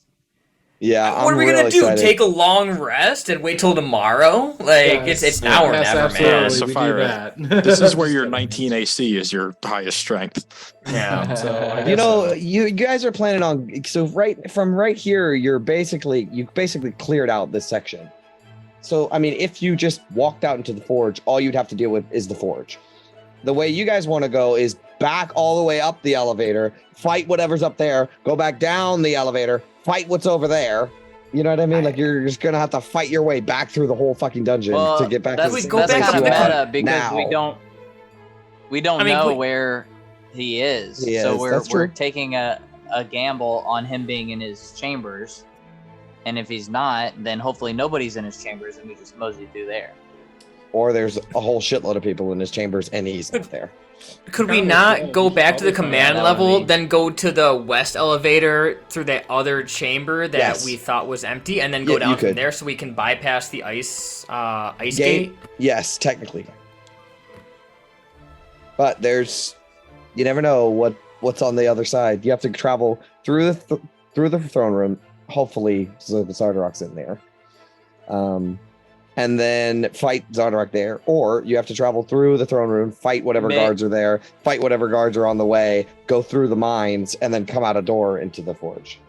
Yeah, What I'm are we gonna real do? excited. Take a long rest and wait till tomorrow? Like it's now or never, man. absolutely, we do Sapphire. that. This is where Just your kidding. 19 AC is your highest strength. Yeah. So I You guess know, so. you guys are planning on so right here, you basically cleared out this section. So I mean, if you just walked out into the forge, all you'd have to deal with is the forge. The way you guys want to go is back all the way up the elevator, fight whatever's up there, go back down the elevator, fight what's over there. You know what I mean? Like you're just gonna have to fight your way back through the whole fucking dungeon to get back to that's, the We same go that's back place to kind you of the are meta because now. we don't I mean, know where he is. So That's we're true. taking a gamble on him being in his chambers. And if he's not, then hopefully nobody's in his chambers and we just mosey through there. Or there's a whole shitload of people in his chambers and he's not there. Could we Kinda not cool. go We should back to the probably find command out. level, That would be- then go to the west elevator through that other chamber that Yes. we thought was empty, and then Yeah, go you down from could. there so we can bypass the ice Gate? gate? Yes, technically. But you never know what's on the other side. You have to travel through the throne room, hopefully, so the Zardarok's in there. And then fight Zardarok there, or you have to travel through the throne room, fight whatever guards are there, fight whatever guards are on the way, go through the mines, and then come out a door into the forge.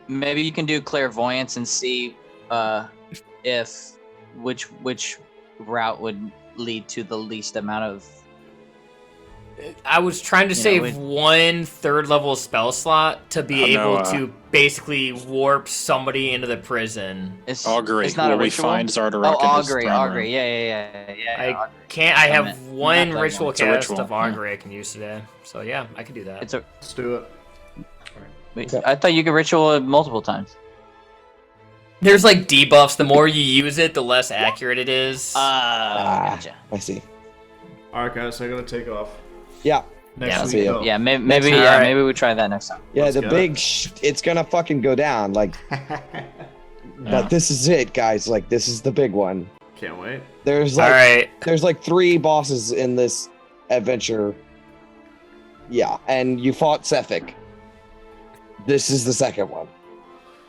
Maybe you can do clairvoyance and see if which route would lead to the least amount of. I was trying to You know, save we- one third level spell slot to be Oh, no, able to basically warp somebody into the prison. It's Augury. It's not Will a we ritual. find Zardarok Oh, in his augury, throne room? augury. Yeah. I augury. can't. I have Summon. one Not ritual It's a cast ritual, of yeah. augury I can use today. So yeah, I can do that. It's a. Let's do it. Wait, I thought you could ritual it multiple times. There's like debuffs. The more you use it, the less accurate it is. Gotcha. I see. All right, guys, I gotta take off. Yeah. Next Yeah, week, see ya. though. Yeah, maybe Next yeah, time. maybe we try that next time. Yeah, Let's the go. big it's gonna fucking go down. Like, but this is it, guys. Like, this is the big one. Can't wait. There's All like right. there's like 3 bosses in this adventure. Yeah, and you fought Sephic. This is the second one.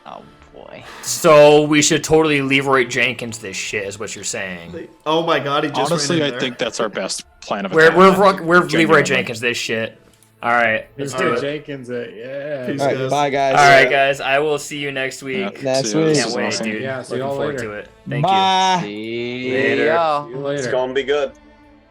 Oh boy. So we should totally Leroy Jenkins this shit, is what you're saying. Oh my god, he just Honestly, ran I in there. think that's our best plan of We're attack. Leroy Genuinely. Jenkins this shit. All right, let's do Mr. it. Jenkins, yeah. Peace, All right, guys. bye guys. All right, guys. I will see you next week. Yeah, Next see you. week. This Can't is wait, awesome. dude. Yeah, see Looking y'all forward later. to it. Thank Bye. See Later. y'all. See you It's later. gonna be good.